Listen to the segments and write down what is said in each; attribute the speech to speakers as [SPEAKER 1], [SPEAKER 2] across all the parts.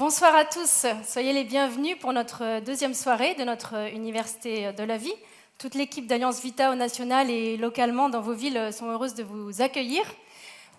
[SPEAKER 1] Bonsoir à tous, soyez les bienvenus pour notre deuxième soirée de notre Université de la Vie. Toute l'équipe d'Alliance Vita au national et localement dans vos villes sont heureuses de vous accueillir.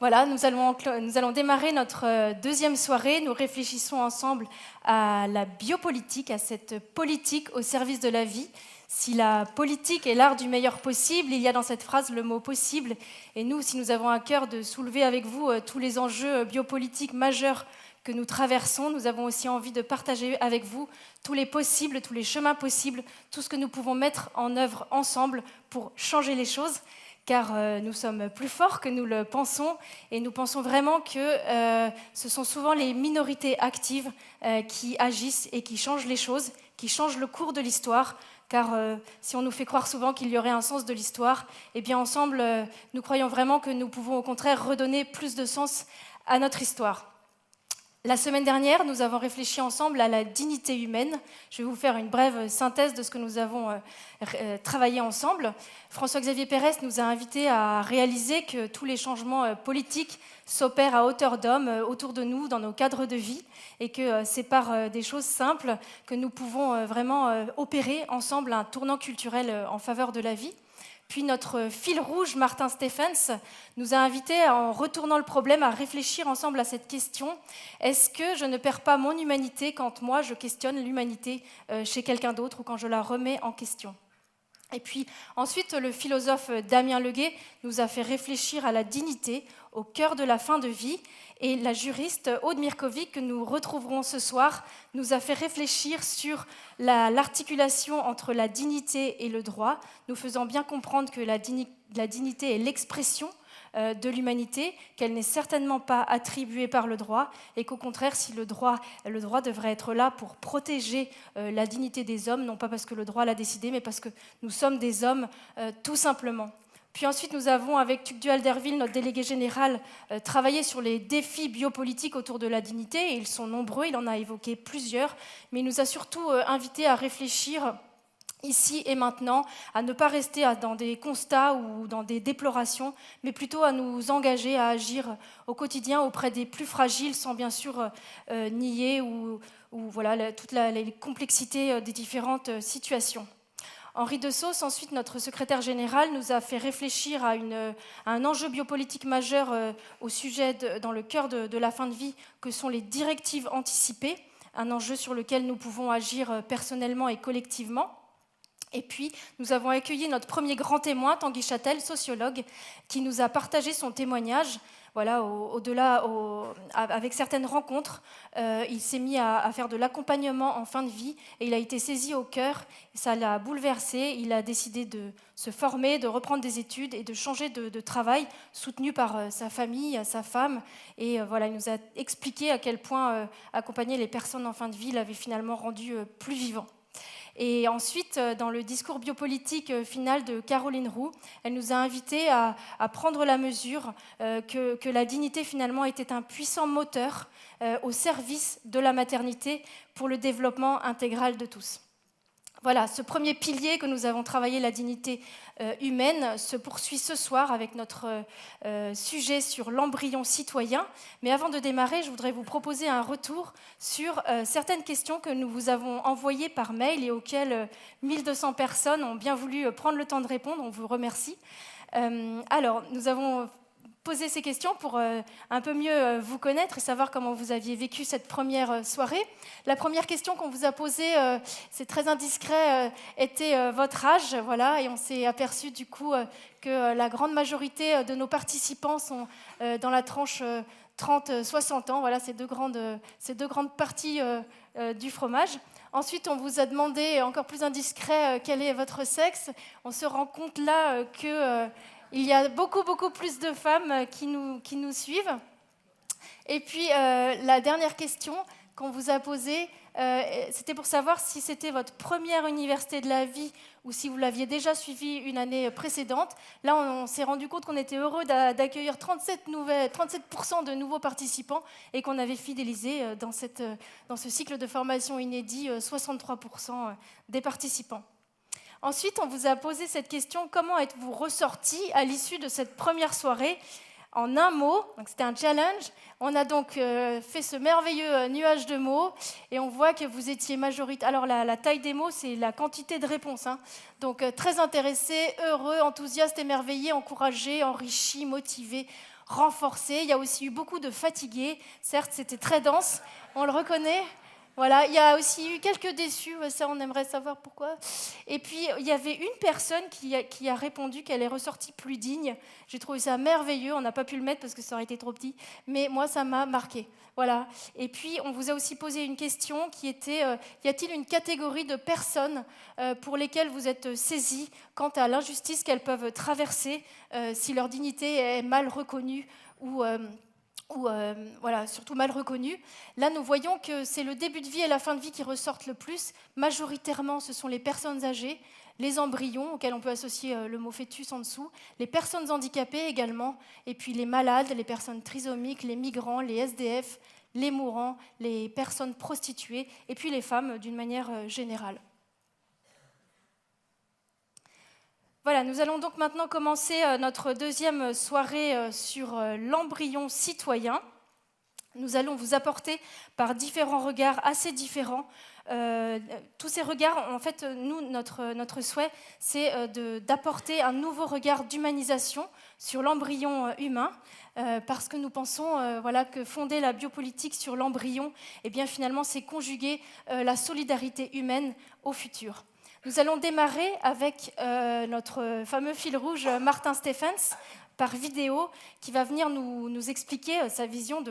[SPEAKER 1] Voilà, nous allons démarrer notre deuxième soirée. Nous réfléchissons ensemble à la biopolitique, à cette politique au service de la vie. Si la politique est l'art du meilleur possible, il y a dans cette phrase le mot possible. Et nous, si nous avons à cœur de soulever avec vous tous les enjeux biopolitiques majeurs que nous traversons, nous avons aussi envie de partager avec vous tous les possibles, tous les chemins possibles, tout ce que nous pouvons mettre en œuvre ensemble pour changer les choses, car nous sommes plus forts que nous le pensons, et nous pensons vraiment que ce sont souvent les minorités actives qui agissent et qui changent les choses, qui changent le cours de l'histoire, car si on nous fait croire souvent qu'il y aurait un sens de l'histoire, eh bien ensemble, nous croyons vraiment que nous pouvons au contraire redonner plus de sens à notre histoire. La semaine dernière, nous avons réfléchi ensemble à la dignité humaine. Je vais vous faire une brève synthèse de ce que nous avons travaillé ensemble. François-Xavier Pérez nous a invités à réaliser que tous les changements politiques s'opèrent à hauteur d'homme autour de nous, dans nos cadres de vie, et que c'est par des choses simples que nous pouvons vraiment opérer ensemble un tournant culturel en faveur de la vie. Puis notre fil rouge, Martin Stephens, nous a invités, en retournant le problème, à réfléchir ensemble à cette question. Est-ce que je ne perds pas mon humanité quand moi je questionne l'humanité chez quelqu'un d'autre ou quand je la remets en question ? Et puis ensuite, le philosophe Damien Leguet nous a fait réfléchir à la dignité au cœur de la fin de vie. Et la juriste Aude Mirkovic, que nous retrouverons ce soir, nous a fait réfléchir sur l'articulation entre la dignité et le droit, nous faisant bien comprendre que la dignité est l'expression de l'humanité, qu'elle n'est certainement pas attribuée par le droit, et qu'au contraire, si le droit devrait être là pour protéger la dignité des hommes, non pas parce que le droit l'a décidé, mais parce que nous sommes des hommes tout simplement. Puis ensuite, nous avons, avec Tugdual Alderweireld, notre délégué général, travaillé sur les défis biopolitiques autour de la dignité, et ils sont nombreux, il en a évoqué plusieurs, mais il nous a surtout invités à réfléchir ici et maintenant, à ne pas rester dans des constats ou dans des déplorations, mais plutôt à nous engager à agir au quotidien auprès des plus fragiles, sans bien sûr nier ou voilà, toute les complexités des différentes situations. Henri de Sauce, ensuite notre secrétaire général, nous a fait réfléchir à un enjeu biopolitique majeur au sujet dans le cœur de la fin de vie, que sont les directives anticipées, un enjeu sur lequel nous pouvons agir personnellement et collectivement. Et puis, nous avons accueilli notre premier grand témoin, Tanguy Châtel, sociologue, qui nous a partagé son témoignage. Voilà, avec certaines rencontres, il s'est mis à faire de l'accompagnement en fin de vie et il a été saisi au cœur. Ça l'a bouleversé. Il a décidé de se former, de reprendre des études et de changer de travail, soutenu par sa famille, sa femme. Et voilà, il nous a expliqué à quel point accompagner les personnes en fin de vie l'avait finalement rendu plus vivant. Et ensuite, dans le discours biopolitique final de Caroline Roux, elle nous a invités à prendre la mesure que la dignité finalement était un puissant moteur au service de la maternité pour le développement intégral de tous. Voilà, ce premier pilier que nous avons travaillé, la dignité humaine, se poursuit ce soir avec notre sujet sur l'embryon citoyen. Mais avant de démarrer, je voudrais vous proposer un retour sur certaines questions que nous vous avons envoyées par mail et auxquelles 1200 personnes ont bien voulu prendre le temps de répondre. On vous remercie. Alors, nous avons poser ces questions pour un peu mieux vous connaître et savoir comment vous aviez vécu cette première soirée. La première question qu'on vous a posée, c'est très indiscret, était votre âge, voilà, et on s'est aperçu du coup que la grande majorité de nos participants sont dans la tranche 30-60 ans, voilà, ces deux grandes parties du fromage. Ensuite, on vous a demandé, encore plus indiscret, quel est votre sexe. On se rend compte là que il y a beaucoup plus de femmes qui nous suivent. Et puis, la dernière question qu'on vous a posée, c'était pour savoir si c'était votre première université de la vie ou si vous l'aviez déjà suivie une année précédente. Là, on s'est rendu compte qu'on était heureux d'accueillir 37% de nouveaux participants et qu'on avait fidélisé dans ce cycle de formation inédit 63% des participants. Ensuite, on vous a posé cette question, comment êtes-vous ressortis à l'issue de cette première soirée ? en un mot. Donc c'était un challenge. On a donc fait ce merveilleux nuage de mots et on voit que vous étiez majoritaire. Alors la taille des mots, c'est la quantité de réponses. Hein. Donc très intéressés, heureux, enthousiastes, émerveillés, encouragés, enrichis, motivés, renforcés. Il y a aussi eu beaucoup de fatigués. Certes, c'était très dense, on le reconnaît. Voilà, il y a aussi eu quelques déçus, ça on aimerait savoir pourquoi. Et puis il y avait une personne qui a répondu qu'elle est ressortie plus digne. J'ai trouvé ça merveilleux, on n'a pas pu le mettre parce que ça aurait été trop petit, mais moi ça m'a marqué. Voilà. Et puis on vous a aussi posé une question qui était y a-t-il une catégorie de personnes pour lesquelles vous êtes saisis quant à l'injustice qu'elles peuvent traverser si leur dignité est mal reconnue ou voilà, surtout mal reconnu. Là, nous voyons que c'est le début de vie et la fin de vie qui ressortent le plus. Majoritairement, ce sont les personnes âgées, les embryons, auxquels on peut associer le mot fœtus en dessous, les personnes handicapées également, et puis les malades, les personnes trisomiques, les migrants, les SDF, les mourants, les personnes prostituées, et puis les femmes d'une manière générale. Voilà, nous allons donc maintenant commencer notre deuxième soirée sur l'embryon citoyen. Nous allons vous apporter par différents regards assez différents. Tous ces regards, en fait, nous, notre souhait, c'est d'apporter un nouveau regard d'humanisation sur l'embryon humain, parce que nous pensons voilà, que fonder la biopolitique sur l'embryon, eh bien, finalement, c'est conjuguer la solidarité humaine au futur. Nous allons démarrer avec notre fameux fil rouge, Martin Stephens, par vidéo, qui va venir nous expliquer sa vision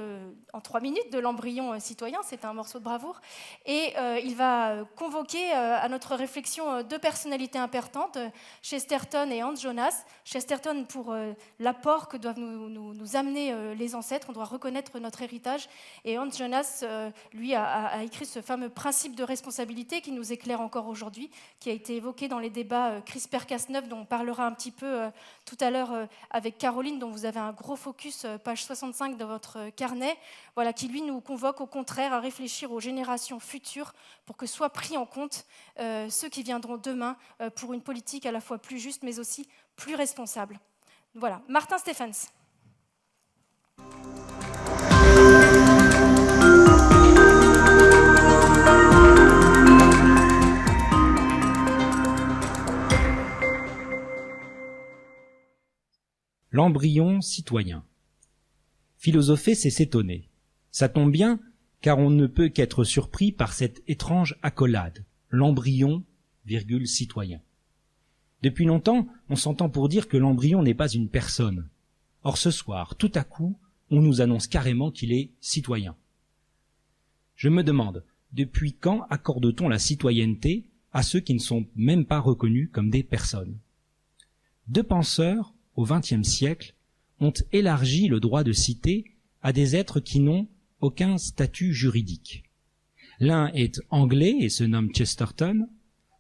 [SPEAKER 1] en 3 minutes de l'embryon citoyen. C'est un morceau de bravoure. Et il va convoquer à notre réflexion 2 personnalités importantes, Chesterton et Hans Jonas. Chesterton pour l'apport que doivent nous amener les ancêtres. On doit reconnaître notre héritage. Et Hans Jonas, lui, a écrit ce fameux principe de responsabilité qui nous éclaire encore aujourd'hui, qui a été évoqué dans les débats CRISPR-Cas9, dont on parlera un petit peu tout à l'heure avec Caroline, dont vous avez un gros focus, page 65 de votre carnet, voilà, qui lui nous convoque au contraire à réfléchir aux générations futures pour que soient pris en compte ceux qui viendront demain pour une politique à la fois plus juste mais aussi plus responsable. Voilà, Martin Stephens.
[SPEAKER 2] L'embryon citoyen. Philosopher, c'est s'étonner. Ça tombe bien, car on ne peut qu'être surpris par cette étrange accolade, l'embryon, citoyen. Depuis longtemps, on s'entend pour dire que l'embryon n'est pas une personne. Or ce soir, tout à coup, on nous annonce carrément qu'il est citoyen. Je me demande, depuis quand accorde-t-on la citoyenneté à ceux qui ne sont même pas reconnus comme des personnes ? 2 penseurs, au XXe siècle, ont élargi le droit de cité à des êtres qui n'ont aucun statut juridique. L'un est anglais et se nomme Chesterton,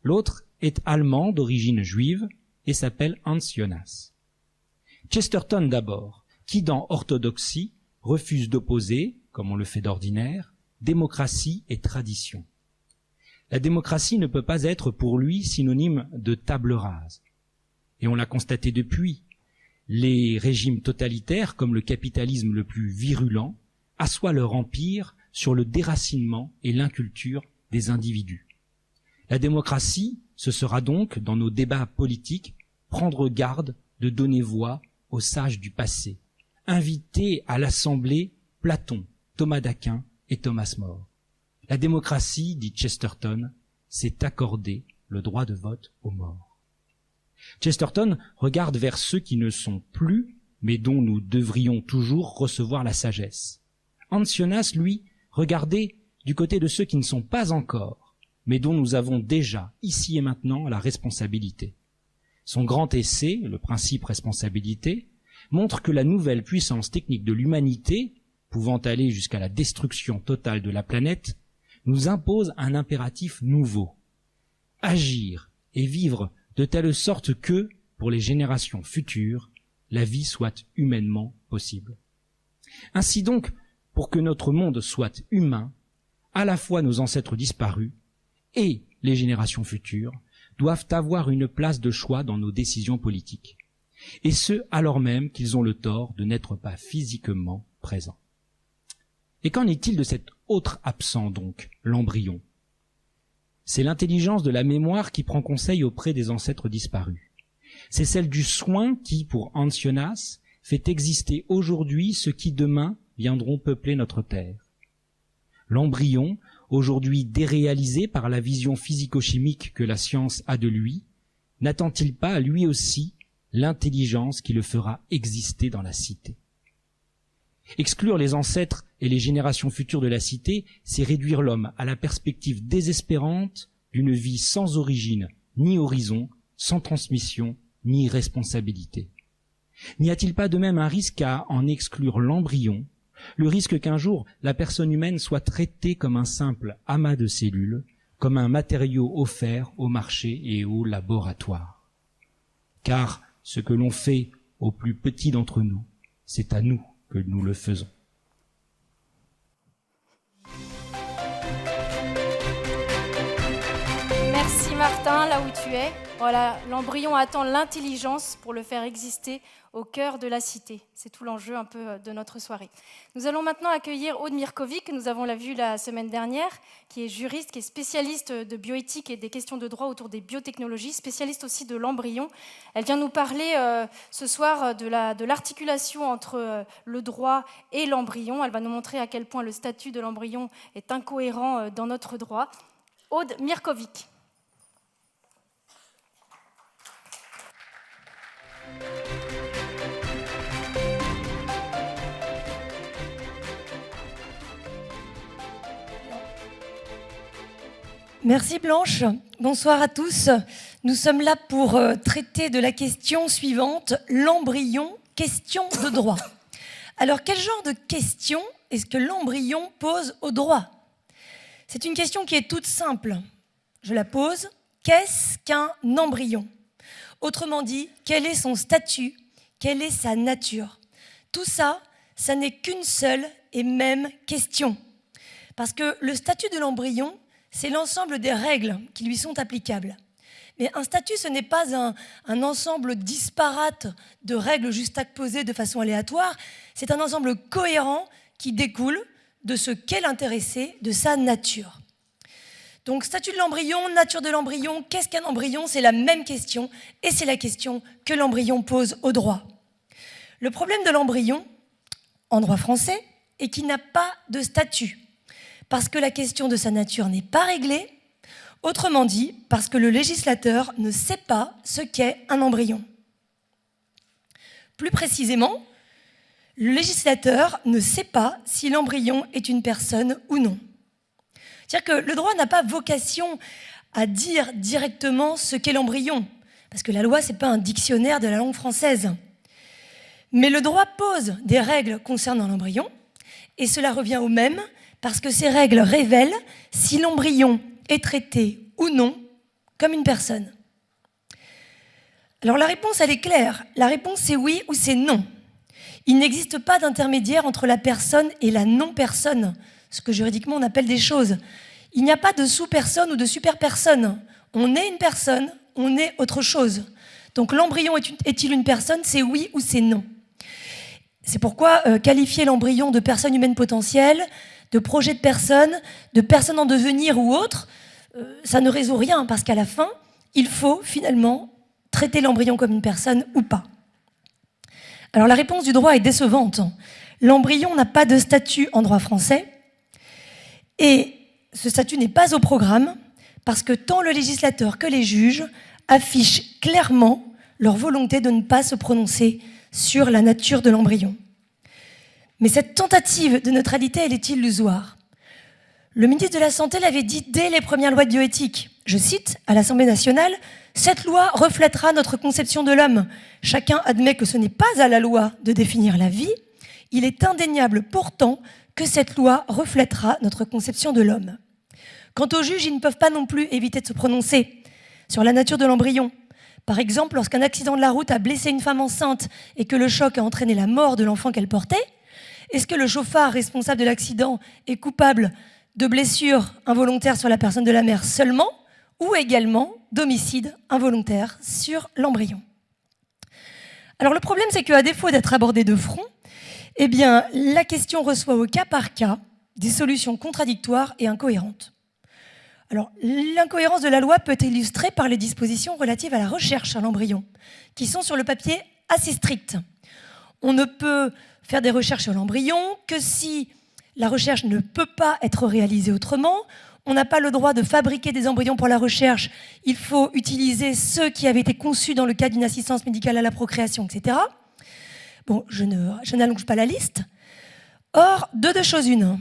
[SPEAKER 2] l'autre est allemand d'origine juive et s'appelle Hans Jonas. Chesterton d'abord, qui dans Orthodoxie refuse d'opposer, comme on le fait d'ordinaire, démocratie et tradition. La démocratie ne peut pas être pour lui synonyme de table rase. Et on l'a constaté depuis. Les régimes totalitaires, comme le capitalisme le plus virulent, assoient leur empire sur le déracinement et l'inculture des individus. La démocratie, ce sera donc, dans nos débats politiques, prendre garde de donner voix aux sages du passé, inviter à l'Assemblée Platon, Thomas d'Aquin et Thomas More. La démocratie, dit Chesterton, c'est accorder le droit de vote aux morts. Chesterton regarde vers ceux qui ne sont plus, mais dont nous devrions toujours recevoir la sagesse. Hans Jonas, lui, regardait du côté de ceux qui ne sont pas encore, mais dont nous avons déjà, ici et maintenant, la responsabilité. Son grand essai, le principe responsabilité, montre que la nouvelle puissance technique de l'humanité, pouvant aller jusqu'à la destruction totale de la planète, nous impose un impératif nouveau. Agir et vivre de telle sorte que, pour les générations futures, la vie soit humainement possible. Ainsi donc, pour que notre monde soit humain, à la fois nos ancêtres disparus et les générations futures doivent avoir une place de choix dans nos décisions politiques. et ce, alors même qu'ils ont le tort de n'être pas physiquement présents. Et qu'en est-il de cet autre absent, donc, l'embryon? C'est l'intelligence de la mémoire qui prend conseil auprès des ancêtres disparus. C'est celle du soin qui, pour Ancionas, fait exister aujourd'hui ceux qui demain viendront peupler notre terre. L'embryon, aujourd'hui déréalisé par la vision physico-chimique que la science a de lui, n'attend-il pas lui aussi l'intelligence qui le fera exister dans la cité? Exclure les ancêtres et les générations futures de la cité, c'est réduire l'homme à la perspective désespérante d'une vie sans origine ni horizon, sans transmission ni responsabilité. N'y a-t-il pas de même un risque à en exclure l'embryon, le risque qu'un jour la personne humaine soit traitée comme un simple amas de cellules, comme un matériau offert au marché et au laboratoire? Car ce que l'on fait aux plus petits d'entre nous, c'est à nous que nous le faisons.
[SPEAKER 1] Merci Martin, là où tu es. Voilà, l'embryon attend l'intelligence pour le faire exister au cœur de la cité. C'est tout l'enjeu un peu de notre soirée. Nous allons maintenant accueillir Aude Mirkovic, que nous avons vu la semaine dernière, qui est juriste, qui est spécialiste de bioéthique et des questions de droit autour des biotechnologies, spécialiste aussi de l'embryon. Elle vient nous parler ce soir de l'articulation entre le droit et l'embryon. Elle va nous montrer à quel point le statut de l'embryon est incohérent dans notre droit. Aude Mirkovic.
[SPEAKER 3] Merci Blanche, bonsoir à tous. Nous sommes là pour traiter de la question suivante, l'embryon, question de droit. Alors quel genre de question est-ce que l'embryon pose au droit? C'est une question qui est toute simple. Je la pose, qu'est-ce qu'un embryon? Autrement dit, quel est son statut? Quelle est sa nature? Tout ça, ça n'est qu'une seule et même question. Parce que le statut de l'embryon, c'est l'ensemble des règles qui lui sont applicables. Mais un statut, ce n'est pas un ensemble disparate de règles juxtaposées de façon aléatoire, c'est un ensemble cohérent qui découle de ce qu'est l'intéressé, de sa nature. Donc, statut de l'embryon, nature de l'embryon, qu'est-ce qu'un embryon? C'est la même question, et c'est la question que l'embryon pose au droit. Le problème de l'embryon, en droit français, est qu'il n'a pas de statut. Parce que la question de sa nature n'est pas réglée, autrement dit, parce que le législateur ne sait pas ce qu'est un embryon. Plus précisément, le législateur ne sait pas si l'embryon est une personne ou non. C'est-à-dire que le droit n'a pas vocation à dire directement ce qu'est l'embryon, parce que la loi, ce n'est pas un dictionnaire de la langue française. Mais le droit pose des règles concernant l'embryon, et cela revient au même, parce que ces règles révèlent si l'embryon est traité ou non comme une personne. Alors la réponse, elle est claire. La réponse, c'est oui ou c'est non. Il n'existe pas d'intermédiaire entre la personne et la non-personne, ce que juridiquement on appelle des choses. Il n'y a pas de sous-personne ou de super-personne. On est une personne, on est autre chose. Donc l'embryon est-il une personne? C'est oui ou c'est non. C'est pourquoi qualifier l'embryon de personne humaine potentielle, de projet de personne en devenir ou autre, ça ne résout rien, parce qu'à la fin, il faut finalement traiter l'embryon comme une personne ou pas. Alors la réponse du droit est décevante. L'embryon n'a pas de statut en droit français, et ce statut n'est pas au programme, parce que tant le législateur que les juges affichent clairement leur volonté de ne pas se prononcer sur la nature de l'embryon. Mais cette tentative de neutralité, elle est illusoire. Le ministre de la Santé l'avait dit dès les premières lois de bioéthique. Je cite, à l'Assemblée nationale, « Cette loi reflètera notre conception de l'homme. Chacun admet que ce n'est pas à la loi de définir la vie. Il est indéniable pourtant que cette loi reflètera notre conception de l'homme. » Quant aux juges, ils ne peuvent pas non plus éviter de se prononcer sur la nature de l'embryon. Par exemple, lorsqu'un accident de la route a blessé une femme enceinte et que le choc a entraîné la mort de l'enfant qu'elle portait, est-ce que le chauffard responsable de l'accident est coupable de blessures involontaires sur la personne de la mère seulement, ou également d'homicide involontaire sur l'embryon? Alors le problème, c'est qu'à défaut d'être abordée de front, eh bien, la question reçoit au cas par cas des solutions contradictoires et incohérentes. Alors, l'incohérence de la loi peut être illustrée par les dispositions relatives à la recherche à l'embryon, qui sont sur le papier assez strictes. On ne peut faire des recherches sur l'embryon que si la recherche ne peut pas être réalisée autrement. On n'a pas le droit de fabriquer des embryons pour la recherche. Il faut utiliser ceux qui avaient été conçus dans le cadre d'une assistance médicale à la procréation, etc. Bon, je n'allonge pas la liste. Or, de deux choses une.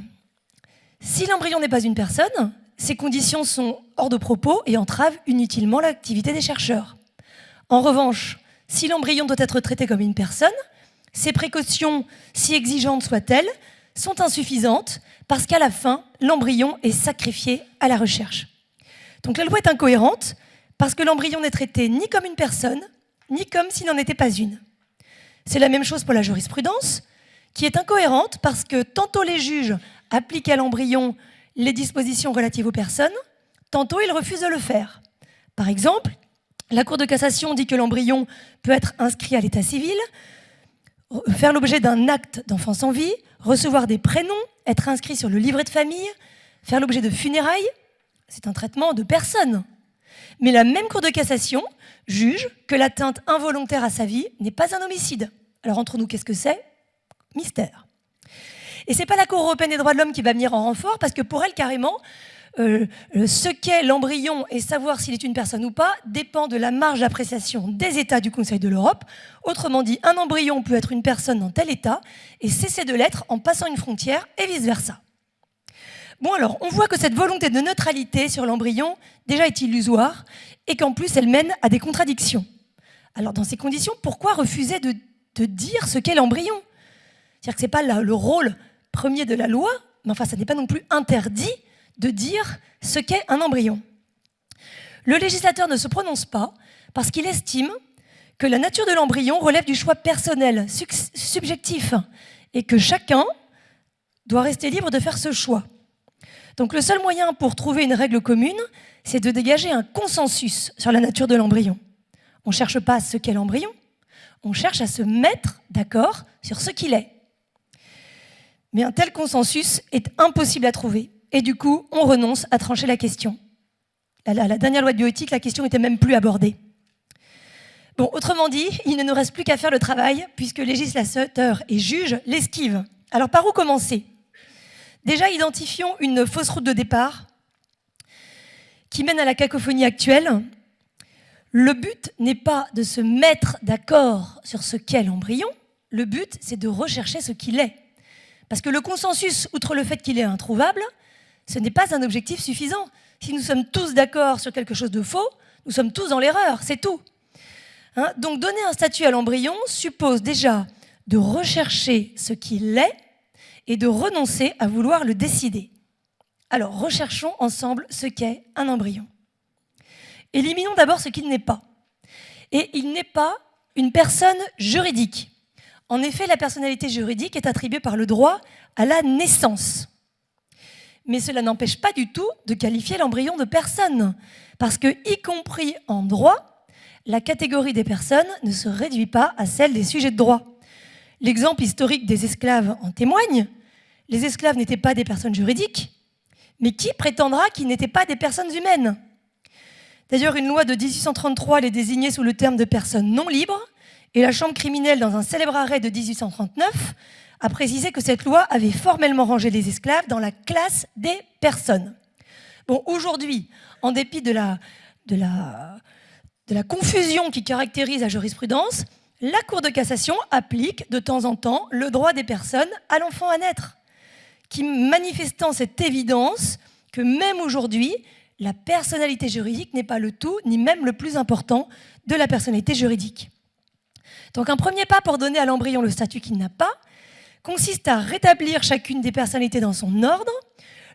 [SPEAKER 3] Si l'embryon n'est pas une personne, ces conditions sont hors de propos et entravent inutilement l'activité des chercheurs. En revanche, si l'embryon doit être traité comme une personne, ces précautions, si exigeantes soient-elles, sont insuffisantes parce qu'à la fin, l'embryon est sacrifié à la recherche. Donc la loi est incohérente parce que l'embryon n'est traité ni comme une personne, ni comme s'il n'en était pas une. C'est la même chose pour la jurisprudence, qui est incohérente parce que tantôt les juges appliquent à l'embryon les dispositions relatives aux personnes, tantôt ils refusent de le faire. Par exemple, la Cour de cassation dit que l'embryon peut être inscrit à l'état civil, faire l'objet d'un acte d'enfant sans vie, recevoir des prénoms, être inscrit sur le livret de famille, faire l'objet de funérailles. C'est un traitement de personne. Mais la même Cour de cassation juge que l'atteinte involontaire à sa vie n'est pas un homicide. Alors entre nous, qu'est-ce que c'est ? Mystère. Et c'est pas la Cour européenne des droits de l'homme qui va venir en renfort, parce que pour elle, carrément, ce qu'est l'embryon et savoir s'il est une personne ou pas dépend de la marge d'appréciation des États du Conseil de l'Europe. Autrement dit, un embryon peut être une personne dans tel État et cesser de l'être en passant une frontière et vice-versa. Bon alors, on voit que cette volonté de neutralité sur l'embryon déjà est illusoire et qu'en plus elle mène à des contradictions. Alors dans ces conditions, pourquoi refuser de dire ce qu'est l'embryon ? C'est-à-dire que ce n'est pas le rôle premier de la loi, mais enfin ça n'est pas non plus interdit de dire ce qu'est un embryon. Le législateur ne se prononce pas parce qu'il estime que la nature de l'embryon relève du choix personnel, subjectif, et que chacun doit rester libre de faire ce choix. Donc le seul moyen pour trouver une règle commune, c'est de dégager un consensus sur la nature de l'embryon. On ne cherche pas ce qu'est l'embryon, on cherche à se mettre d'accord sur ce qu'il est. Mais un tel consensus est impossible à trouver. Et du coup, on renonce à trancher la question. La dernière loi de bioéthique, la question n'était même plus abordée. Bon, autrement dit, il ne nous reste plus qu'à faire le travail, puisque législateurs et juges l'esquivent. Alors, par où commencer ? Déjà, identifions une fausse route de départ qui mène à la cacophonie actuelle. Le but n'est pas de se mettre d'accord sur ce qu'est l'embryon, le but, c'est de rechercher ce qu'il est. Parce que le consensus, outre le fait qu'il est introuvable, ce n'est pas un objectif suffisant. Si nous sommes tous d'accord sur quelque chose de faux, nous sommes tous dans l'erreur, c'est tout. Donc donner un statut à l'embryon suppose déjà de rechercher ce qu'il est et de renoncer à vouloir le décider. Alors recherchons ensemble ce qu'est un embryon. Éliminons d'abord ce qu'il n'est pas. Et il n'est pas une personne juridique. En effet, la personnalité juridique est attribuée par le droit à la naissance. Mais cela n'empêche pas du tout de qualifier l'embryon de personne, parce que, y compris en droit, la catégorie des personnes ne se réduit pas à celle des sujets de droit. L'exemple historique des esclaves en témoigne. Les esclaves n'étaient pas des personnes juridiques, mais qui prétendra qu'ils n'étaient pas des personnes humaines ? D'ailleurs, une loi de 1833 les désignait sous le terme de personnes non libres, et la Chambre criminelle, dans un célèbre arrêt de 1839, a précisé que cette loi avait formellement rangé les esclaves dans la classe des personnes. Bon, aujourd'hui, en dépit de la confusion qui caractérise la jurisprudence, la Cour de cassation applique de temps en temps le droit des personnes à l'enfant à naître, qui manifestant cette évidence que même aujourd'hui, la personnalité juridique n'est pas le tout, ni même le plus important de la personnalité juridique. Donc un premier pas pour donner à l'embryon le statut qu'il n'a pas consiste à rétablir chacune des personnalités dans son ordre.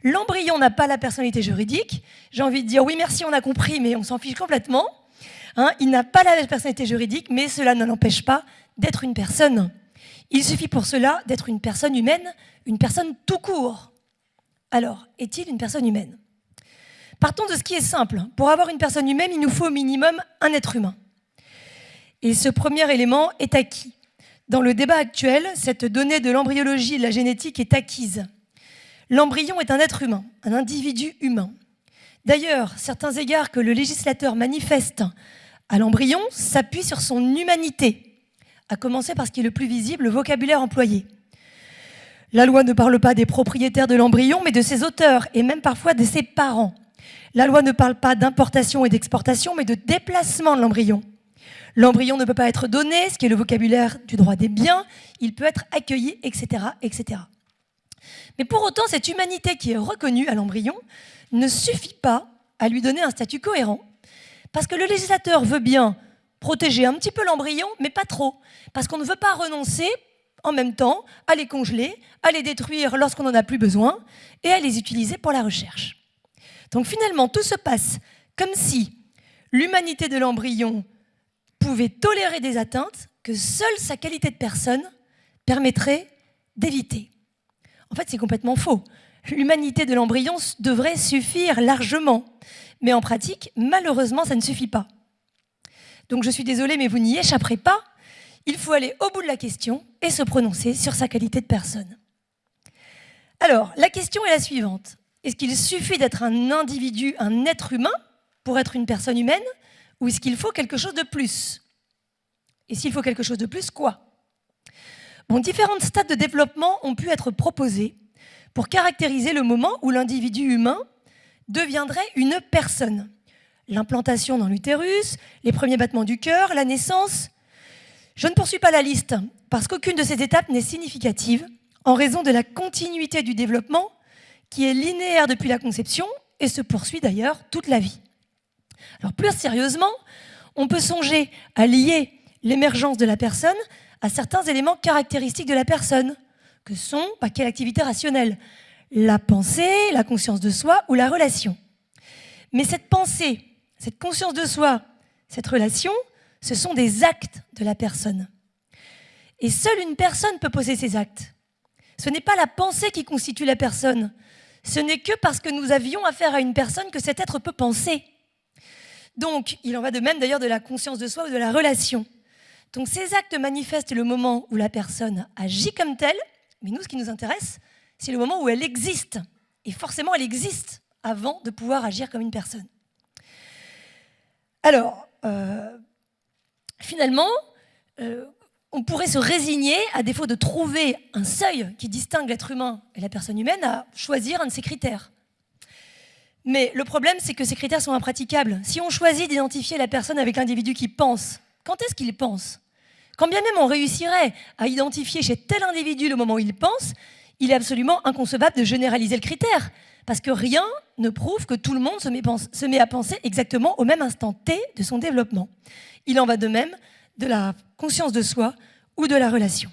[SPEAKER 3] L'embryon n'a pas la personnalité juridique. J'ai envie de dire oui, merci, on a compris, mais on s'en fiche complètement. Il n'a pas la personnalité juridique, mais cela ne l'empêche pas d'être une personne. Il suffit pour cela d'être une personne humaine, une personne tout court. Alors, est-il une personne humaine ? Partons de ce qui est simple. Pour avoir une personne humaine, il nous faut au minimum un être humain. Et ce premier élément est acquis. Dans le débat actuel, cette donnée de l'embryologie et de la génétique est acquise. L'embryon est un être humain, un individu humain. D'ailleurs, certains égards que le législateur manifeste à l'embryon s'appuient sur son humanité, à commencer par ce qui est le plus visible, le vocabulaire employé. La loi ne parle pas des propriétaires de l'embryon, mais de ses auteurs, et même parfois de ses parents. La loi ne parle pas d'importation et d'exportation, mais de déplacement de l'embryon. L'embryon ne peut pas être donné, ce qui est le vocabulaire du droit des biens, il peut être accueilli, etc., etc. Mais pour autant, cette humanité qui est reconnue à l'embryon ne suffit pas à lui donner un statut cohérent. Parce que le législateur veut bien protéger un petit peu l'embryon, mais pas trop. Parce qu'on ne veut pas renoncer en même temps à les congeler, à les détruire lorsqu'on n'en a plus besoin et à les utiliser pour la recherche. Donc finalement, tout se passe comme si l'humanité de l'embryon pouvait tolérer des atteintes que seule sa qualité de personne permettrait d'éviter. En fait, c'est complètement faux. L'humanité de l'embryon devrait suffire largement. Mais en pratique, malheureusement, ça ne suffit pas. Donc je suis désolée, mais vous n'y échapperez pas. Il faut aller au bout de la question et se prononcer sur sa qualité de personne. Alors, la question est la suivante. Est-ce qu'il suffit d'être un individu, un être humain, pour être une personne humaine, ou est-ce qu'il faut quelque chose de plus? Et s'il faut quelque chose de plus, quoi? Bon, différents stades de développement ont pu être proposés pour caractériser le moment où l'individu humain deviendrait une personne. L'implantation dans l'utérus, les premiers battements du cœur, la naissance. Je ne poursuis pas la liste, parce qu'aucune de ces étapes n'est significative, en raison de la continuité du développement, qui est linéaire depuis la conception, et se poursuit d'ailleurs toute la vie. Alors plus sérieusement, on peut songer à lier l'émergence de la personne à certains éléments caractéristiques de la personne, que sont, quelle activité rationnelle, la pensée, la conscience de soi ou la relation. Mais cette pensée, cette conscience de soi, cette relation, ce sont des actes de la personne. Et seule une personne peut poser ces actes. Ce n'est pas la pensée qui constitue la personne. Ce n'est que parce que nous avions affaire à une personne que cet être peut penser. Donc, il en va de même d'ailleurs de la conscience de soi ou de la relation. Donc ces actes manifestent le moment où la personne agit comme telle, mais nous, ce qui nous intéresse, c'est le moment où elle existe. Et forcément, elle existe avant de pouvoir agir comme une personne. Alors, finalement, on pourrait se résigner, à défaut de trouver un seuil qui distingue l'être humain et la personne humaine, à choisir un de ces critères. Mais le problème, c'est que ces critères sont impraticables. Si on choisit d'identifier la personne avec l'individu qui pense, quand est-ce qu'il pense? Quand bien même on réussirait à identifier chez tel individu le moment où il pense, il est absolument inconcevable de généraliser le critère, parce que rien ne prouve que tout le monde se met à penser exactement au même instant T de son développement. Il en va de même de la conscience de soi ou de la relation.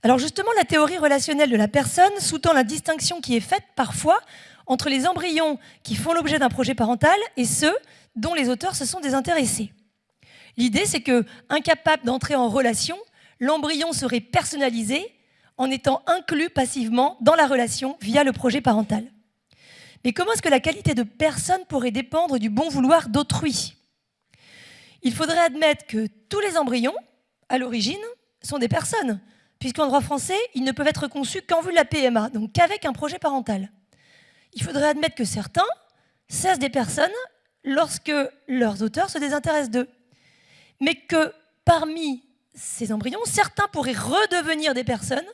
[SPEAKER 3] Alors justement, la théorie relationnelle de la personne sous-tend la distinction qui est faite parfois entre les embryons qui font l'objet d'un projet parental et ceux dont les auteurs se sont désintéressés. L'idée, c'est que, incapable d'entrer en relation, l'embryon serait personnalisé en étant inclus passivement dans la relation via le projet parental. Mais comment est-ce que la qualité de personne pourrait dépendre du bon vouloir d'autrui? Il faudrait admettre que tous les embryons, à l'origine, sont des personnes, puisqu'en droit français, ils ne peuvent être conçus qu'en vue de la PMA, donc qu'avec un projet parental. Il faudrait admettre que certains cessent des personnes lorsque leurs auteurs se désintéressent d'eux. Mais que parmi ces embryons, certains pourraient redevenir des personnes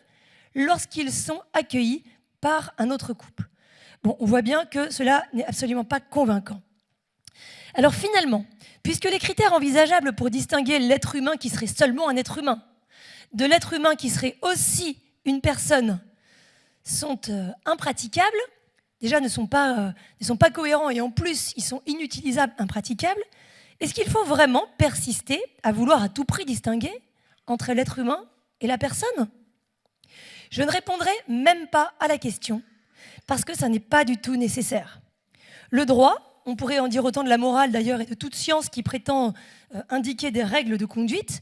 [SPEAKER 3] lorsqu'ils sont accueillis par un autre couple. Bon, on voit bien que cela n'est absolument pas convaincant. Alors finalement, puisque les critères envisageables pour distinguer l'être humain qui serait seulement un être humain de l'être humain qui serait aussi une personne sont impraticables, déjà ne sont pas cohérents et en plus ils sont inutilisables, impraticables, est-ce qu'il faut vraiment persister à vouloir à tout prix distinguer entre l'être humain et la personne? Je ne répondrai même pas à la question, parce que ça n'est pas du tout nécessaire. Le droit, on pourrait en dire autant de la morale d'ailleurs et de toute science qui prétend indiquer des règles de conduite,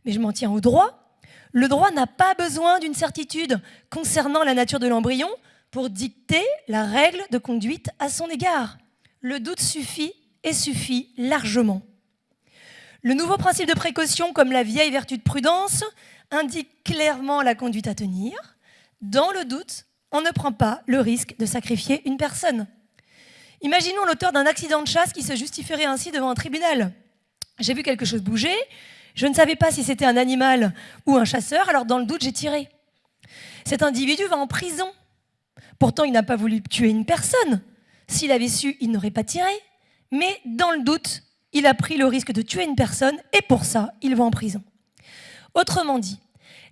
[SPEAKER 3] mais je m'en tiens au droit. Le droit n'a pas besoin d'une certitude concernant la nature de l'embryon pour dicter la règle de conduite à son égard. Le doute suffit et suffit largement. Le nouveau principe de précaution, comme la vieille vertu de prudence, indique clairement la conduite à tenir. Dans le doute, on ne prend pas le risque de sacrifier une personne. Imaginons l'auteur d'un accident de chasse qui se justifierait ainsi devant un tribunal. J'ai vu quelque chose bouger, je ne savais pas si c'était un animal ou un chasseur, alors dans le doute, j'ai tiré. Cet individu va en prison. Pourtant, il n'a pas voulu tuer une personne. S'il avait su, il n'aurait pas tiré. Mais dans le doute, il a pris le risque de tuer une personne et pour ça, il va en prison. Autrement dit,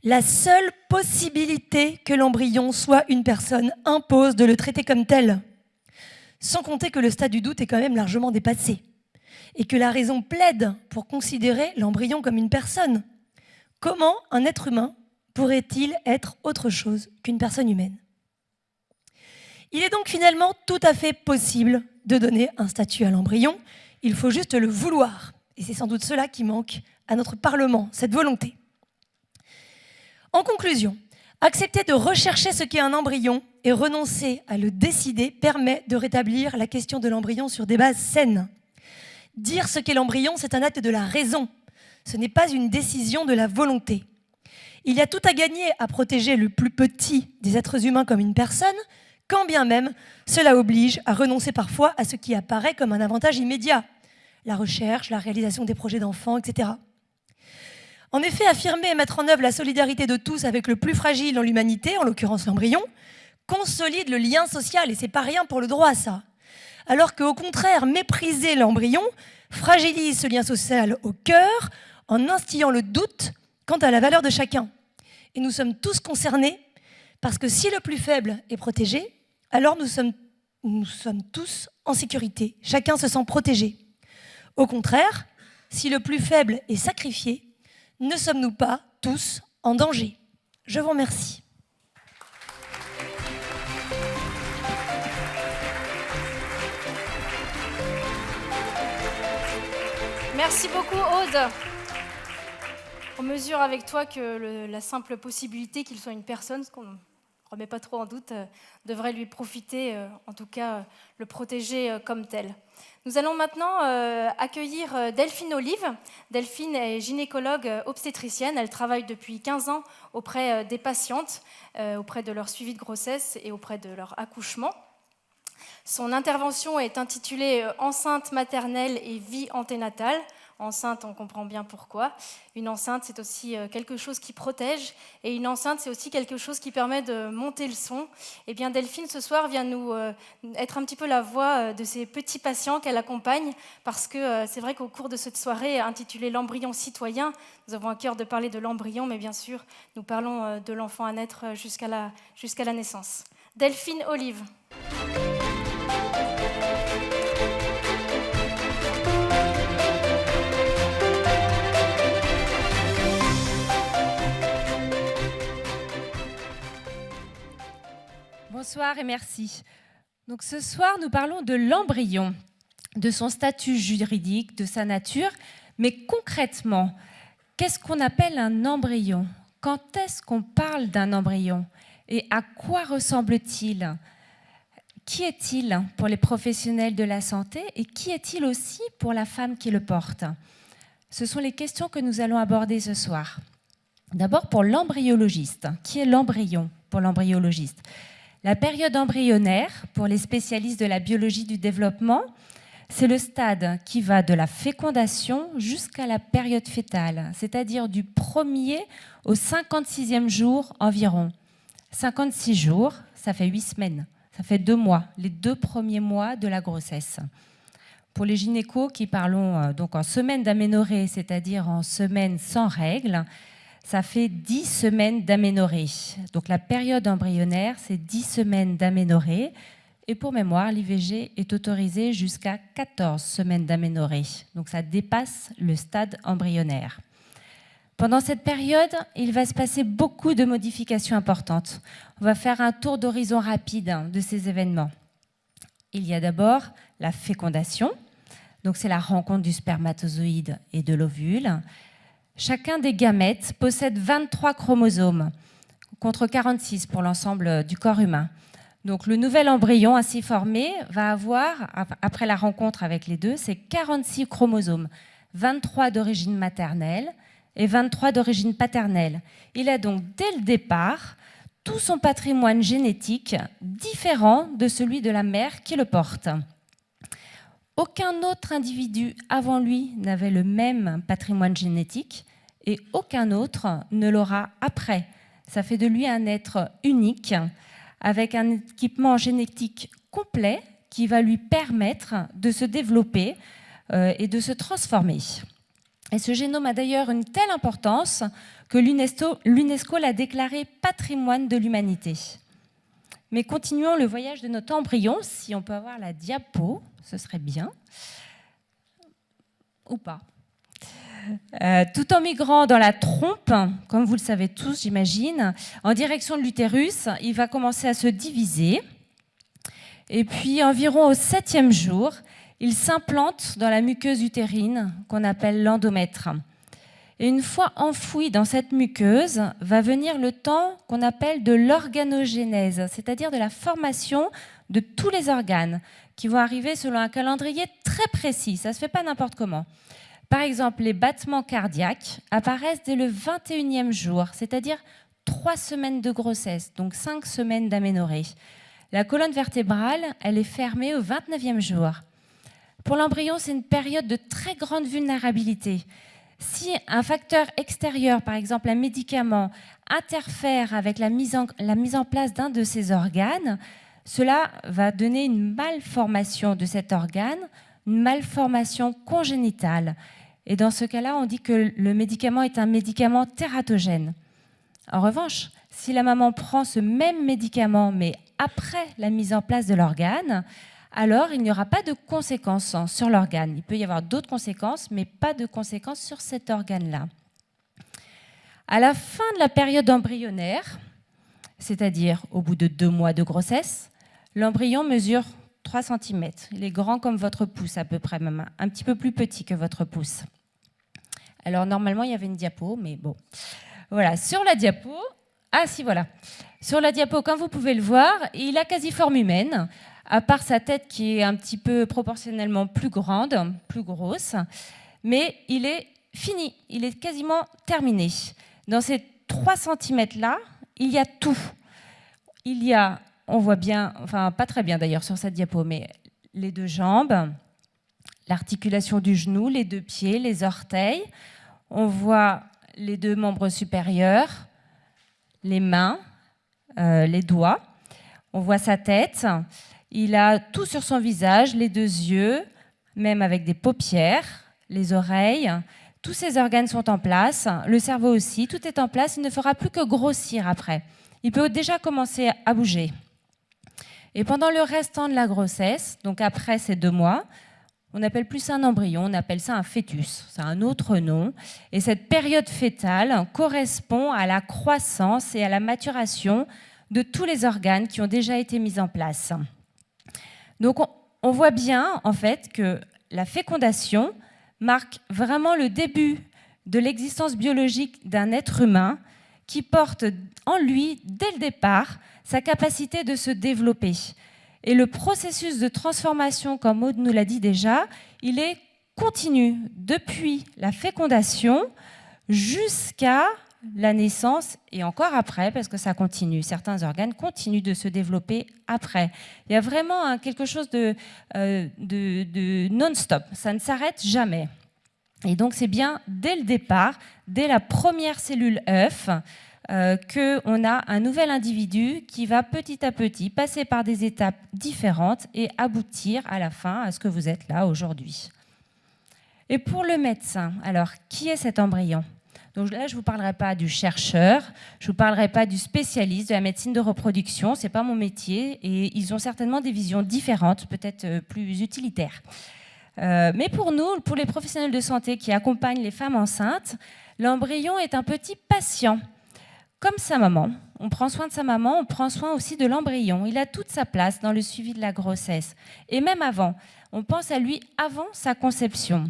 [SPEAKER 3] la seule possibilité que l'embryon soit une personne impose de le traiter comme tel. Sans compter que le stade du doute est quand même largement dépassé et que la raison plaide pour considérer l'embryon comme une personne. Comment un être humain pourrait-il être autre chose qu'une personne humaine ? Il est donc finalement tout à fait possible de donner un statut à l'embryon. Il faut juste le vouloir. Et c'est sans doute cela qui manque à notre Parlement, cette volonté. En conclusion, accepter de rechercher ce qu'est un embryon et renoncer à le décider permet de rétablir la question de l'embryon sur des bases saines. Dire ce qu'est l'embryon, c'est un acte de la raison. Ce n'est pas une décision de la volonté. Il y a tout à gagner à protéger le plus petit des êtres humains comme une personne, quand bien même cela oblige à renoncer parfois à ce qui apparaît comme un avantage immédiat, la recherche, la réalisation des projets d'enfants, etc. En effet, affirmer et mettre en œuvre la solidarité de tous avec le plus fragile dans l'humanité, en l'occurrence l'embryon, consolide le lien social, et c'est pas rien pour le droit, ça. Alors qu'au contraire, mépriser l'embryon fragilise ce lien social au cœur en instillant le doute quant à la valeur de chacun. Et nous sommes tous concernés, parce que si le plus faible est protégé, alors nous sommes tous en sécurité. Chacun se sent protégé. Au contraire, si le plus faible est sacrifié, ne sommes-nous pas tous en danger? Je vous remercie.
[SPEAKER 1] Merci beaucoup, Aude. On mesure avec toi que la simple possibilité qu'il soit une personne, ce qu'on ne remet pas trop en doute, devrait lui profiter, en tout cas le protéger comme tel. Nous allons maintenant accueillir Delphine Olive. Delphine est gynécologue obstétricienne. Elle travaille depuis 15 ans auprès des patientes, auprès de leur suivi de grossesse et auprès de leur accouchement. Son intervention est intitulée « Enceinte maternelle et vie anténatale ». Enceinte, on comprend bien pourquoi. Une enceinte, c'est aussi quelque chose qui protège. Et une enceinte, c'est aussi quelque chose qui permet de monter le son. Eh bien, Delphine, ce soir, vient nous être un petit peu la voix de ces petits patients qu'elle accompagne. Parce que c'est vrai qu'au cours de cette soirée intitulée « L'embryon citoyen », nous avons à cœur de parler de l'embryon, mais bien sûr, nous parlons de l'enfant à naître jusqu'à la naissance. Delphine Olive.
[SPEAKER 4] Bonsoir et merci. Donc ce soir, nous parlons de l'embryon, de son statut juridique, de sa nature, mais concrètement, qu'est-ce qu'on appelle un embryon? Quand est-ce qu'on parle d'un embryon? Et à quoi ressemble-t-il? Qui est-il pour les professionnels de la santé et qui est-il aussi pour la femme qui le porte? Ce sont les questions que nous allons aborder ce soir. D'abord pour l'embryologiste. Qui est l'embryon pour l'embryologiste? La période embryonnaire, pour les spécialistes de la biologie du développement, c'est le stade qui va de la fécondation jusqu'à la période fœtale, c'est-à-dire du 1er au 56e jour environ. 56 jours, ça fait 8 semaines, ça fait 2 mois, les 2 premiers mois de la grossesse. Pour les gynécos qui parlons donc en semaine d'aménorrhée, c'est-à-dire en semaine sans règles, ça fait 10 semaines d'aménorrhée. Donc la période embryonnaire, c'est 10 semaines d'aménorrhée. Et pour mémoire, l'IVG est autorisée jusqu'à 14 semaines d'aménorrhée. Donc ça dépasse le stade embryonnaire. Pendant cette période, il va se passer beaucoup de modifications importantes. On va faire un tour d'horizon rapide de ces événements. Il y a d'abord la fécondation. Donc c'est la rencontre du spermatozoïde et de l'ovule. Chacun des gamètes possède 23 chromosomes, contre 46 pour l'ensemble du corps humain. Donc le nouvel embryon ainsi formé va avoir, après la rencontre avec les deux, c'est 46 chromosomes. 23 d'origine maternelle et 23 d'origine paternelle. Il a donc dès le départ tout son patrimoine génétique différent de celui de la mère qui le porte. Aucun autre individu avant lui n'avait le même patrimoine génétique et aucun autre ne l'aura après. Ça fait de lui un être unique avec un équipement génétique complet qui va lui permettre de se développer et de se transformer. Et ce génome a d'ailleurs une telle importance que l'UNESCO l'a déclaré patrimoine de l'humanité. Mais continuons le voyage de notre embryon. Si on peut avoir la diapo, ce serait bien. Ou pas. Tout en migrant dans la trompe, comme vous le savez tous, j'imagine, en direction de l'utérus, il va commencer à se diviser. Et puis, environ au 7e jour, il s'implante dans la muqueuse utérine qu'on appelle l'endomètre. Et une fois enfoui dans cette muqueuse, va venir le temps qu'on appelle de l'organogénèse, c'est-à-dire de la formation de tous les organes qui vont arriver selon un calendrier très précis. Ça ne se fait pas n'importe comment. Par exemple, les battements cardiaques apparaissent dès le 21e jour, c'est-à-dire 3 semaines de grossesse, donc 5 semaines d'aménorrhée. La colonne vertébrale, elle est fermée au 29e jour. Pour l'embryon, c'est une période de très grande vulnérabilité. Si un facteur extérieur, par exemple un médicament, interfère avec la mise en place d'un de ces organes, cela va donner une malformation de cet organe, une malformation congénitale. Et dans ce cas-là, on dit que le médicament est un médicament tératogène. En revanche, si la maman prend ce même médicament, mais après la mise en place de l'organe, alors il n'y aura pas de conséquences sur l'organe. Il peut y avoir d'autres conséquences, mais pas de conséquences sur cet organe-là. À la fin de la période embryonnaire, c'est-à-dire au bout de 2 mois de grossesse, l'embryon mesure 3 cm. Il est grand comme votre pouce à peu près, même un petit peu plus petit que votre pouce. Alors normalement, il y avait une diapo, mais bon. Voilà, sur la diapo, voilà. Sur la diapo, comme vous pouvez le voir, il a quasi forme humaine, à part sa tête qui est un petit peu proportionnellement plus grande, plus grosse, mais il est fini, il est quasiment terminé. Dans ces 3 cm-là, il y a tout. Il y a, on voit bien, enfin pas très bien d'ailleurs sur cette diapo, mais les 2 jambes, l'articulation du genou, les 2 pieds, les orteils. On voit les 2 membres supérieurs, les mains, les doigts. On voit sa tête. Il a tout sur son visage, les 2 yeux, même avec des paupières, les oreilles. Tous ses organes sont en place, le cerveau aussi, tout est en place. Il ne fera plus que grossir après. Il peut déjà commencer à bouger. Et pendant le restant de la grossesse, donc après ces 2 mois, on n'appelle plus ça un embryon, on appelle ça un fœtus. C'est un autre nom. Et cette période fœtale correspond à la croissance et à la maturation de tous les organes qui ont déjà été mis en place. Donc on voit bien en fait que la fécondation marque vraiment le début de l'existence biologique d'un être humain qui porte en lui, dès le départ, sa capacité de se développer. Et le processus de transformation, comme Aude nous l'a dit déjà, il est continu depuis la fécondation jusqu'à la naissance et encore après, parce que ça continue. Certains organes continuent de se développer après. Il y a vraiment quelque chose de non-stop. Ça ne s'arrête jamais. Et donc, c'est bien dès le départ, dès la première cellule œuf, qu'on a un nouvel individu qui va petit à petit passer par des étapes différentes et aboutir à la fin à ce que vous êtes là aujourd'hui. Et pour le médecin, alors, qui est cet embryon ? Donc là, je ne vous parlerai pas du chercheur, je ne vous parlerai pas du spécialiste de la médecine de reproduction, ce n'est pas mon métier, et ils ont certainement des visions différentes, peut-être plus utilitaires. Mais pour nous, pour les professionnels de santé qui accompagnent les femmes enceintes, l'embryon est un petit patient. Comme sa maman, on prend soin de sa maman, on prend soin aussi de l'embryon. Il a toute sa place dans le suivi de la grossesse. Et même avant, on pense à lui avant sa conception.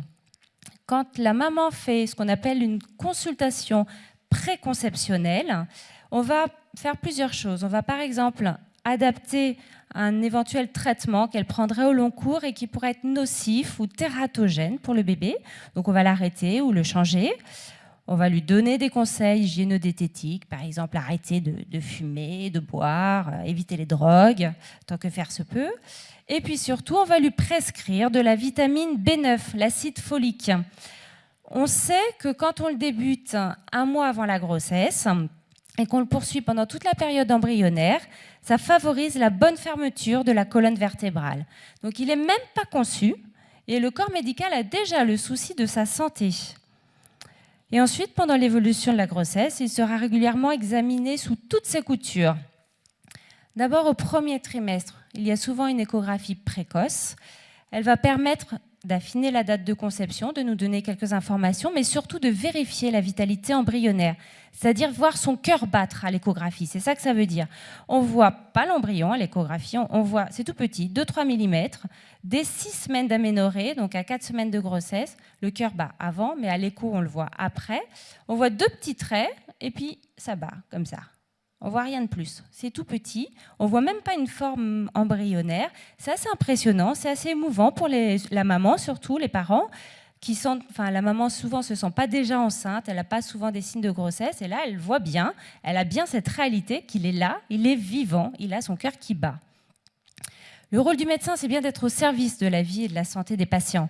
[SPEAKER 4] Quand la maman fait ce qu'on appelle une consultation préconceptionnelle, on va faire plusieurs choses. On va par exemple adapter un éventuel traitement qu'elle prendrait au long cours et qui pourrait être nocif ou tératogène pour le bébé. Donc on va l'arrêter ou le changer. On va lui donner des conseils hygiéno-diététiques, par exemple arrêter de fumer, de boire, éviter les drogues, tant que faire se peut. Et puis surtout, on va lui prescrire de la vitamine B9, l'acide folique. On sait que quand on le débute un mois avant la grossesse et qu'on le poursuit pendant toute la période embryonnaire, ça favorise la bonne fermeture de la colonne vertébrale. Donc il n'est même pas conçu et le corps médical a déjà le souci de sa santé. Et ensuite, pendant l'évolution de la grossesse, il sera régulièrement examiné sous toutes ses coutures. D'abord, au premier trimestre, il y a souvent une échographie précoce. Elle va permettre d'affiner la date de conception, de nous donner quelques informations, mais surtout de vérifier la vitalité embryonnaire, c'est-à-dire voir son cœur battre à l'échographie. C'est ça que ça veut dire. On ne voit pas l'embryon à l'échographie, on voit, c'est tout petit, 2-3 mm, dès 6 semaines d'aménorrhée, donc à 4 semaines de grossesse, le cœur bat avant, mais à l'écho, on le voit après. On voit 2 petits traits, et puis ça bat, comme ça. On voit rien de plus. C'est tout petit. On voit même pas une forme embryonnaire. C'est assez impressionnant, c'est assez émouvant pour la maman, surtout les parents, qui sentent. Enfin, la maman souvent se sent pas déjà enceinte. Elle n'a pas souvent des signes de grossesse. Et là, elle voit bien. Elle a bien cette réalité qu'il est là. Il est vivant. Il a son cœur qui bat. Le rôle du médecin, c'est bien d'être au service de la vie et de la santé des patients.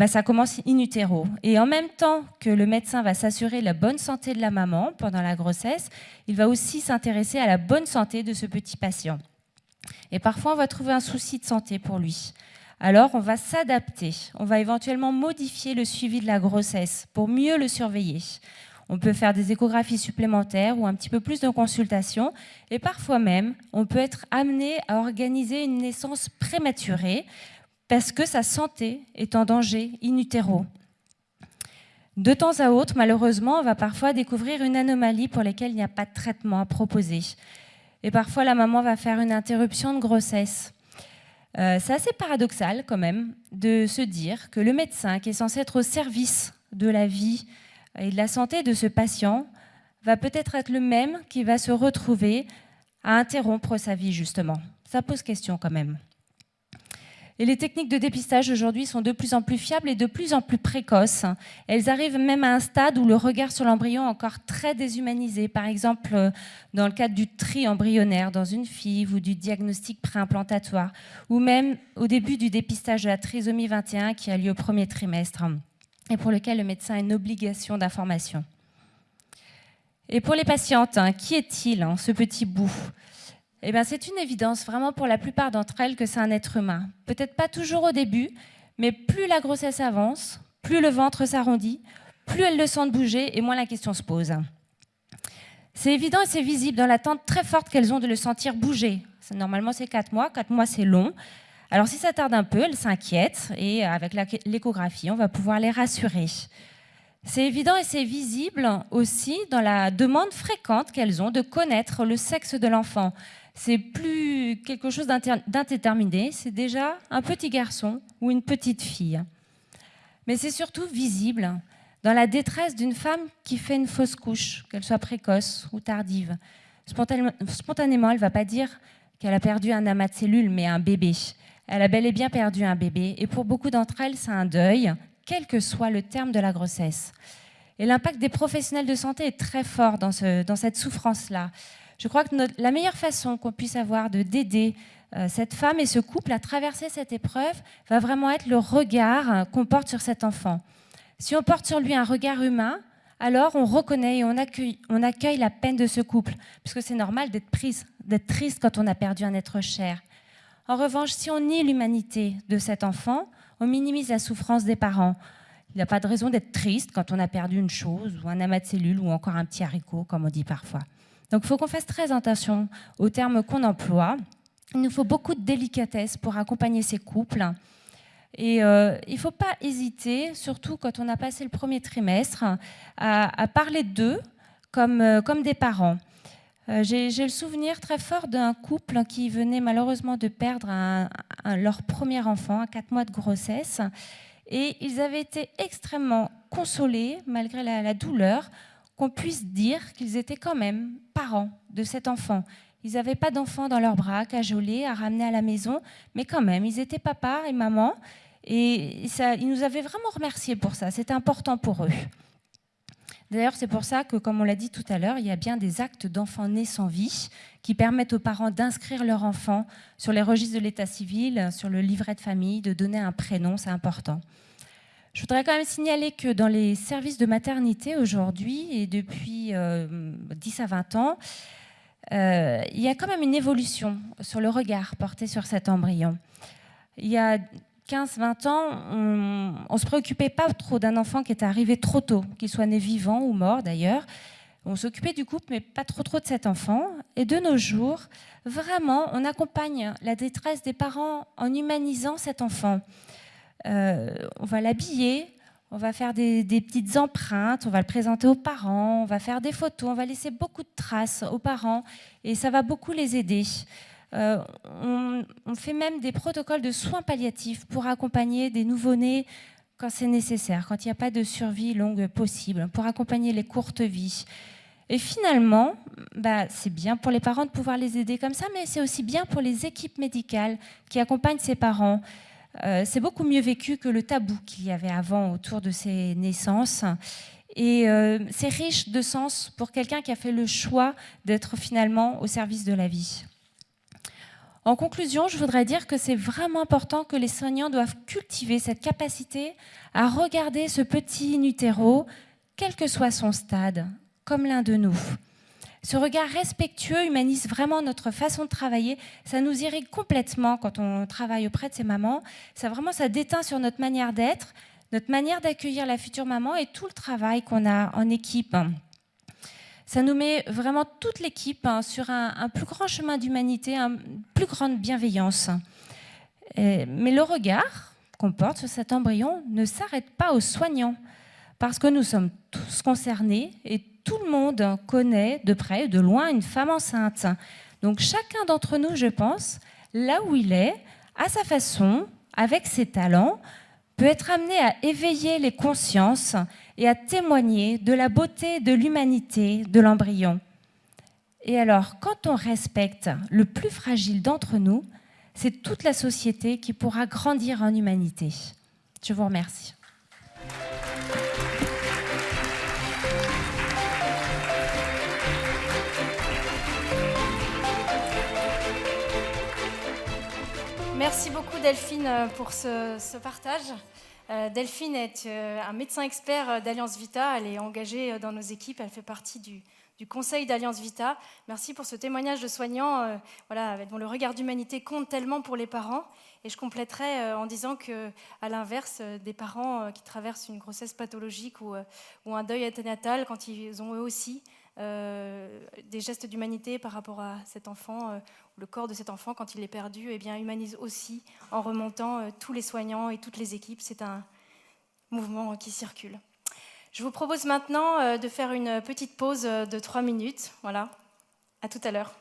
[SPEAKER 4] Ça commence in utero. Et en même temps que le médecin va s'assurer de la bonne santé de la maman pendant la grossesse, il va aussi s'intéresser à la bonne santé de ce petit patient. Et parfois, on va trouver un souci de santé pour lui. Alors, on va s'adapter. On va éventuellement modifier le suivi de la grossesse pour mieux le surveiller. On peut faire des échographies supplémentaires ou un petit peu plus de consultations. Et parfois même, on peut être amené à organiser une naissance prématurée parce que sa santé est en danger in utero. De temps à autre, malheureusement, on va parfois découvrir une anomalie pour laquelle il n'y a pas de traitement à proposer. Et parfois, la maman va faire une interruption de grossesse. C'est assez paradoxal quand même de se dire que le médecin qui est censé être au service de la vie et de la santé de ce patient va peut-être être le même qui va se retrouver à interrompre sa vie, justement. Ça pose question quand même. Et les techniques de dépistage aujourd'hui sont de plus en plus fiables et de plus en plus précoces. Elles arrivent même à un stade où le regard sur l'embryon est encore très déshumanisé. Par exemple, dans le cadre du tri embryonnaire dans une FIV ou du diagnostic préimplantatoire, ou même au début du dépistage de la trisomie 21 qui a lieu au premier trimestre, et pour lequel le médecin a une obligation d'information. Et pour les patientes, qui est-il, ce petit bout ? C'est une évidence vraiment pour la plupart d'entre elles que c'est un être humain. Peut-être pas toujours au début, mais plus la grossesse avance, plus le ventre s'arrondit, plus elles le sentent bouger et moins la question se pose. C'est évident et c'est visible dans l'attente très forte qu'elles ont de le sentir bouger. Normalement, c'est 4 mois. 4 mois, c'est long. Alors si ça tarde un peu, elles s'inquiètent et avec l'échographie, on va pouvoir les rassurer. C'est évident et c'est visible aussi dans la demande fréquente qu'elles ont de connaître le sexe de l'enfant. C'est plus quelque chose d'indéterminé, c'est déjà un petit garçon ou une petite fille. Mais c'est surtout visible dans la détresse d'une femme qui fait une fausse couche, qu'elle soit précoce ou tardive. Spontanément, elle ne va pas dire qu'elle a perdu un amas de cellules, mais un bébé. Elle a bel et bien perdu un bébé. Et pour beaucoup d'entre elles, c'est un deuil, quel que soit le terme de la grossesse. Et l'impact des professionnels de santé est très fort dans cette souffrance-là. Je crois que la meilleure façon qu'on puisse avoir d'aider cette femme et ce couple à traverser cette épreuve va vraiment être le regard qu'on porte sur cet enfant. Si on porte sur lui un regard humain, alors on reconnaît et on accueille la peine de ce couple, parce que c'est normal d'être triste quand on a perdu un être cher. En revanche, si on nie l'humanité de cet enfant, on minimise la souffrance des parents. Il n'y a pas de raison d'être triste quand on a perdu une chose, ou un amas de cellules, ou encore un petit haricot, comme on dit parfois. Donc il faut qu'on fasse très attention aux termes qu'on emploie. Il nous faut beaucoup de délicatesse pour accompagner ces couples. Et il ne faut pas hésiter, surtout quand on a passé le premier trimestre, à parler d'eux comme des parents. J'ai le souvenir très fort d'un couple qui venait malheureusement de perdre leur premier enfant à 4 mois de grossesse. Et ils avaient été extrêmement consolés, malgré la douleur, qu'on puisse dire qu'ils étaient quand même parents de cet enfant. Ils n'avaient pas d'enfants dans leurs bras, cajolés, à ramener à la maison, mais quand même, ils étaient papa et maman, et ça, ils nous avaient vraiment remerciés pour ça. C'était important pour eux. D'ailleurs, c'est pour ça que, comme on l'a dit tout à l'heure, il y a bien des actes d'enfants nés sans vie qui permettent aux parents d'inscrire leur enfant sur les registres de l'état civil, sur le livret de famille, de donner un prénom, c'est important. Je voudrais quand même signaler que dans les services de maternité aujourd'hui, et depuis 10 à 20 ans, il y a quand même une évolution sur le regard porté sur cet embryon. Il y a 15-20 ans, on ne se préoccupait pas trop d'un enfant qui était arrivé trop tôt, qu'il soit né vivant ou mort d'ailleurs. On s'occupait du couple, mais pas trop de cet enfant. Et de nos jours, vraiment, on accompagne la détresse des parents en humanisant cet enfant. On va l'habiller, on va faire des petites empreintes, on va le présenter aux parents, on va faire des photos, on va laisser beaucoup de traces aux parents et ça va beaucoup les aider. On fait même des protocoles de soins palliatifs pour accompagner des nouveau-nés quand c'est nécessaire, quand il n'y a pas de survie longue possible, pour accompagner les courtes vies. Et finalement, c'est bien pour les parents de pouvoir les aider comme ça, mais c'est aussi bien pour les équipes médicales qui accompagnent ces parents. C'est beaucoup mieux vécu que le tabou qu'il y avait avant autour de ces naissances. Et c'est riche de sens pour quelqu'un qui a fait le choix d'être finalement au service de la vie. En conclusion, je voudrais dire que c'est vraiment important que les soignants doivent cultiver cette capacité à regarder ce petit in utero, quel que soit son stade, comme l'un de nous. Ce regard respectueux humanise vraiment notre façon de travailler. Ça nous irrigue complètement quand on travaille auprès de ces mamans. Ça déteint sur notre manière d'être, notre manière d'accueillir la future maman et tout le travail qu'on a en équipe. Ça nous met vraiment toute l'équipe sur un plus grand chemin d'humanité, une plus grande bienveillance. Mais le regard qu'on porte sur cet embryon ne s'arrête pas aux soignants, parce que nous sommes tous concernés et tout le monde connaît de près, de loin, une femme enceinte. Donc chacun d'entre nous, je pense, là où il est, à sa façon, avec ses talents, peut être amené à éveiller les consciences et à témoigner de la beauté, de l'humanité de l'embryon. Et alors, quand on respecte le plus fragile d'entre nous, c'est toute la société qui pourra grandir en humanité. Je vous remercie.
[SPEAKER 1] Merci beaucoup Delphine pour ce partage. Delphine est un médecin expert d'Alliance Vita. Elle est engagée dans nos équipes. Elle fait partie du conseil d'Alliance Vita. Merci pour ce témoignage de soignant dont le regard d'humanité compte tellement pour les parents. Et je compléterai en disant qu'à l'inverse, des parents qui traversent une grossesse pathologique ou un deuil anténatal, quand ils ont eux aussi des gestes d'humanité par rapport à cet enfant, le corps de cet enfant quand il est perdu, humanise aussi en remontant tous les soignants et toutes les équipes. C'est un mouvement qui circule. Je vous propose maintenant de faire une petite pause de 3 minutes. Voilà, à tout à l'heure.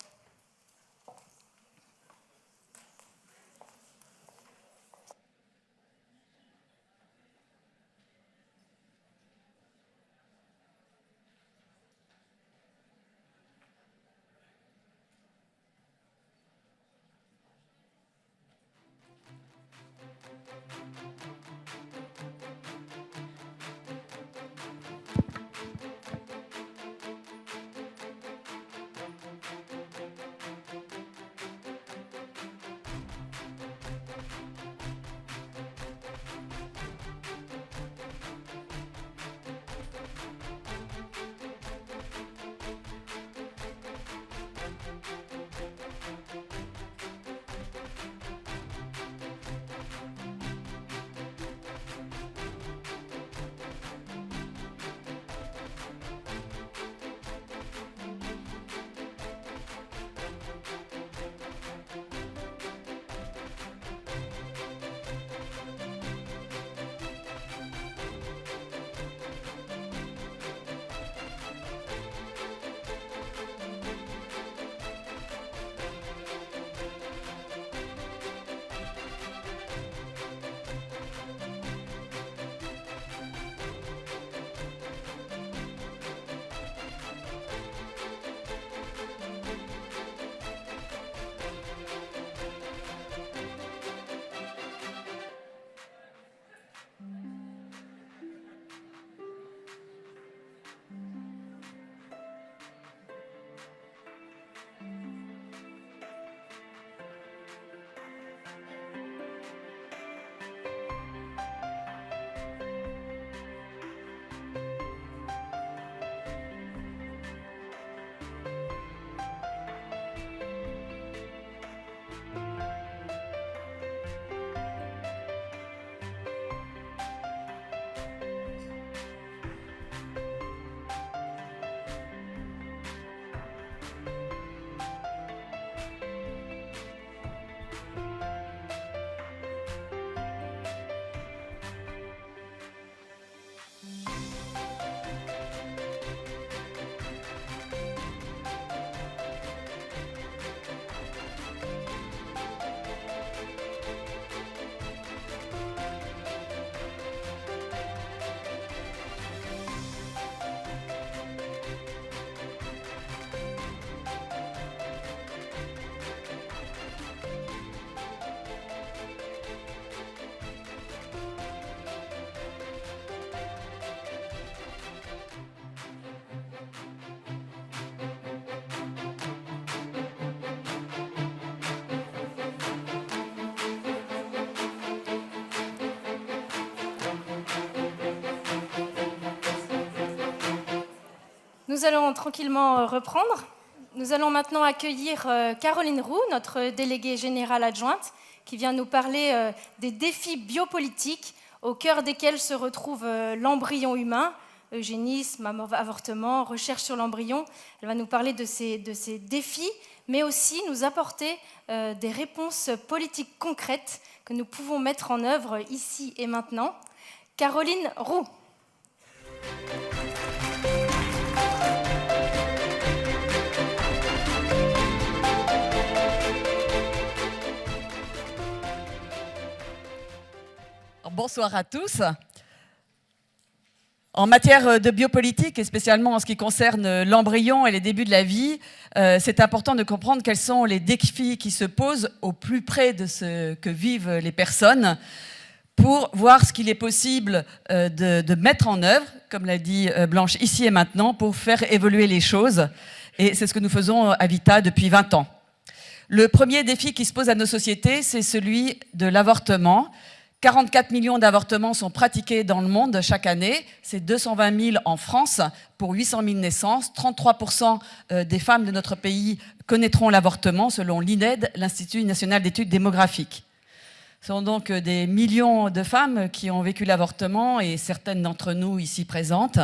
[SPEAKER 1] Nous allons tranquillement reprendre. Nous allons maintenant accueillir Caroline Roux, notre déléguée générale adjointe, qui vient nous parler des défis biopolitiques au cœur desquels se retrouve l'embryon humain, eugénisme, avortement, recherche sur l'embryon. Elle va nous parler de ces défis, mais aussi nous apporter des réponses politiques concrètes que nous pouvons mettre en œuvre ici et maintenant. Caroline Roux.
[SPEAKER 5] Bonsoir à tous. En matière de biopolitique, et spécialement en ce qui concerne l'embryon et les débuts de la vie, c'est important de comprendre quels sont les défis qui se posent au plus près de ce que vivent les personnes pour voir ce qu'il est possible de mettre en œuvre, comme l'a dit Blanche, ici et maintenant, pour faire évoluer les choses. Et c'est ce que nous faisons à Vita depuis 20 ans. Le premier défi qui se pose à nos sociétés, c'est celui de l'avortement. 44 millions d'avortements sont pratiqués dans le monde chaque année. C'est 220 000 en France pour 800 000 naissances. 33% des femmes de notre pays connaîtront l'avortement selon l'INED, l'Institut national d'études démographiques. Ce sont donc des millions de femmes qui ont vécu l'avortement et certaines d'entre nous ici présentes.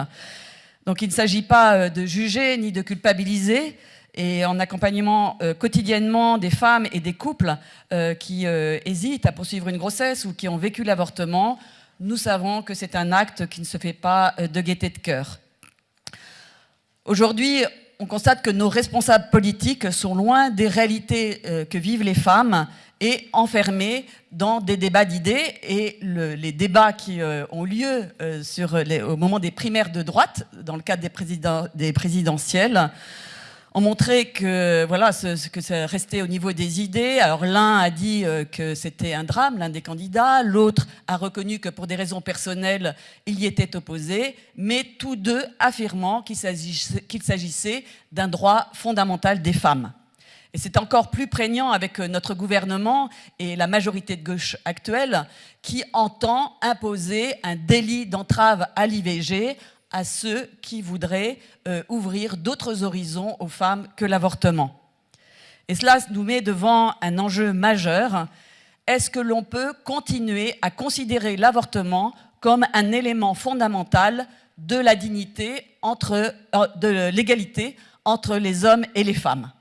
[SPEAKER 5] Donc il ne s'agit pas de juger ni de culpabiliser. Et en accompagnement quotidiennement des femmes et des couples qui hésitent à poursuivre une grossesse ou qui ont vécu l'avortement, nous savons que c'est un acte qui ne se fait pas de gaieté de cœur. Aujourd'hui, on constate que nos responsables politiques sont loin des réalités que vivent les femmes et enfermés dans des débats d'idées. Et les débats qui ont lieu au moment des primaires de droite, dans le cadre des présidentielles, ont montré que voilà, que ça restait au niveau des idées. Alors l'un a dit que c'était un drame, l'un des candidats, l'autre a reconnu que pour des raisons personnelles, il y était opposé, mais tous deux affirmant qu'il s'agissait d'un droit fondamental des femmes. Et c'est encore plus prégnant avec notre gouvernement et la majorité de gauche actuelle qui entend imposer un délit d'entrave à l'IVG à ceux qui voudraient ouvrir d'autres horizons aux femmes que l'avortement. Et cela nous met devant un enjeu majeur. Est-ce que l'on peut continuer à considérer l'avortement comme un élément fondamental de la dignité, de l'égalité entre les hommes et les femmes?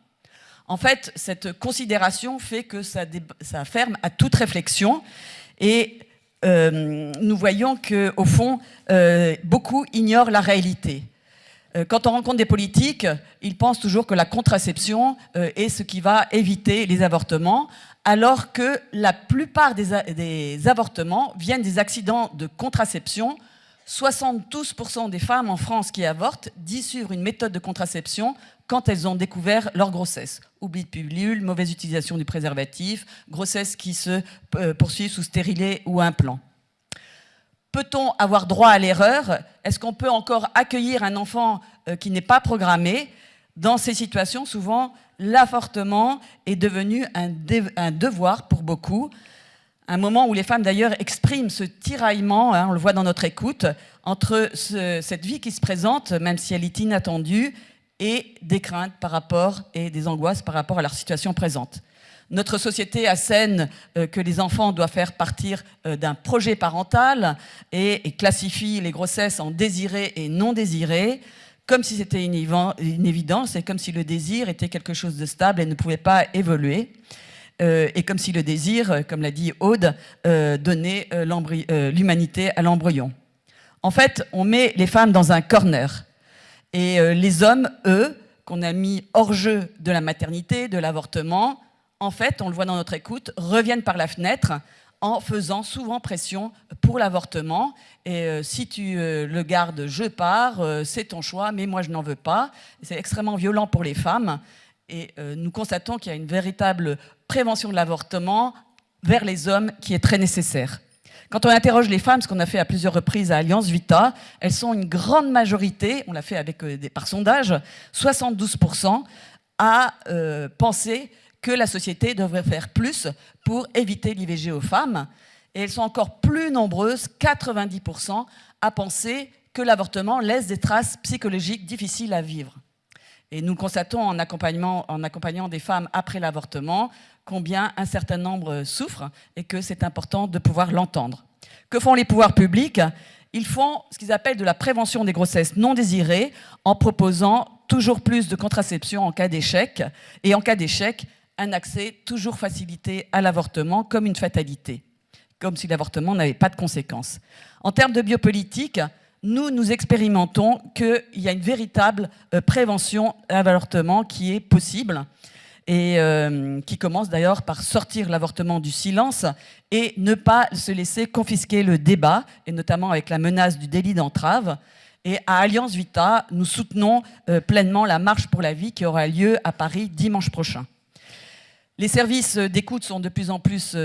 [SPEAKER 5] En fait, cette considération fait que ça ferme à toute réflexion et nous voyons qu'au fond, beaucoup ignorent la réalité. Quand on rencontre des politiques, ils pensent toujours que la contraception est ce qui va éviter les avortements, alors que la plupart des avortements viennent des accidents de contraception. 72% des femmes en France qui avortent disent suivre une méthode de contraception quand elles ont découvert leur grossesse. Oubli de pilule, mauvaise utilisation du préservatif, grossesse qui se poursuit sous stérilet ou implant. Peut-on avoir droit à l'erreur? Est-ce qu'on peut encore accueillir un enfant qui n'est pas programmé? Dans ces situations, souvent, l'avortement est devenu un devoir pour beaucoup. Un moment où les femmes, d'ailleurs, expriment ce tiraillement, on le voit dans notre écoute, entre cette vie qui se présente, même si elle est inattendue, et des craintes et des angoisses par rapport à leur situation présente. Notre société assène que les enfants doivent faire partir d'un projet parental et classifie les grossesses en désirées et non désirées, comme si c'était une évidence et comme si le désir était quelque chose de stable et ne pouvait pas évoluer. Et comme si le désir, comme l'a dit Aude, donnait l'humanité à l'embryon. En fait, on met les femmes dans un corner. Et les hommes, eux, qu'on a mis hors jeu de la maternité, de l'avortement, en fait, on le voit dans notre écoute, reviennent par la fenêtre en faisant souvent pression pour l'avortement. Et si tu le gardes, je pars, c'est ton choix, mais moi je n'en veux pas. C'est extrêmement violent pour les femmes. Et nous constatons qu'il y a une véritable prévention de l'avortement vers les hommes qui est très nécessaire. Quand on interroge les femmes, ce qu'on a fait à plusieurs reprises à Alliance Vita, elles sont une grande majorité, on l'a fait par sondage, 72%, à penser que la société devrait faire plus pour éviter l'IVG aux femmes. Et elles sont encore plus nombreuses, 90%, à penser que l'avortement laisse des traces psychologiques difficiles à vivre. Et nous constatons en accompagnant des femmes après l'avortement combien un certain nombre souffrent et que c'est important de pouvoir l'entendre. Que font les pouvoirs publics ? Ils font ce qu'ils appellent de la prévention des grossesses non désirées en proposant toujours plus de contraception en cas d'échec et en cas d'échec, un accès toujours facilité à l'avortement comme une fatalité, comme si l'avortement n'avait pas de conséquences. En termes de biopolitique, nous expérimentons qu'il y a une véritable prévention à l'avortement qui est possible et qui commence d'ailleurs par sortir l'avortement du silence et ne pas se laisser confisquer le débat, et notamment avec la menace du délit d'entrave. Et à Alliance Vita, nous soutenons pleinement la marche pour la vie qui aura lieu à Paris dimanche prochain. Les services d'écoute sont de plus en plus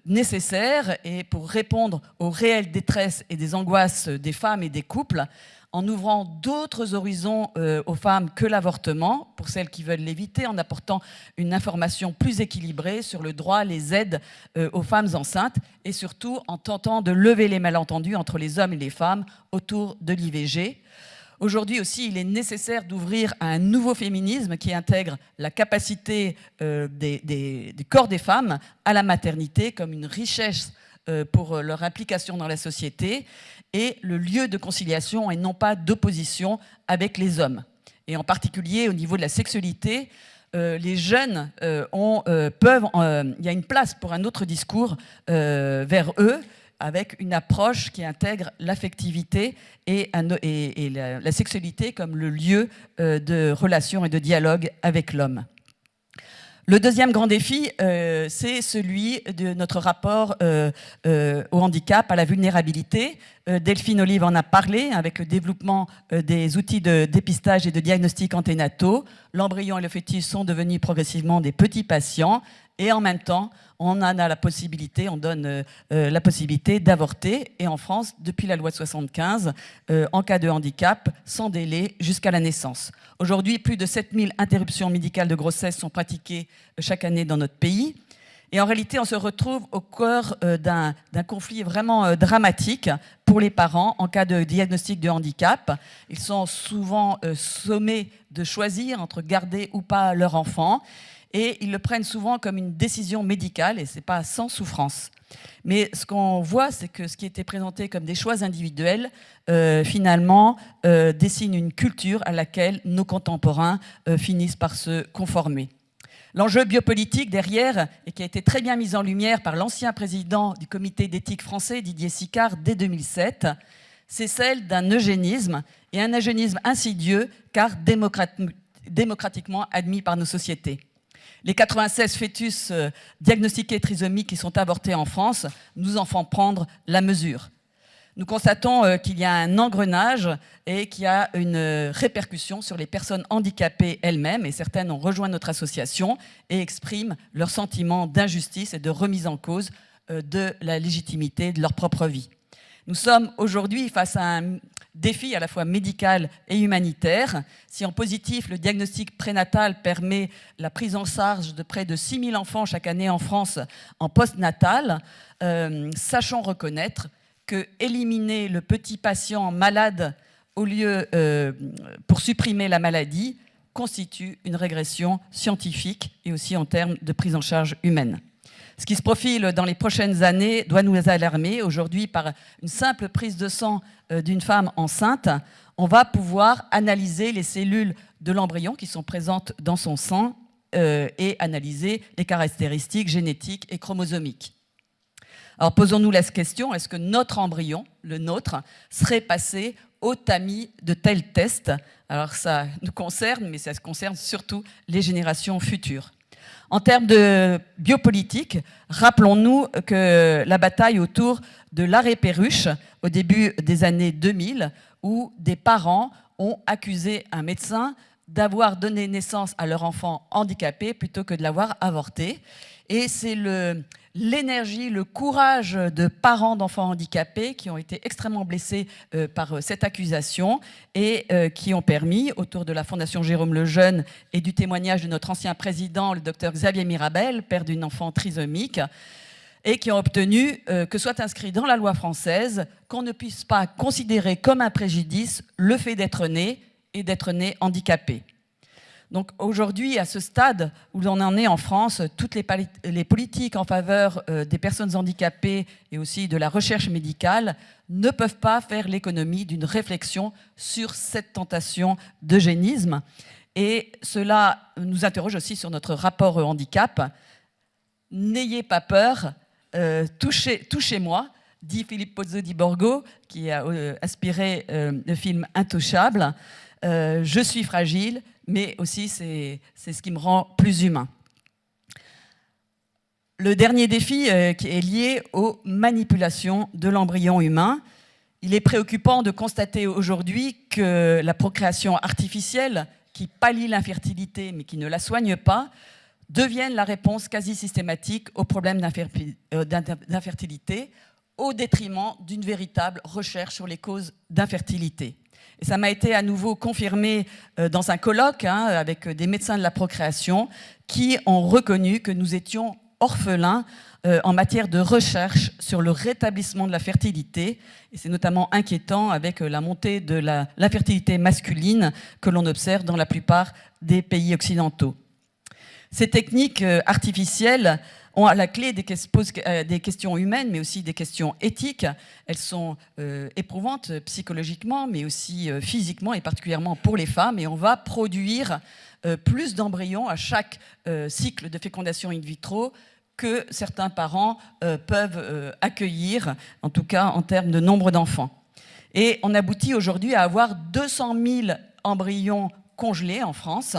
[SPEAKER 5] nécessaires et pour répondre aux réelles détresses et des angoisses des femmes et des couples, en ouvrant d'autres horizons aux femmes que l'avortement, pour celles qui veulent l'éviter, en apportant une information plus équilibrée sur le droit, les aides aux femmes enceintes et surtout en tentant de lever les malentendus entre les hommes et les femmes autour de l'IVG. Aujourd'hui aussi, il est nécessaire d'ouvrir à un nouveau féminisme qui intègre la capacité des corps des femmes à la maternité comme une richesse pour leur implication dans la société et le lieu de conciliation et non pas d'opposition avec les hommes. Et en particulier au niveau de la sexualité, les jeunes il y a une place pour un autre discours vers eux, avec une approche qui intègre l'affectivité et la sexualité comme le lieu de relation et de dialogue avec l'homme. Le deuxième grand défi, c'est celui de notre rapport au handicap, à la vulnérabilité. Delphine Olive en a parlé avec le développement des outils de dépistage et de diagnostic anténataux. L'embryon et le fœtus sont devenus progressivement des petits patients et en même temps, on donne la possibilité d'avorter. Et en France, depuis la loi de 75, en cas de handicap, sans délai jusqu'à la naissance. Aujourd'hui, plus de 7000 interruptions médicales de grossesse sont pratiquées chaque année dans notre pays. Et en réalité, on se retrouve au cœur d'un conflit vraiment dramatique pour les parents en cas de diagnostic de handicap. Ils sont souvent sommés de choisir entre garder ou pas leur enfant. Et ils le prennent souvent comme une décision médicale, et ce n'est pas sans souffrance. Mais ce qu'on voit, c'est que ce qui était présenté comme des choix individuels, finalement, dessine une culture à laquelle nos contemporains finissent par se conformer. L'enjeu biopolitique derrière, et qui a été très bien mis en lumière par l'ancien président du comité d'éthique français, Didier Sicard, dès 2007, c'est celle d'un eugénisme, et un eugénisme insidieux, car démocratiquement admis par nos sociétés. Les 96 fœtus diagnostiqués trisomiques qui sont avortés en France nous en font prendre la mesure. Nous constatons qu'il y a un engrenage et qu'il y a une répercussion sur les personnes handicapées elles-mêmes, et certaines ont rejoint notre association et expriment leur sentiment d'injustice et de remise en cause de la légitimité de leur propre vie. Nous sommes aujourd'hui face à un défi à la fois médical et humanitaire. Si en positif, le diagnostic prénatal permet la prise en charge de près de 6000 enfants chaque année en France en postnatal, sachons reconnaître que éliminer le petit patient malade au lieu pour supprimer la maladie constitue une régression scientifique et aussi en termes de prise en charge humaine. Ce qui se profile dans les prochaines années doit nous alarmer. Aujourd'hui, par une simple prise de sang d'une femme enceinte, on va pouvoir analyser les cellules de l'embryon qui sont présentes dans son sang et analyser les caractéristiques génétiques et chromosomiques. Alors posons-nous la question, est-ce que notre embryon, le nôtre, serait passé au tamis de tels tests? Alors ça nous concerne, mais ça concerne surtout les générations futures. En termes de biopolitique, rappelons-nous que la bataille autour de l'arrêt Perruche, au début des années 2000, où des parents ont accusé un médecin d'avoir donné naissance à leur enfant handicapé plutôt que de l'avoir avorté. Et c'est l'énergie, le courage de parents d'enfants handicapés qui ont été extrêmement blessés par cette accusation et qui ont permis, autour de la Fondation Jérôme Lejeune et du témoignage de notre ancien président, le docteur Xavier Mirabel, père d'une enfant trisomique, et qui ont obtenu que soit inscrit dans la loi française qu'on ne puisse pas considérer comme un préjudice le fait d'être né et d'être né handicapé. Donc aujourd'hui, à ce stade où l'on en est en France, toutes les politiques en faveur des personnes handicapées et aussi de la recherche médicale ne peuvent pas faire l'économie d'une réflexion sur cette tentation d'eugénisme. Et cela nous interroge aussi sur notre rapport au handicap. N'ayez pas peur, touchez-moi, dit Philippe Pozzo di Borgo, qui a inspiré le film Intouchable. Je suis fragile, mais aussi c'est ce qui me rend plus humain. Le dernier défi qui est lié aux manipulations de l'embryon humain. Il est préoccupant de constater aujourd'hui que la procréation artificielle, qui pallie l'infertilité mais qui ne la soigne pas, deviennent la réponse quasi systématique aux problèmes d'infertilité, au détriment d'une véritable recherche sur les causes d'infertilité. Et ça m'a été à nouveau confirmé dans un colloque avec des médecins de la procréation qui ont reconnu que nous étions orphelins en matière de recherche sur le rétablissement de la fertilité. Et c'est notamment inquiétant avec la montée de l'infertilité masculine que l'on observe dans la plupart des pays occidentaux. Ces techniques artificielles ont à la clé des questions humaines, mais aussi des questions éthiques. Elles sont éprouvantes psychologiquement, mais aussi physiquement, et particulièrement pour les femmes. Et on va produire plus d'embryons à chaque cycle de fécondation in vitro que certains parents peuvent accueillir, en tout cas en termes de nombre d'enfants. Et on aboutit aujourd'hui à avoir 200 000 embryons congelés en France,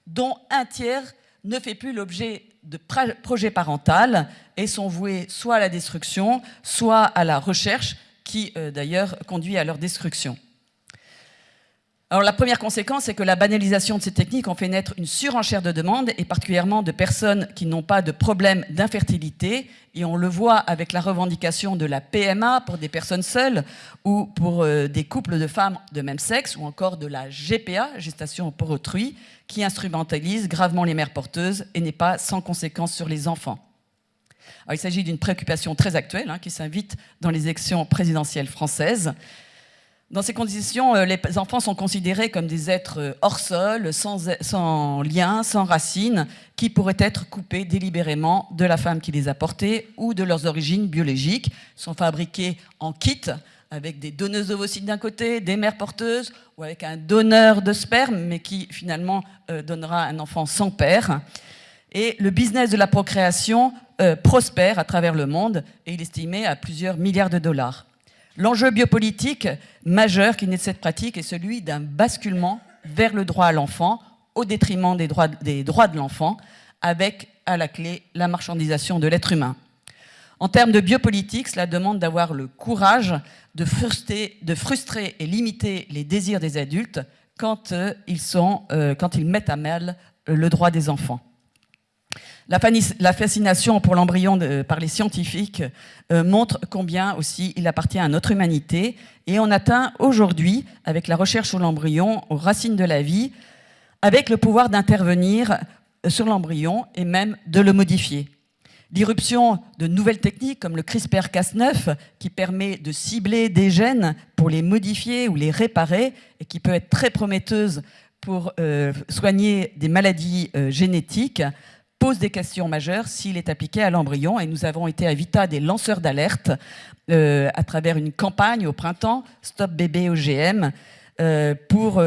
[SPEAKER 5] dont un tiers ne fait plus l'objet de projet parental et sont voués soit à la destruction, soit à la recherche, qui d'ailleurs conduit à leur destruction. Alors la première conséquence, c'est que la banalisation de ces techniques en fait naître une surenchère de demandes, et particulièrement de personnes qui n'ont pas de problème d'infertilité, et on le voit avec la revendication de la PMA pour des personnes seules, ou pour des couples de femmes de même sexe, ou encore de la GPA, gestation pour autrui, qui instrumentalise gravement les mères porteuses et n'est pas sans conséquence sur les enfants. Alors, il s'agit d'une préoccupation très actuelle qui s'invite dans les élections présidentielles françaises. Dans ces conditions, les enfants sont considérés comme des êtres hors sol, sans lien, sans racines, qui pourraient être coupés délibérément de la femme qui les a portés ou de leurs origines biologiques. Ils sont fabriqués en kit, avec des donneuses d'ovocytes d'un côté, des mères porteuses, ou avec un donneur de sperme, mais qui finalement donnera un enfant sans père. Et le business de la procréation prospère à travers le monde, et il est estimé à plusieurs milliards de dollars. L'enjeu biopolitique majeur qui naît de cette pratique est celui d'un basculement vers le droit à l'enfant, au détriment des droits de l'enfant, avec à la clé la marchandisation de l'être humain. En termes de biopolitique, cela demande d'avoir le courage de frustrer et limiter les désirs des adultes quand ils mettent à mal le droit des enfants. La fascination pour l'embryon par les scientifiques montre combien aussi il appartient à notre humanité, et on atteint aujourd'hui, avec la recherche sur l'embryon, aux racines de la vie, avec le pouvoir d'intervenir sur l'embryon et même de le modifier. L'irruption de nouvelles techniques comme le CRISPR-Cas9, qui permet de cibler des gènes pour les modifier ou les réparer, et qui peut être très prometteuse pour soigner des maladies génétiques, pose des questions majeures s'il est appliqué à l'embryon. Et nous avons été à Vita des lanceurs d'alerte à travers une campagne au printemps, Stop Bébé OGM, pour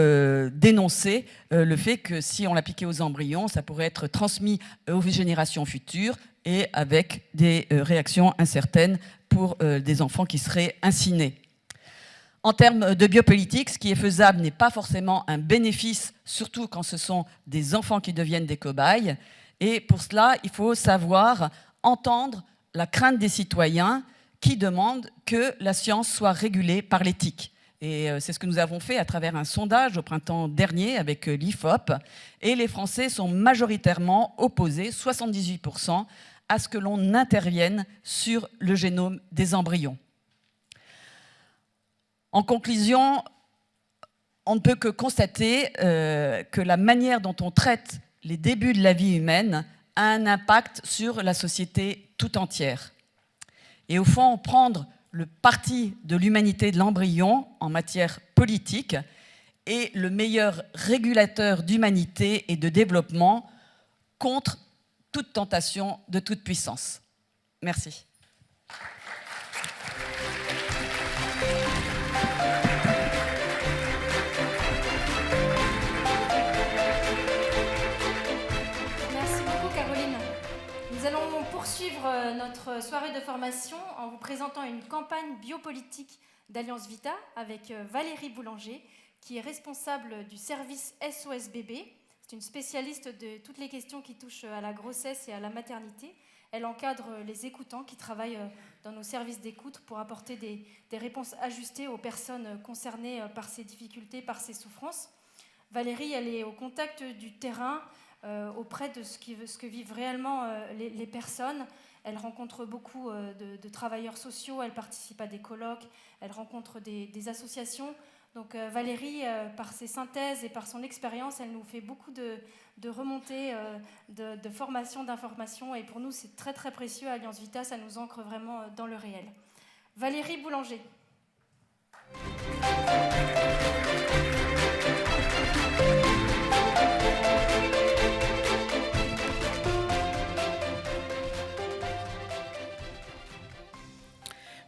[SPEAKER 5] dénoncer le fait que si on l'appliquait aux embryons, ça pourrait être transmis aux générations futures, et avec des réactions incertaines pour des enfants qui seraient incinés. En termes de biopolitique, ce qui est faisable n'est pas forcément un bénéfice, surtout quand ce sont des enfants qui deviennent des cobayes. Et pour cela, il faut savoir entendre la crainte des citoyens qui demandent que la science soit régulée par l'éthique. Et c'est ce que nous avons fait à travers un sondage au printemps dernier avec l'IFOP. Et les Français sont majoritairement opposés, 78%, à ce que l'on intervienne sur le génome des embryons. En conclusion, on ne peut que constater que la manière dont on traite les débuts de la vie humaine a un impact sur la société tout entière. et au fond prendre le parti de l'humanité de l'embryon en matière politique et le meilleur régulateur d'humanité et de développement contre toute tentation de toute puissance. Merci.
[SPEAKER 1] Merci beaucoup, Caroline. Nous allons poursuivre notre soirée de formation en vous présentant une campagne biopolitique d'Alliance Vita avec Valérie Boulanger, qui est responsable du service SOS Bébé. C'est une spécialiste de toutes les questions qui touchent à la grossesse et à la maternité. Elle encadre les écoutants qui travaillent dans nos services d'écoute pour apporter des réponses ajustées aux personnes concernées par ces difficultés, par ces souffrances. Valérie, elle est au contact du terrain, auprès de ce que vivent réellement les personnes. Elle rencontre beaucoup de travailleurs sociaux, elle participe à des colloques, elle rencontre des associations. Donc Valérie, par ses synthèses et par son expérience, elle nous fait beaucoup de remontées, de formations, d'informations. Et pour nous, c'est très très précieux. Alliance Vita, ça nous ancre vraiment dans le réel. Valérie Boulanger.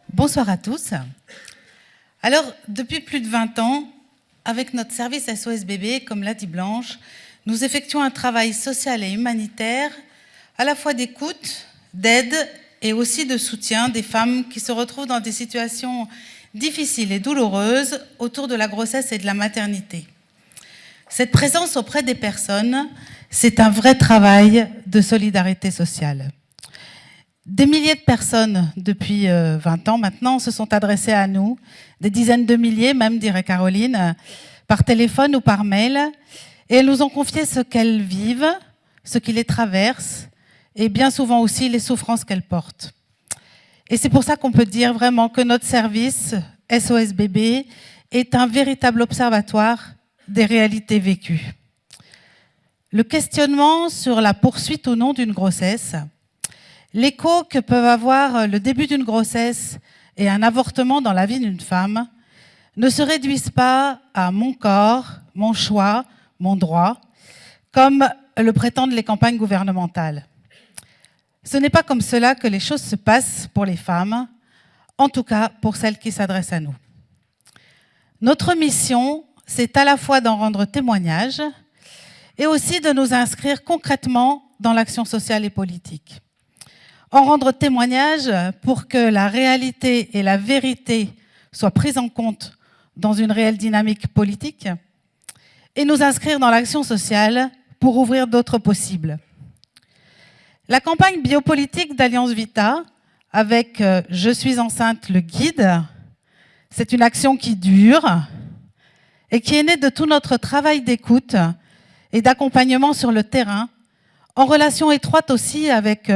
[SPEAKER 6] Bonsoir à tous. Alors, depuis plus de 20 ans, avec notre service SOS Bébé, comme l'a dit Blanche, nous effectuons un travail social et humanitaire, à la fois d'écoute, d'aide et aussi de soutien des femmes qui se retrouvent dans des situations difficiles et douloureuses autour de la grossesse et de la maternité. Cette présence auprès des personnes, c'est un vrai travail de solidarité sociale. Des milliers de personnes, depuis 20 ans maintenant, se sont adressées à nous, des dizaines de milliers même, dirait Caroline, par téléphone ou par mail, et elles nous ont confié ce qu'elles vivent, ce qui les traverse, et bien souvent aussi les souffrances qu'elles portent. Et c'est pour ça qu'on peut dire vraiment que notre service, SOS Bébé, est un véritable observatoire des réalités vécues. Le questionnement sur la poursuite ou non d'une grossesse, l'écho que peuvent avoir le début d'une grossesse et un avortement dans la vie d'une femme ne se réduisent pas à mon corps, mon choix, mon droit, comme le prétendent les campagnes gouvernementales. Ce n'est pas comme cela que les choses se passent pour les femmes, en tout cas pour celles qui s'adressent à nous. Notre mission, c'est à la fois d'en rendre témoignage et aussi de nous inscrire concrètement dans l'action sociale et politique. En rendre témoignage pour que la réalité et la vérité soient prises en compte dans une réelle dynamique politique et nous inscrire dans l'action sociale pour ouvrir d'autres possibles. La campagne biopolitique d'Alliance Vita, avec « Je suis enceinte », le guide, c'est une action qui dure et qui est née de tout notre travail d'écoute et d'accompagnement sur le terrain, en relation étroite aussi avec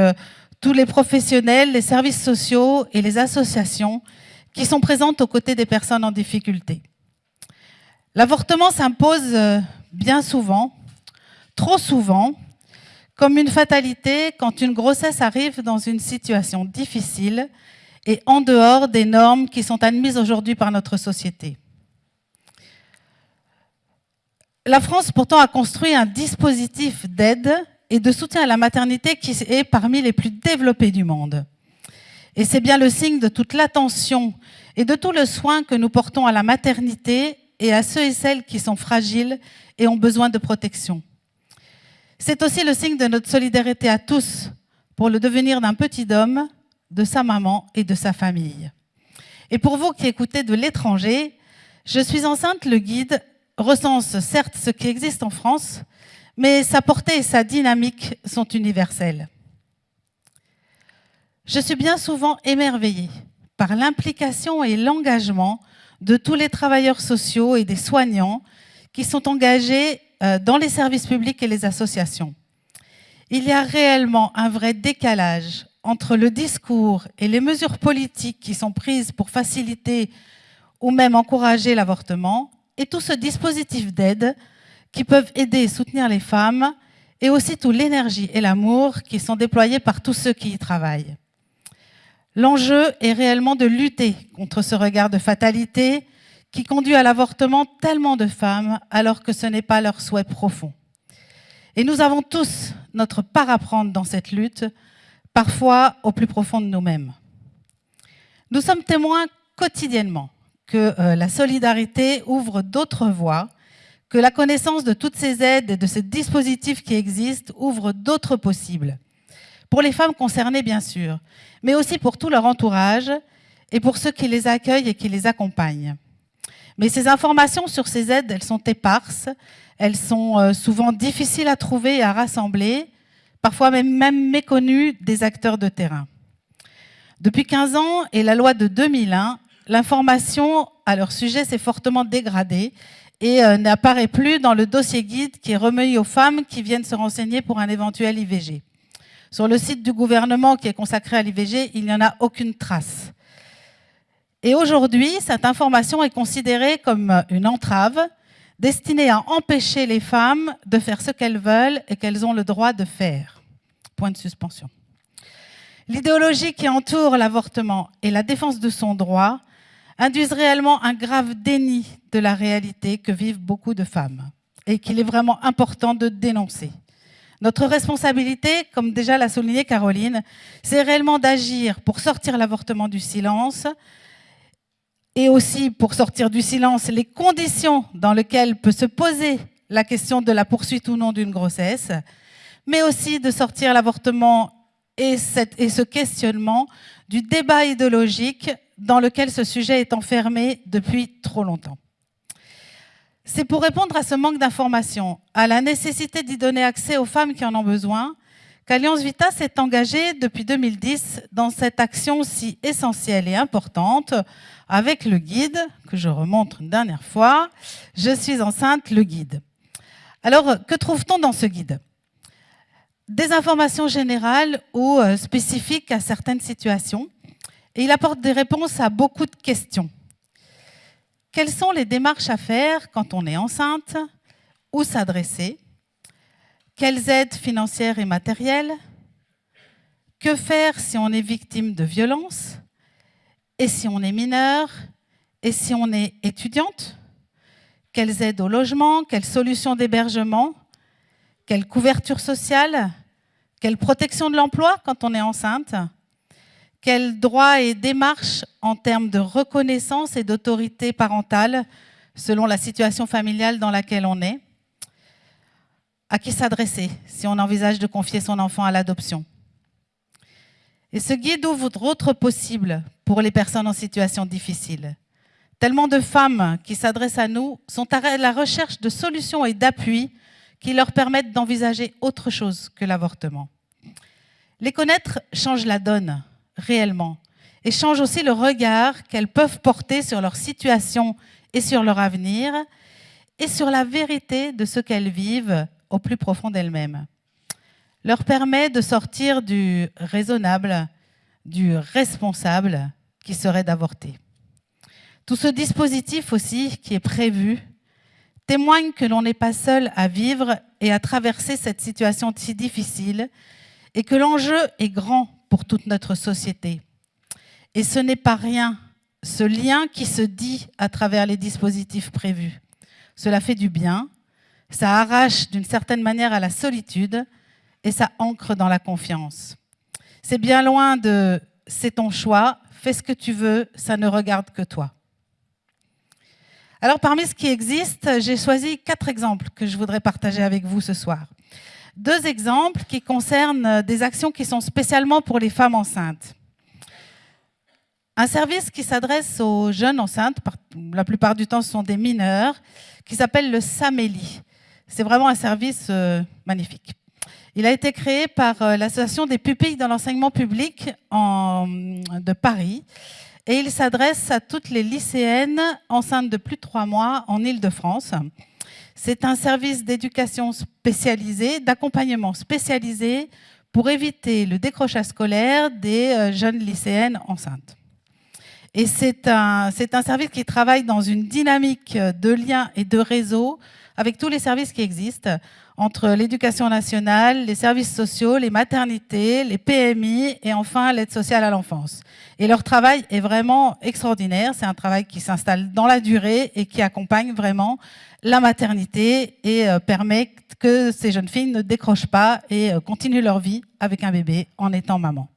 [SPEAKER 6] tous les professionnels, les services sociaux et les associations qui sont présentes aux côtés des personnes en difficulté. L'avortement s'impose bien souvent, trop souvent, comme une fatalité quand une grossesse arrive dans une situation difficile et en dehors des normes qui sont admises aujourd'hui par notre société. La France, pourtant, a construit un dispositif d'aide et de soutien à la maternité qui est parmi les plus développés du monde. Et c'est bien le signe de toute l'attention et de tout le soin que nous portons à la maternité et à ceux et celles qui sont fragiles et ont besoin de protection. C'est aussi le signe de notre solidarité à tous pour le devenir d'un petit homme, de sa maman et de sa famille. Et pour vous qui écoutez de l'étranger, Je suis enceinte, le guide recense certes ce qui existe en France, mais sa portée et sa dynamique sont universelles. Je suis bien souvent émerveillée par l'implication et l'engagement de tous les travailleurs sociaux et des soignants qui sont engagés dans les services publics et les associations. Il y a réellement un vrai décalage entre le discours et les mesures politiques qui sont prises pour faciliter ou même encourager l'avortement et tout ce dispositif d'aide qui peuvent aider et soutenir les femmes et aussi toute l'énergie et l'amour qui sont déployés par tous ceux qui y travaillent. L'enjeu est réellement de lutter contre ce regard de fatalité qui conduit à l'avortement tellement de femmes alors que ce n'est pas leur souhait profond. Et nous avons tous notre part à prendre dans cette lutte, parfois au plus profond de nous-mêmes. Nous sommes témoins quotidiennement que la solidarité ouvre d'autres voies, que la connaissance de toutes ces aides et de ces dispositifs qui existent ouvre d'autres possibles. Pour les femmes concernées, bien sûr, mais aussi pour tout leur entourage et pour ceux qui les accueillent et qui les accompagnent. Mais ces informations sur ces aides, elles sont éparses, elles sont souvent difficiles à trouver et à rassembler, parfois même méconnues des acteurs de terrain. Depuis 15 ans et la loi de 2001, l'information à leur sujet s'est fortement dégradée et n'apparaît plus dans le dossier guide qui est remis aux femmes qui viennent se renseigner pour un éventuel IVG. Sur le site du gouvernement qui est consacré à l'IVG, il n'y en a aucune trace. Et aujourd'hui, cette information est considérée comme une entrave destinée à empêcher les femmes de faire ce qu'elles veulent et qu'elles ont le droit de faire. Point de suspension. L'idéologie qui entoure l'avortement et la défense de son droit induisent réellement un grave déni de la réalité que vivent beaucoup de femmes et qu'il est vraiment important de dénoncer. Notre responsabilité, comme déjà l'a souligné Caroline, c'est réellement d'agir pour sortir l'avortement du silence et aussi pour sortir du silence les conditions dans lesquelles peut se poser la question de la poursuite ou non d'une grossesse, mais aussi de sortir l'avortement et ce questionnement du débat idéologique dans lequel ce sujet est enfermé depuis trop longtemps. C'est pour répondre à ce manque d'information, à la nécessité d'y donner accès aux femmes qui en ont besoin, qu'Alliance Vita s'est engagée depuis 2010 dans cette action si essentielle et importante avec le guide, que je remontre une dernière fois. Je suis enceinte, le guide. Alors, que trouve-t-on dans ce guide ? Des informations générales ou spécifiques à certaines situations. Et il apporte des réponses à beaucoup de questions. Quelles sont les démarches à faire quand on est enceinte? Où s'adresser? Quelles aides financières et matérielles? Que faire si on est victime de violences? Et si on est mineur? Et si on est étudiante? Quelles aides au logement? Quelles solutions d'hébergement? Quelle couverture sociale? Quelle protection de l'emploi quand on est enceinte? Quels droits et démarches en termes de reconnaissance et d'autorité parentale selon la situation familiale dans laquelle on est? À qui s'adresser si on envisage de confier son enfant à l'adoption? Et ce guide ouvre d'autres possibles pour les personnes en situation difficile. Tellement de femmes qui s'adressent à nous sont à la recherche de solutions et d'appuis qui leur permettent d'envisager autre chose que l'avortement. Les connaître change la donne, réellement, et change aussi le regard qu'elles peuvent porter sur leur situation et sur leur avenir, et sur la vérité de ce qu'elles vivent au plus profond d'elles-mêmes. Leur permet de sortir du raisonnable, du responsable qui serait d'avorter. Tout ce dispositif aussi qui est prévu témoigne que l'on n'est pas seul à vivre et à traverser cette situation si difficile et que l'enjeu est grand pour toute notre société. Et ce n'est pas rien, ce lien qui se dit à travers les dispositifs prévus. Cela fait du bien, ça arrache d'une certaine manière à la solitude et ça ancre dans la confiance. C'est bien loin de « c'est ton choix, fais ce que tu veux, ça ne regarde que toi ». Alors, parmi ce qui existe, j'ai choisi 4 exemples que je voudrais partager avec vous ce soir. 2 exemples qui concernent des actions qui sont spécialement pour les femmes enceintes. Un service qui s'adresse aux jeunes enceintes, la plupart du temps ce sont des mineurs, qui s'appelle le Saméli. C'est vraiment un service magnifique. Il a été créé par l'association des pupilles dans l'enseignement public de Paris. Et il s'adresse à toutes les lycéennes enceintes de plus de 3 mois en Île-de-France. C'est un service d'éducation spécialisé, d'accompagnement spécialisé pour éviter le décrochage scolaire des jeunes lycéennes enceintes. Et c'est un service qui travaille dans une dynamique de lien et de réseau avec tous les services qui existent, entre l'éducation nationale, les services sociaux, les maternités, les PMI et enfin l'aide sociale à l'enfance. Et leur travail est vraiment extraordinaire. C'est un travail qui s'installe dans la durée et qui accompagne vraiment la maternité et permet que ces jeunes filles ne décrochent pas et continuent leur vie avec un bébé en étant maman.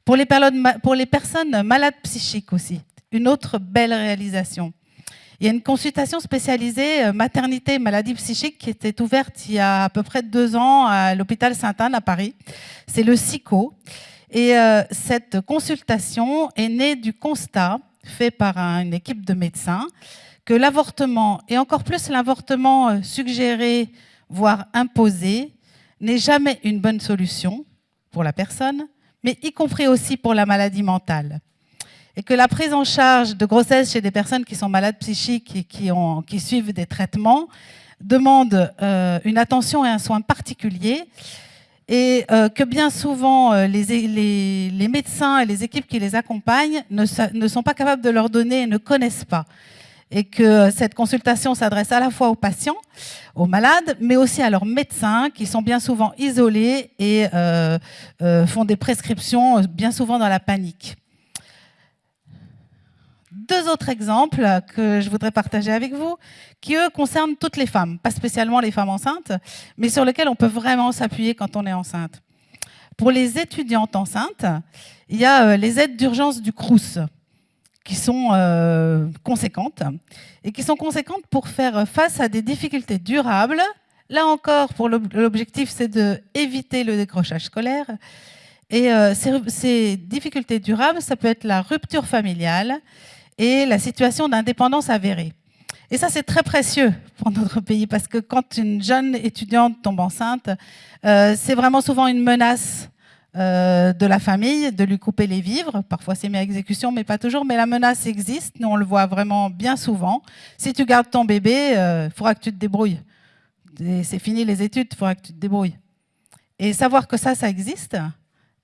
[SPEAKER 6] Pour les personnes malades psychiques aussi, une autre belle réalisation. Il y a une consultation spécialisée maternité et maladies psychiques qui était ouverte il y a à peu près 2 ans à l'hôpital Sainte-Anne à Paris. C'est le SICO. Et cette consultation est née du constat fait par une équipe de médecins que l'avortement, et encore plus l'avortement suggéré, voire imposé, n'est jamais une bonne solution pour la personne, mais y compris aussi pour la maladie mentale. Et que la prise en charge de grossesse chez des personnes qui sont malades psychiques et qui suivent des traitements demande une attention et un soin particulier, et que bien souvent les médecins et les équipes qui les accompagnent ne sont pas capables de leur donner et ne connaissent pas. Et que cette consultation s'adresse à la fois aux patients, aux malades, mais aussi à leurs médecins qui sont bien souvent isolés et font des prescriptions bien souvent dans la panique. 2 autres exemples que je voudrais partager avec vous, qui eux concernent toutes les femmes, pas spécialement les femmes enceintes, mais sur lesquels on peut vraiment s'appuyer quand on est enceinte. Pour les étudiantes enceintes, il y a les aides d'urgence du Crous, qui sont conséquentes, et qui sont conséquentes pour faire face à des difficultés durables. Là encore, pour l'objectif, c'est d'éviter le décrochage scolaire. Et ces difficultés durables, ça peut être la rupture familiale et la situation d'indépendance avérée. Et ça, c'est très précieux pour notre pays, parce que quand une jeune étudiante tombe enceinte, c'est vraiment souvent une menace de la famille, de lui couper les vivres. Parfois c'est mis à exécution, mais pas toujours. Mais la menace existe, nous on le voit vraiment bien souvent. Si tu gardes ton bébé, il faudra que tu te débrouilles. C'est fini les études, il faudra que tu te débrouilles. Et savoir que ça existe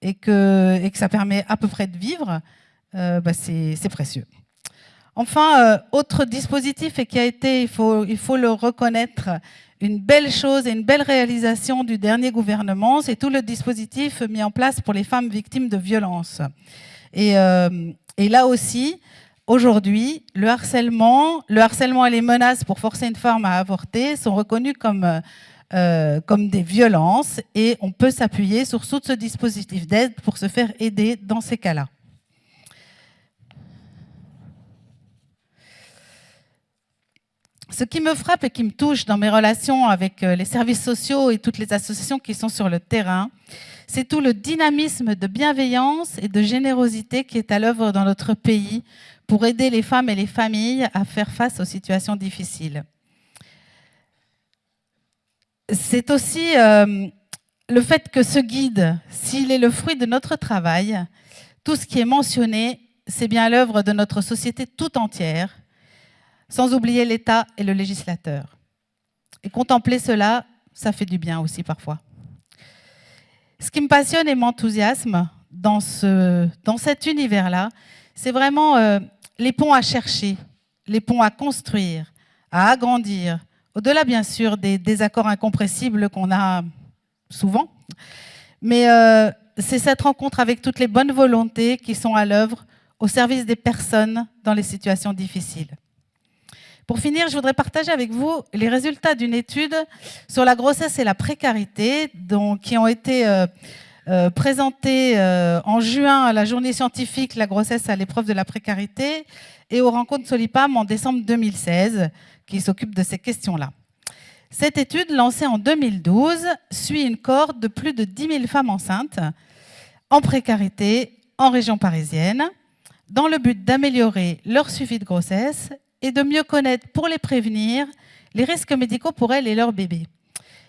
[SPEAKER 6] et que ça permet à peu près de vivre, c'est précieux. Enfin, autre dispositif et qui a été, il faut le reconnaître, une belle chose et une belle réalisation du dernier gouvernement, c'est tout le dispositif mis en place pour les femmes victimes de violences. Et là aussi, aujourd'hui, le harcèlement et les menaces pour forcer une femme à avorter sont reconnus comme des violences, et on peut s'appuyer sur tout ce dispositif d'aide pour se faire aider dans ces cas-là. Ce qui me frappe et qui me touche dans mes relations avec les services sociaux et toutes les associations qui sont sur le terrain, c'est tout le dynamisme de bienveillance et de générosité qui est à l'œuvre dans notre pays pour aider les femmes et les familles à faire face aux situations difficiles. C'est aussi le fait que ce guide, s'il est le fruit de notre travail, tout ce qui est mentionné, c'est bien l'œuvre de notre société tout entière, sans oublier l'État et le législateur. Et contempler cela, ça fait du bien aussi parfois. Ce qui me passionne et m'enthousiasme dans cet univers-là, c'est vraiment les ponts à chercher, les ponts à construire, à agrandir, au-delà bien sûr des désaccords incompressibles qu'on a souvent. Mais c'est cette rencontre avec toutes les bonnes volontés qui sont à l'œuvre au service des personnes dans les situations difficiles. Pour finir, je voudrais partager avec vous les résultats d'une étude sur la grossesse et la précarité, qui ont été présentés en juin à la journée scientifique La grossesse à l'épreuve de la précarité et aux rencontres Solipam en décembre 2016, qui s'occupe de ces questions-là. Cette étude, lancée en 2012, suit une cohorte de plus de 10 000 femmes enceintes en précarité en région parisienne, dans le but d'améliorer leur suivi de grossesse et de mieux connaître, pour les prévenir, les risques médicaux pour elles et leurs bébés.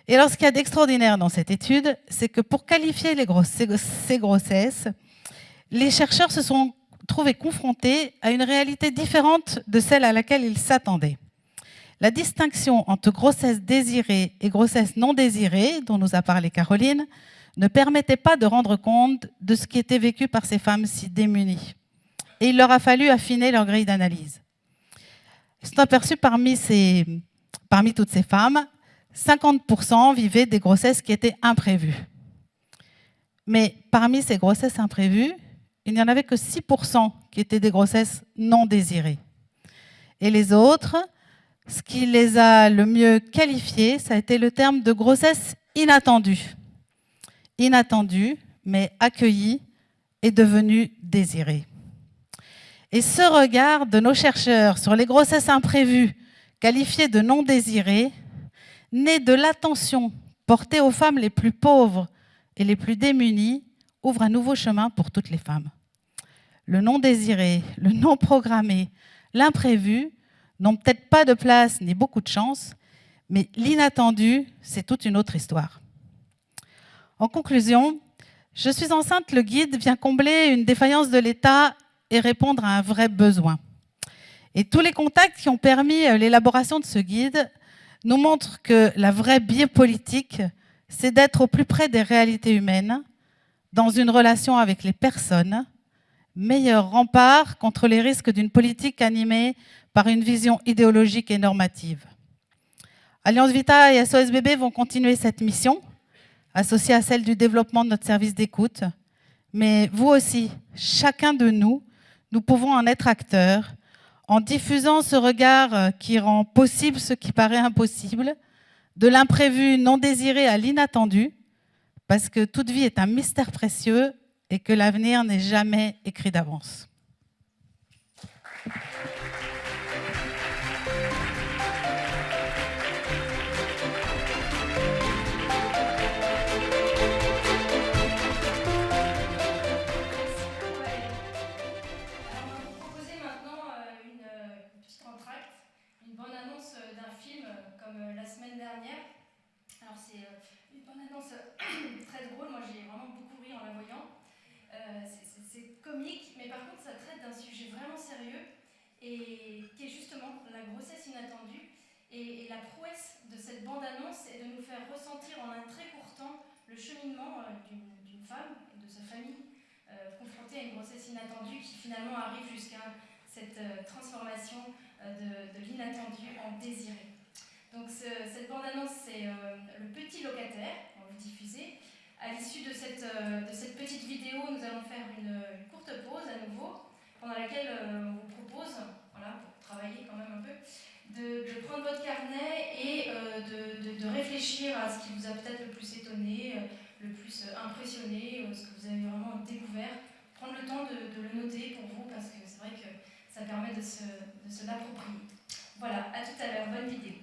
[SPEAKER 6] Et alors, ce qu'il y a d'extraordinaire dans cette étude, c'est que pour qualifier ces grossesses, les chercheurs se sont trouvés confrontés à une réalité différente de celle à laquelle ils s'attendaient. La distinction entre grossesse désirée et grossesse non désirée, dont nous a parlé Caroline, ne permettait pas de rendre compte de ce qui était vécu par ces femmes si démunies. et il leur a fallu affiner leur grille d'analyse. Ils se sont aperçus parmi toutes ces femmes, 50% vivaient des grossesses qui étaient imprévues. Mais parmi ces grossesses imprévues, il n'y en avait que 6% qui étaient des grossesses non désirées. Et les autres, ce qui les a le mieux qualifiées, ça a été le terme de grossesse inattendue. Inattendue, mais accueillie et devenue désirée. Et ce regard de nos chercheurs sur les grossesses imprévues, qualifiées de non désirées, naît de l'attention portée aux femmes les plus pauvres et les plus démunies, ouvre un nouveau chemin pour toutes les femmes. Le non désiré, le non programmé, l'imprévu n'ont peut-être pas de place ni beaucoup de chance, mais l'inattendu, c'est toute une autre histoire. En conclusion, Je suis enceinte, le guide vient combler une défaillance de l'État et répondre à un vrai besoin. Et tous les contacts qui ont permis l'élaboration de ce guide nous montrent que la vraie biopolitique, c'est d'être au plus près des réalités humaines, dans une relation avec les personnes, meilleur rempart contre les risques d'une politique animée par une vision idéologique et normative. Alliance Vita et SOS Bébé vont continuer cette mission, associée à celle du développement de notre service d'écoute. Mais vous aussi, chacun de nous, nous pouvons en être acteurs en diffusant ce regard qui rend possible ce qui paraît impossible, de l'imprévu non désiré à l'inattendu, parce que toute vie est un mystère précieux et que l'avenir n'est jamais écrit d'avance.
[SPEAKER 1] Bande-annonce d'un film comme la semaine dernière. Alors c'est une bande-annonce très drôle, moi j'ai vraiment beaucoup ri en la voyant. C'est comique, mais par contre ça traite d'un sujet vraiment sérieux et qui est justement la grossesse inattendue. Et la prouesse de cette bande-annonce est de nous faire ressentir en un très court temps le cheminement d'une femme et de sa famille confrontée à une grossesse inattendue qui finalement arrive jusqu'à cette transformation de l'inattendu en désiré. Donc cette bande-annonce, c'est le petit locataire, on va le diffuser. À l'issue de cette petite vidéo, nous allons faire une courte pause à nouveau, pendant laquelle on vous propose, voilà, pour travailler quand même un peu, de prendre votre carnet et de réfléchir à ce qui vous a peut-être le plus étonné, le plus impressionné, ce que vous avez vraiment découvert. Prendre le temps de le noter pour vous, parce que c'est vrai que ça permet de se l'approprier. Voilà, à tout à l'heure, bonne vidéo.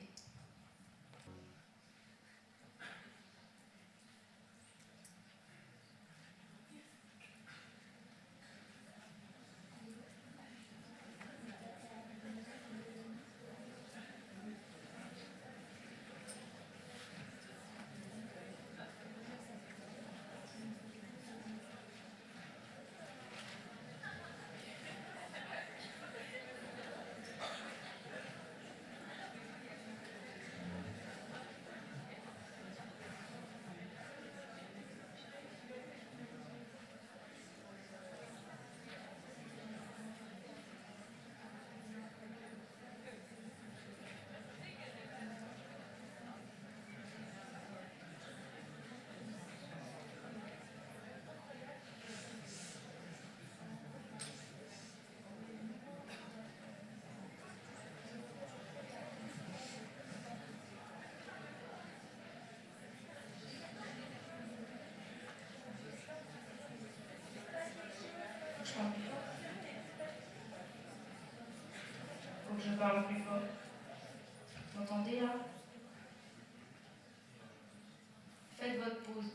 [SPEAKER 1] Faut que je parle plus fort. Vous m'entendez là? Faites votre pause.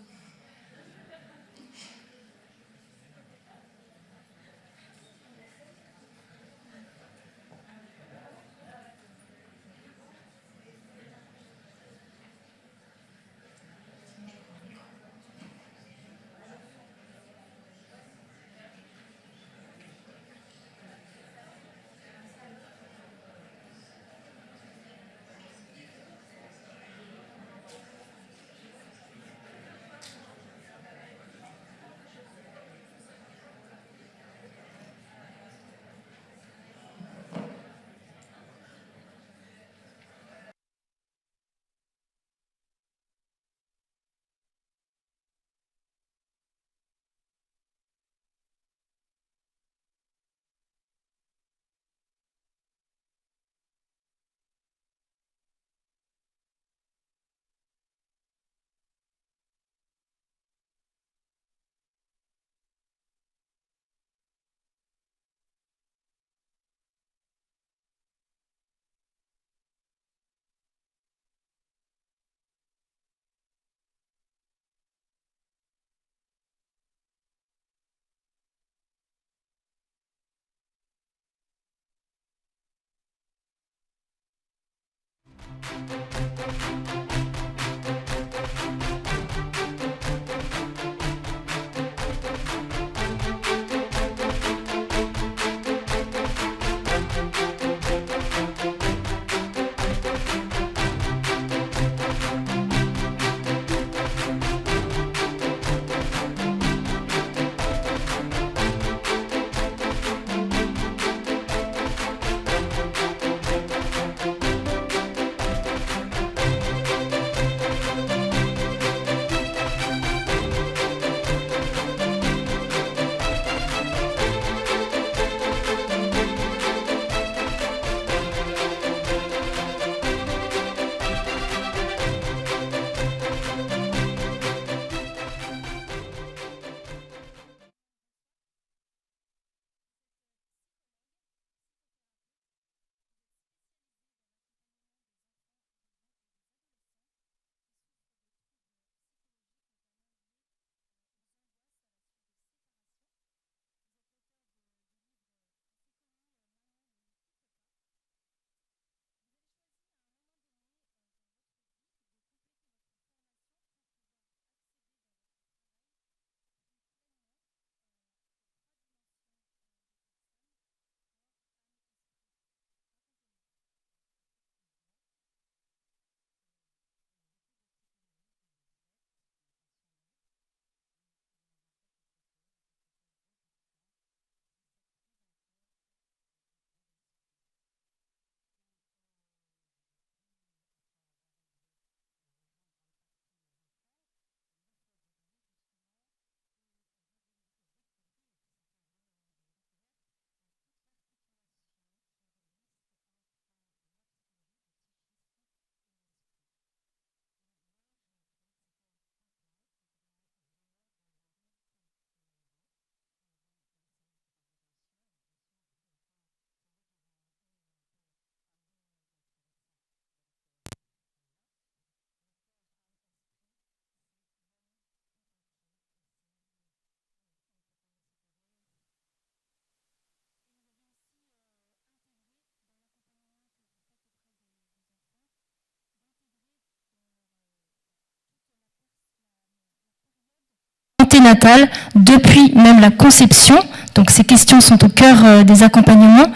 [SPEAKER 1] anténatale depuis même la conception. Donc ces questions sont au cœur des accompagnements.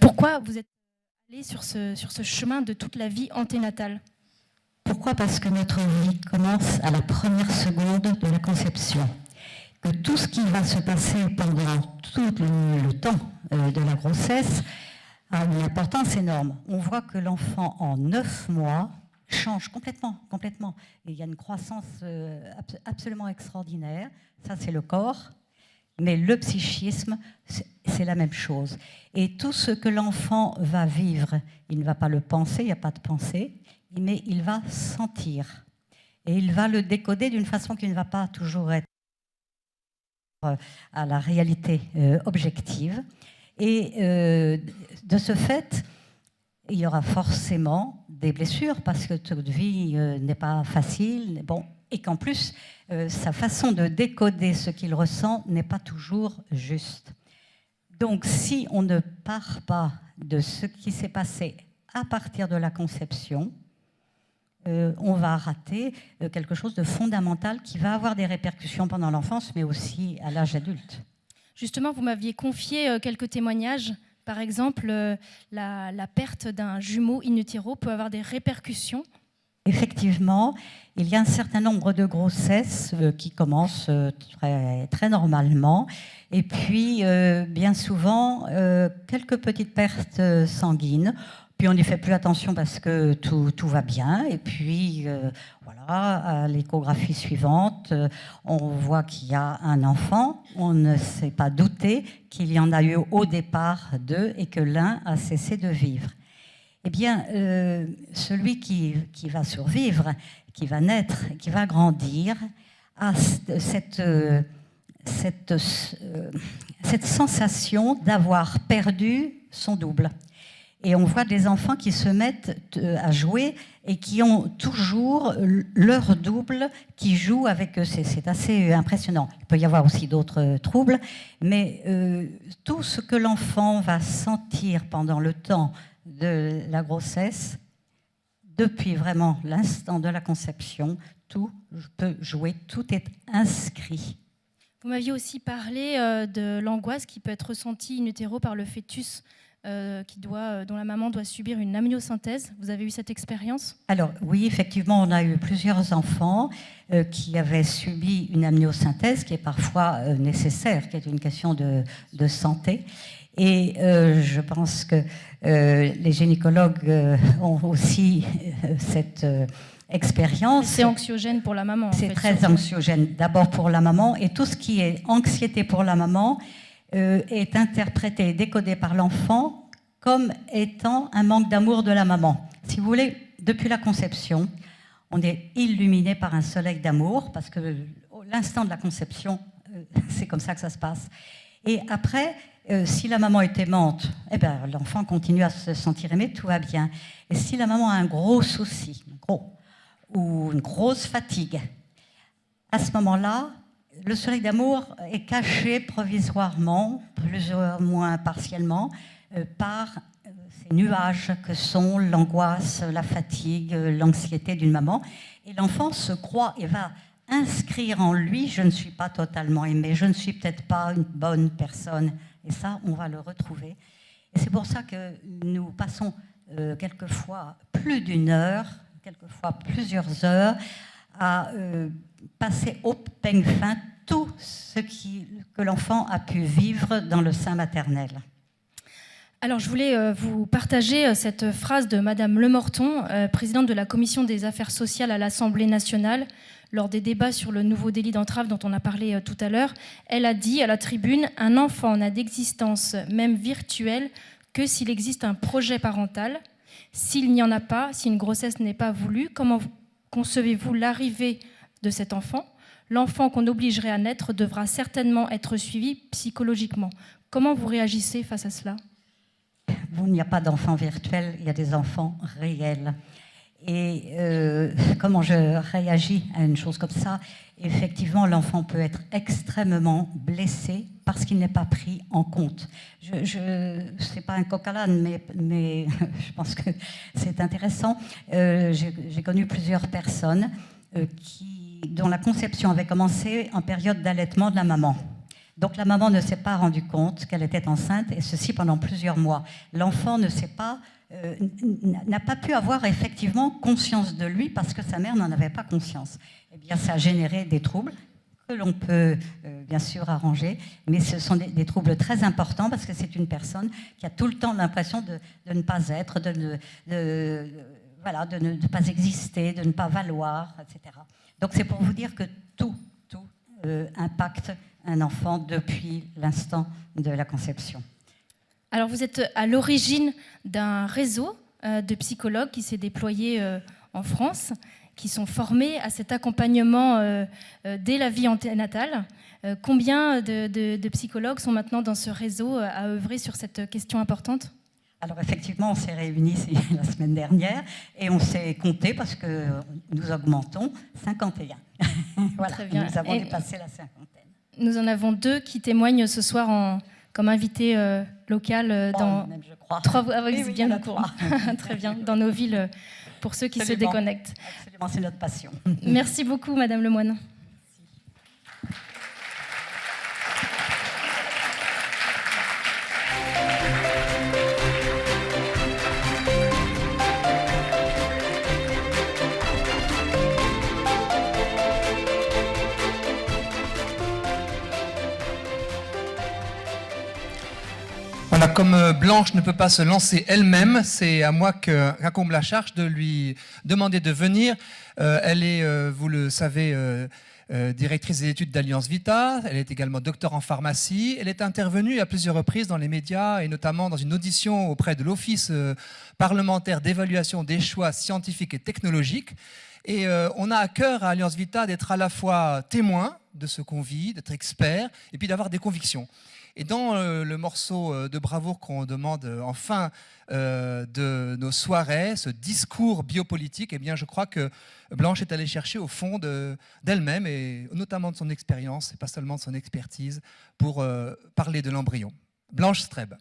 [SPEAKER 1] Pourquoi vous êtes allé sur ce chemin de toute la vie anténatale?
[SPEAKER 7] Pourquoi? Parce que notre vie commence à la première seconde de la conception. Que tout ce qui va se passer pendant tout le temps de la grossesse a une importance énorme. On voit que l'enfant en 9 mois change complètement. Et il y a une croissance absolument extraordinaire. Ça, c'est le corps. Mais le psychisme, c'est la même chose. Et tout ce que l'enfant va vivre, il ne va pas le penser, il n'y a pas de pensée, mais il va sentir. Et il va le décoder d'une façon qui ne va pas toujours être à la réalité objective. Et de ce fait, il y aura forcément des blessures parce que toute vie n'est pas facile. Bon, et qu'en plus, sa façon de décoder ce qu'il ressent n'est pas toujours juste. Donc, si on ne part pas de ce qui s'est passé à partir de la conception, on va rater quelque chose de fondamental qui va avoir des répercussions pendant l'enfance, mais aussi à l'âge adulte.
[SPEAKER 1] Justement, vous m'aviez confié quelques témoignages. Par exemple, la perte d'un jumeau in utero peut avoir des répercussions.
[SPEAKER 7] Effectivement, il y a un certain nombre de grossesses qui commencent très normalement. Et puis, bien souvent, quelques petites pertes sanguines. Puis on n'y fait plus attention parce que tout va bien. Et puis, voilà, à l'échographie suivante, on voit qu'il y a un enfant. On ne s'est pas douté qu'il y en a eu au départ deux et que l'un a cessé de vivre. Eh bien, celui qui va survivre, qui va naître, qui va grandir, a cette sensation d'avoir perdu son double. Et on voit des enfants qui se mettent à jouer et qui ont toujours leur double qui joue avec eux. C'est assez impressionnant. Il peut y avoir aussi d'autres troubles, mais tout ce que l'enfant va sentir pendant le temps de la grossesse depuis vraiment l'instant de la conception, tout peut jouer, tout est inscrit.
[SPEAKER 1] Vous m'aviez aussi parlé de l'angoisse qui peut être ressentie in utero par le fœtus dont la maman doit subir une amniosynthèse. Vous avez eu cette expérience?
[SPEAKER 7] Alors oui, effectivement, on a eu plusieurs enfants qui avaient subi une amniosynthèse qui est parfois nécessaire, qui est une question de santé. Et je pense que les gynécologues ont aussi cette expérience.
[SPEAKER 1] C'est anxiogène pour la maman.
[SPEAKER 7] C'est très anxiogène, d'abord pour la maman, et tout ce qui est anxiété pour la maman est interprété et décodé par l'enfant comme étant un manque d'amour de la maman. Si vous voulez, depuis la conception, on est illuminé par un soleil d'amour, parce que l'instant de la conception, c'est comme ça que ça se passe. Et après, si la maman est aimante, eh ben, l'enfant continue à se sentir aimé, tout va bien. Et si la maman a un gros souci, ou une grosse fatigue, à ce moment-là, le soleil d'amour est caché provisoirement, plus ou moins partiellement, par ces nuages que sont l'angoisse, la fatigue, l'anxiété d'une maman. Et l'enfant se croit et va inscrire en lui « je ne suis pas totalement aimé, je ne suis peut-être pas une bonne personne ». Et ça, on va le retrouver. Et c'est pour ça que nous passons quelquefois plus d'une heure, quelquefois plusieurs heures, à passer au peigne fin tout ce que l'enfant a pu vivre dans le sein maternel.
[SPEAKER 1] Alors, je voulais vous partager cette phrase de Madame Lemorton, présidente de la Commission des affaires sociales à l'Assemblée nationale, lors des débats sur le nouveau délit d'entrave dont on a parlé tout à l'heure. Elle a dit à la tribune « Un enfant n'a d'existence, même virtuelle, que s'il existe un projet parental. S'il n'y en a pas, si une grossesse n'est pas voulue, comment concevez-vous l'arrivée de cet enfant? L'enfant qu'on obligerait à naître devra certainement être suivi psychologiquement. Comment vous réagissez face à cela?
[SPEAKER 7] Il n'y a pas d'enfants virtuels, il y a des enfants réels. Et comment je réagis à une chose comme ça? Effectivement, l'enfant peut être extrêmement blessé parce qu'il n'est pas pris en compte. C'est pas un coq à l'âne, mais je pense que c'est intéressant. J'ai connu plusieurs personnes dont la conception avait commencé en période d'allaitement de la maman. Donc la maman ne s'est pas rendue compte qu'elle était enceinte, et ceci pendant plusieurs mois. L'enfant n'a pas pu avoir effectivement conscience de lui parce que sa mère n'en avait pas conscience. Eh bien, ça a généré des troubles que l'on peut bien sûr arranger, mais ce sont des troubles très importants parce que c'est une personne qui a tout le temps l'impression de ne pas être, de ne pas exister, de ne pas valoir, etc. Donc c'est pour vous dire que tout impacte un enfant depuis l'instant de la conception.
[SPEAKER 1] Alors vous êtes à l'origine d'un réseau de psychologues qui s'est déployé en France, qui sont formés à cet accompagnement dès la vie anténatale. Combien de psychologues sont maintenant dans ce réseau à œuvrer sur cette question importante?
[SPEAKER 7] Alors effectivement, on s'est réunis la semaine dernière et on s'est compté parce que nous augmentons 51. Voilà, très bien. Nous avons dépassé la cinquantaine.
[SPEAKER 1] Nous en avons 2 qui témoignent ce soir comme invité local dans
[SPEAKER 7] même, je crois.
[SPEAKER 1] 3. Ah, oui, c'est bien au courant. Très bien, dans nos villes, pour ceux qui se déconnectent.
[SPEAKER 7] Absolument, c'est notre passion.
[SPEAKER 1] Merci beaucoup, Madame Lemoine.
[SPEAKER 8] Voilà, comme Blanche ne peut pas se lancer elle-même, c'est à moi qu'incombe la charge de lui demander de venir. Elle est, vous le savez, directrice des études d'Alliance Vita. Elle est également docteur en pharmacie. Elle est intervenue à plusieurs reprises dans les médias et notamment dans une audition auprès de l'Office parlementaire d'évaluation des choix scientifiques et technologiques. Et on a à cœur à Alliance Vita d'être à la fois témoin de ce qu'on vit, d'être expert et puis d'avoir des convictions. Et dans le morceau de bravoure qu'on demande en fin de nos soirées, ce discours biopolitique, eh bien, je crois que Blanche est allée chercher au fond d'elle-même, et notamment de son expérience, et pas seulement de son expertise, pour parler de l'embryon. Blanche Streb.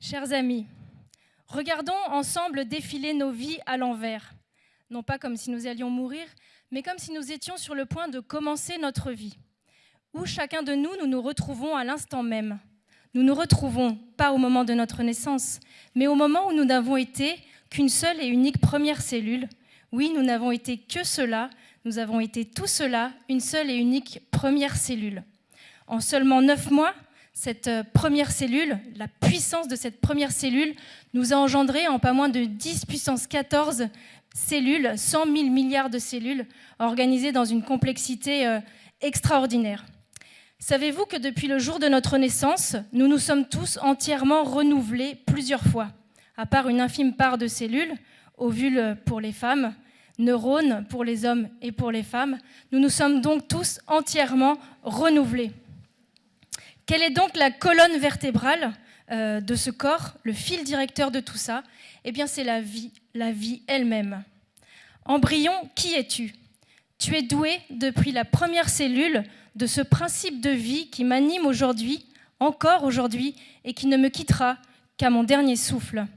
[SPEAKER 1] Chers amis, regardons ensemble défiler nos vies à l'envers. Non pas comme si nous allions mourir, mais comme si nous étions sur le point de commencer notre vie. Où chacun de nous, nous nous retrouvons à l'instant même. Nous nous retrouvons, pas au moment de notre naissance, mais au moment où nous n'avons été qu'une seule et unique première cellule. Oui, nous n'avons été que cela, nous avons été tout cela, une seule et unique première cellule. En seulement 9 mois, cette première cellule, la puissance de cette première cellule nous a engendré en pas moins de 10 puissance 14 cellules, 100 000 milliards de cellules, organisées dans une complexité extraordinaire. Savez-vous que depuis le jour de notre naissance, nous nous sommes tous entièrement renouvelés plusieurs fois, à part une infime part de cellules, ovules pour les femmes, neurones pour les hommes et pour les femmes, nous nous sommes donc tous entièrement renouvelés. Quelle est donc la colonne vertébrale de ce corps, le fil directeur de tout ça? Eh bien, c'est la vie elle-même. Embryon, qui es-tu? Tu es doué depuis la première cellule de ce principe de vie qui m'anime aujourd'hui, encore aujourd'hui, et qui ne me quittera qu'à mon dernier souffle.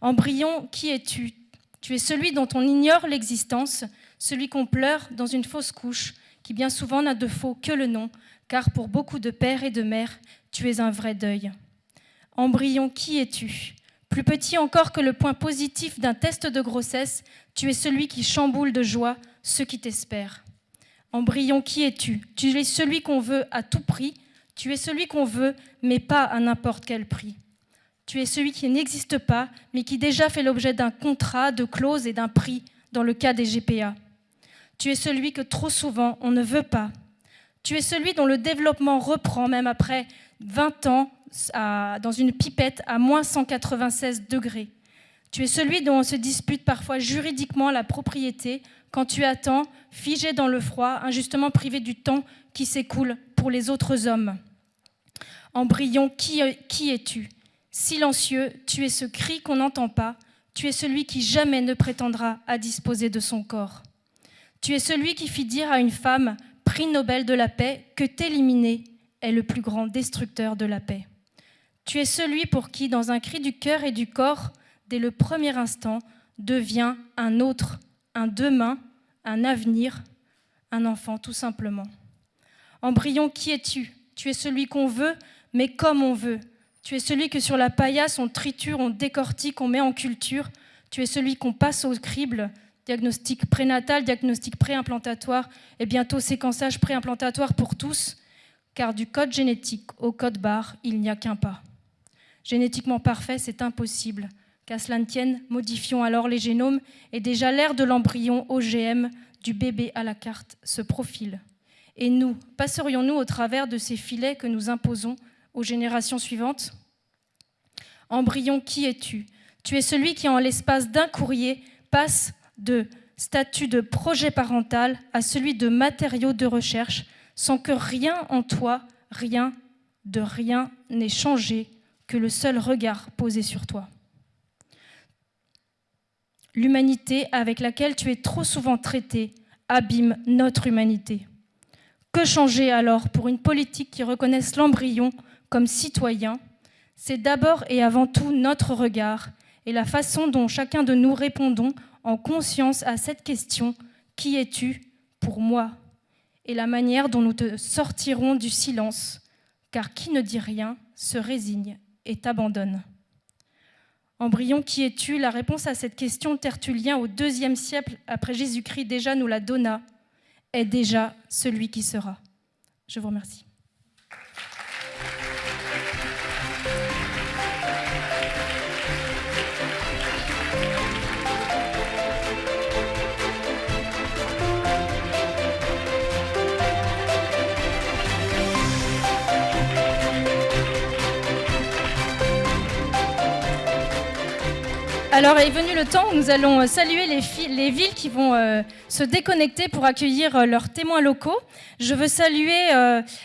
[SPEAKER 1] Embryon, qui es-tu? Tu es celui dont on ignore l'existence, celui qu'on pleure dans une fausse couche, qui bien souvent n'a de faux que le nom, car pour beaucoup de pères et de mères, tu es un vrai deuil. Embryon, qui es-tu? Plus petit encore que le point positif d'un test de grossesse, tu es celui qui chamboule de joie ceux qui t'espèrent. Embryon, qui es-tu? Tu es celui qu'on veut à tout prix, tu es celui qu'on veut, mais pas à n'importe quel prix. Tu es celui qui n'existe pas, mais qui déjà fait l'objet d'un contrat, de clauses et d'un prix dans le cas des GPA. Tu es celui que trop souvent on ne veut pas. Tu es celui dont le développement reprend même après 20 ans dans une pipette à moins 196 degrés. Tu es celui dont on se dispute parfois juridiquement la propriété quand tu attends, figé dans le froid, injustement privé du temps qui s'écoule pour les autres hommes. Embryon, qui es-tu? Silencieux, tu es ce cri qu'on n'entend pas, tu es celui qui jamais ne prétendra à disposer de son corps. Tu es celui qui fit dire à une femme, prix Nobel de la paix, que t'éliminer est le plus grand destructeur de la paix. Tu es celui pour qui, dans un cri du cœur et du corps, dès le premier instant, devient un autre, un demain, un avenir, un enfant tout simplement. Embryon, qui es-tu? Tu es celui qu'on veut, mais comme on veut. Tu es celui que sur la paillasse on triture, on décortique, on met en culture. Tu es celui qu'on passe au crible, diagnostic prénatal, diagnostic préimplantatoire et bientôt séquençage préimplantatoire pour tous, car du code génétique au code barre, il n'y a qu'un pas. Génétiquement parfait, c'est impossible. Qu'à cela ne tienne, modifions alors les génomes et déjà l'ère de l'embryon OGM, du bébé à la carte, se profile. Et nous, passerions-nous au travers de ces filets que nous imposons aux générations suivantes? Embryon, qui es-tu? Tu es celui qui, en l'espace d'un courrier, passe de statut de projet parental à celui de matériau de recherche, sans que rien en toi, rien de rien n'ait changé, que le seul regard posé sur toi. L'humanité avec laquelle tu es trop souvent traité abîme notre humanité. Que changer alors pour une politique qui reconnaisse l'embryon comme citoyen? C'est d'abord et avant tout notre regard et la façon dont chacun de nous répondons en conscience à cette question « Qui es-tu pour moi ?» et la manière dont nous te sortirons du silence, car qui ne dit rien se résigne et t'abandonne. Embryon, qui es-tu? La réponse à cette question, Tertullien, au IIe siècle après Jésus-Christ, déjà nous la donna, est déjà celui qui sera. Je vous remercie. Alors est venu le temps où nous allons saluer les villes qui vont se déconnecter pour accueillir leurs témoins locaux. Je veux saluer,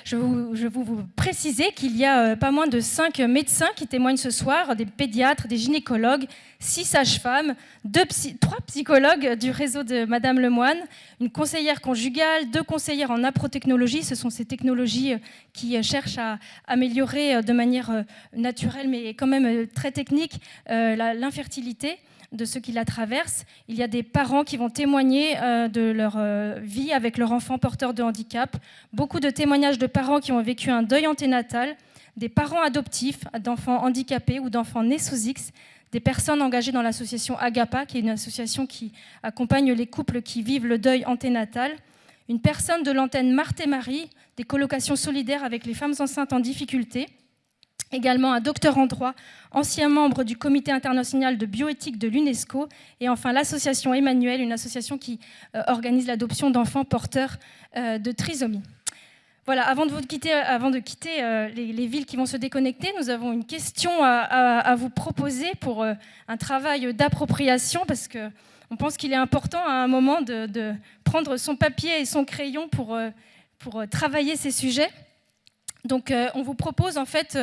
[SPEAKER 1] je veux vous préciser qu'il y a pas moins de 5 médecins qui témoignent ce soir, des pédiatres, des gynécologues, 6 sages-femmes, 3 psychologues du réseau de Madame Lemoine, une conseillère conjugale, 2 conseillères en aprotechnologie. Ce sont ces technologies qui cherchent à améliorer de manière naturelle, mais quand même très technique, l'infertilité de ceux qui la traversent. Il y a des parents qui vont témoigner de leur vie avec leur enfant porteur de handicap. Beaucoup de témoignages de parents qui ont vécu un deuil anténatal, des parents adoptifs d'enfants handicapés ou d'enfants nés sous X, des personnes engagées dans l'association Agapa, qui est une association qui accompagne les couples qui vivent le deuil anténatal, une personne de l'antenne Marthe et Marie, des colocations solidaires avec les femmes enceintes en difficulté, également un docteur en droit, ancien membre du comité international de bioéthique de l'UNESCO, et enfin l'association Emmanuel, une association qui organise l'adoption d'enfants porteurs de trisomie. Voilà, avant de quitter les villes qui vont se déconnecter, nous avons une question à vous proposer pour un travail d'appropriation, parce qu'on pense qu'il est important à un moment de prendre son papier et son crayon pour travailler ces sujets. Donc on vous propose en fait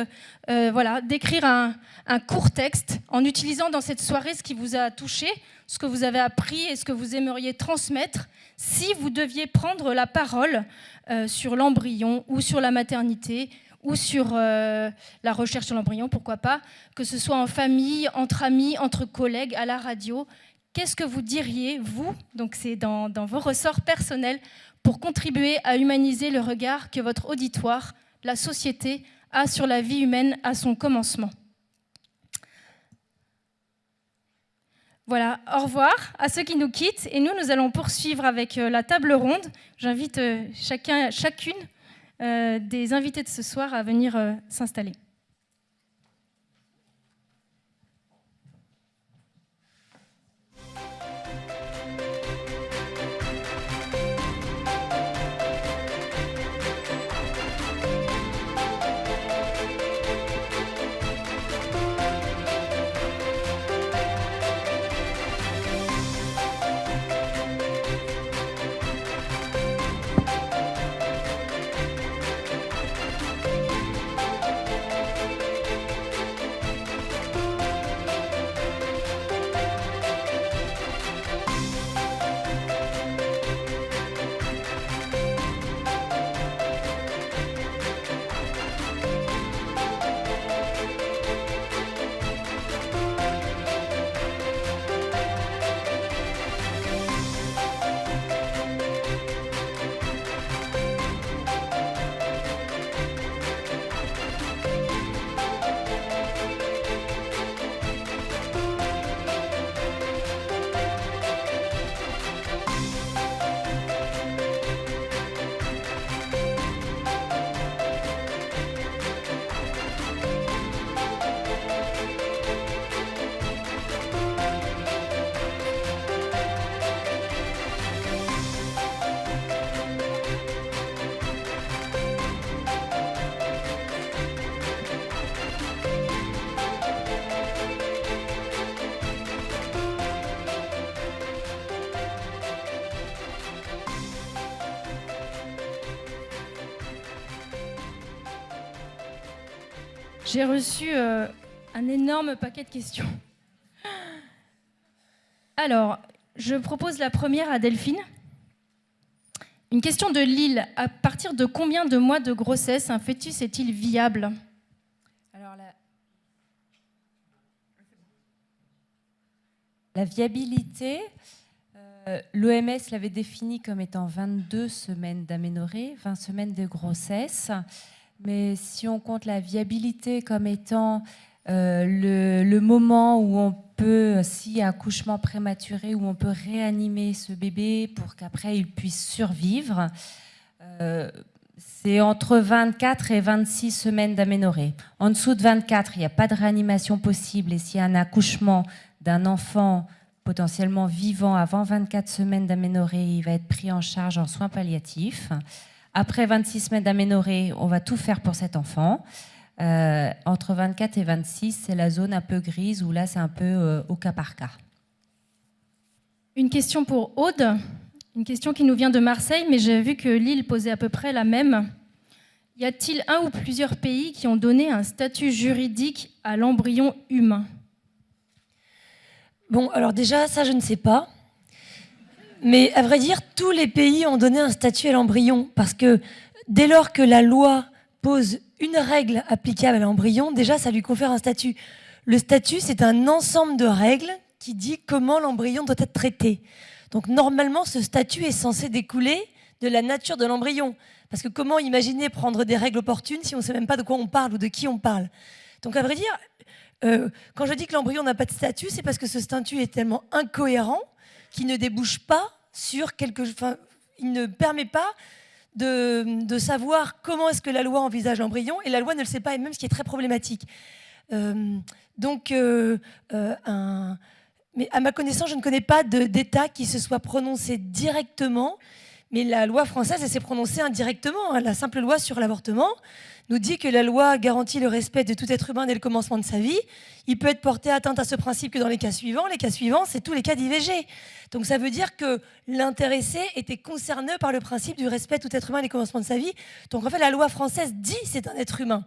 [SPEAKER 1] d'écrire un court texte en utilisant dans cette soirée ce qui vous a touché, ce que vous avez appris et ce que vous aimeriez transmettre si vous deviez prendre la parole sur l'embryon ou sur la maternité ou sur la recherche sur l'embryon, pourquoi pas, que ce soit en famille, entre amis, entre collègues, à la radio. Qu'est-ce que vous diriez, vous, donc c'est dans vos ressorts personnels, pour contribuer à humaniser le regard que votre auditoire, la société, a sur la vie humaine à son commencement. Voilà, au revoir à ceux qui nous quittent. Et nous allons poursuivre avec la table ronde. J'invite chacune des invités de ce soir à venir s'installer. J'ai reçu un énorme paquet de questions. Alors, je propose la première à Delphine. Une question de Lille. À partir de combien de mois de grossesse un fœtus est-il viable ?
[SPEAKER 4] Alors, la viabilité, l'OMS l'avait définie comme étant 22 semaines d'aménorrhée, 20 semaines de grossesse. Mais si on compte la viabilité comme étant le moment où on peut, s'il y a accouchement prématuré, où on peut réanimer ce bébé pour qu'après il puisse survivre, c'est entre 24 et 26 semaines d'aménorrhée. En dessous de 24, il n'y a pas de réanimation possible. Et s'il y a un accouchement d'un enfant potentiellement vivant avant 24 semaines d'aménorrhée, il va être pris en charge en soins palliatifs. Après 26 semaines d'aménorrhée, on va tout faire pour cet enfant. Entre 24 et 26, c'est la zone un peu grise où là, c'est un peu au cas par cas.
[SPEAKER 1] Une question pour Aude, une question qui nous vient de Marseille, mais j'ai vu que Lille posait à peu près la même. Y a-t-il un ou plusieurs pays qui ont donné un statut juridique à l'embryon humain ?
[SPEAKER 3] Bon, alors déjà, ça, je ne sais pas. Mais à vrai dire, tous les pays ont donné un statut à l'embryon. Parce que dès lors que la loi pose une règle applicable à l'embryon, déjà, ça lui confère un statut. Le statut, c'est un ensemble de règles qui dit comment l'embryon doit être traité. Donc normalement, ce statut est censé découler de la nature de l'embryon. Parce que comment imaginer prendre des règles opportunes si on ne sait même pas de quoi on parle ou de qui on parle ? Donc à vrai dire, quand je dis que l'embryon n'a pas de statut, c'est parce que ce statut est tellement incohérent qu'il ne débouche pas sur quelque chose. Enfin, il ne permet pas de savoir comment est-ce que la loi envisage l'embryon, et la loi ne le sait pas, et même ce qui est très problématique. Mais à ma connaissance, je ne connais pas d'État qui se soit prononcé directement, mais la loi française, elle s'est prononcée indirectement. La simple loi sur l'avortement nous dit que la loi garantit le respect de tout être humain dès le commencement de sa vie. Il peut être porté atteinte à ce principe que dans les cas suivants. Les cas suivants, c'est tous les cas d'IVG. Donc ça veut dire que l'intéressé était concerné par le principe du respect de tout être humain dès le commencement de sa vie. Donc en fait, la loi française dit c'est un être humain.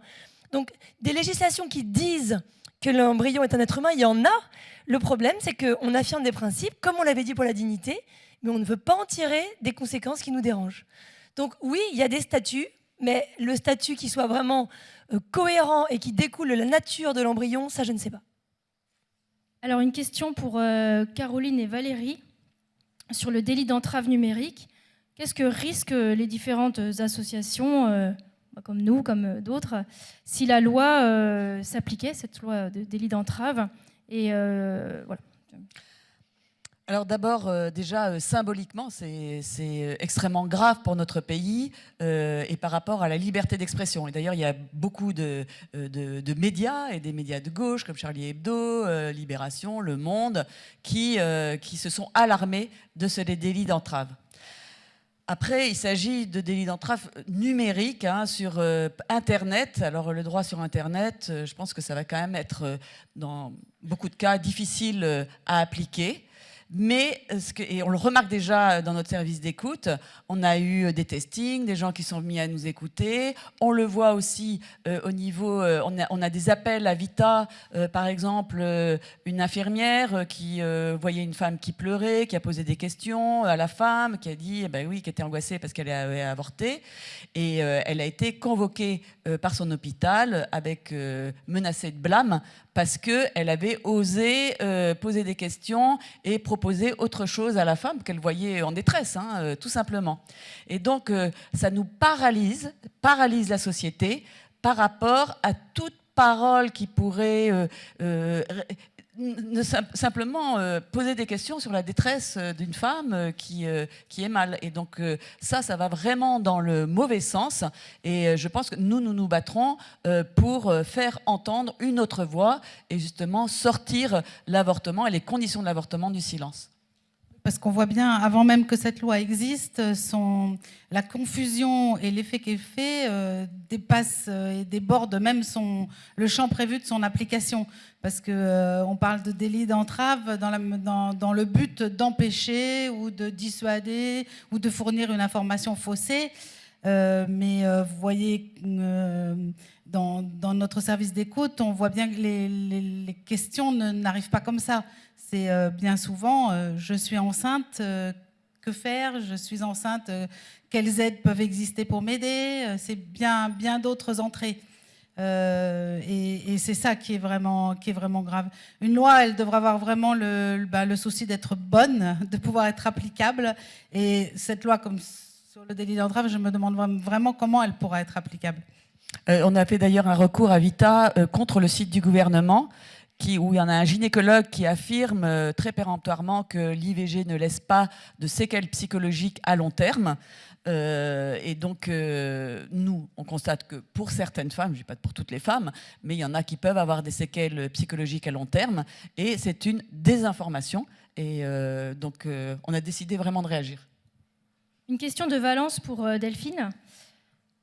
[SPEAKER 3] Donc des législations qui disent que l'embryon est un être humain, il y en a. Le problème, c'est qu'on affirme des principes, comme on l'avait dit pour la dignité, mais on ne veut pas en tirer des conséquences qui nous dérangent. Donc oui, il y a des statuts, mais le statut qui soit vraiment cohérent et qui découle de la nature de l'embryon, ça, je ne sais pas.
[SPEAKER 1] Alors, une question pour Caroline et Valérie sur le délit d'entrave numérique. Qu'est-ce que risquent les différentes associations, comme nous, comme d'autres, si la loi s'appliquait, cette loi de délit d'entrave ? Et voilà.
[SPEAKER 5] Alors d'abord, déjà symboliquement, c'est extrêmement grave pour notre pays et par rapport à la liberté d'expression. Et d'ailleurs, il y a beaucoup de médias et des médias de gauche comme Charlie Hebdo, Libération, Le Monde, qui se sont alarmés de ce délit d'entrave. Après, il s'agit de délits d'entrave numériques sur Internet. Alors le droit sur Internet, je pense que ça va quand même être, dans beaucoup de cas, difficile à appliquer. Mais, et on le remarque déjà dans notre service d'écoute, on a eu des testings, des gens qui sont mis à nous écouter. On le voit aussi au niveau, on a des appels à Vita, par exemple, une infirmière qui voyait une femme qui pleurait, qui a posé des questions à la femme, qui a dit, oui, qui était angoissée parce qu'elle avait avorté. Et elle a été convoquée par son hôpital avec menacée de blâme parce qu'elle avait osé poser des questions et proposer autre chose à la femme qu'elle voyait en détresse, tout simplement. Et donc, ça nous paralyse la société par rapport à toute parole qui pourrait simplement poser des questions sur la détresse d'une femme qui est mal. Et donc ça va vraiment dans le mauvais sens. Et je pense que nous battrons pour faire entendre une autre voix et justement sortir l'avortement et les conditions de l'avortement du silence.
[SPEAKER 6] Parce qu'on voit bien, avant même que cette loi existe, la confusion et l'effet qu'elle fait dépassent et débordent même le champ prévu de son application. Parce qu'on parle de délit d'entrave dans le but d'empêcher ou de dissuader ou de fournir une information faussée. Mais vous voyez, dans notre service d'écoute, on voit bien que les questions n'arrivent pas comme ça. C'est bien souvent, je suis enceinte, que faire ? Je suis enceinte, quelles aides peuvent exister pour m'aider ? C'est bien d'autres entrées. Et c'est ça qui est vraiment grave. Une loi, elle devrait avoir vraiment le souci d'être bonne, de pouvoir être applicable. Et cette loi, comme sur le délit d'entrave, je me demande vraiment comment elle pourra être applicable.
[SPEAKER 5] On a fait d'ailleurs un recours à Vita contre le site du gouvernement, où il y en a un gynécologue qui affirme très péremptoirement que l'IVG ne laisse pas de séquelles psychologiques à long terme. Et donc, nous, on constate que pour certaines femmes, je ne dis pas pour toutes les femmes, mais il y en a qui peuvent avoir des séquelles psychologiques à long terme. Et c'est une désinformation. Et donc, on a décidé vraiment de réagir.
[SPEAKER 1] Une question de Valence pour Delphine.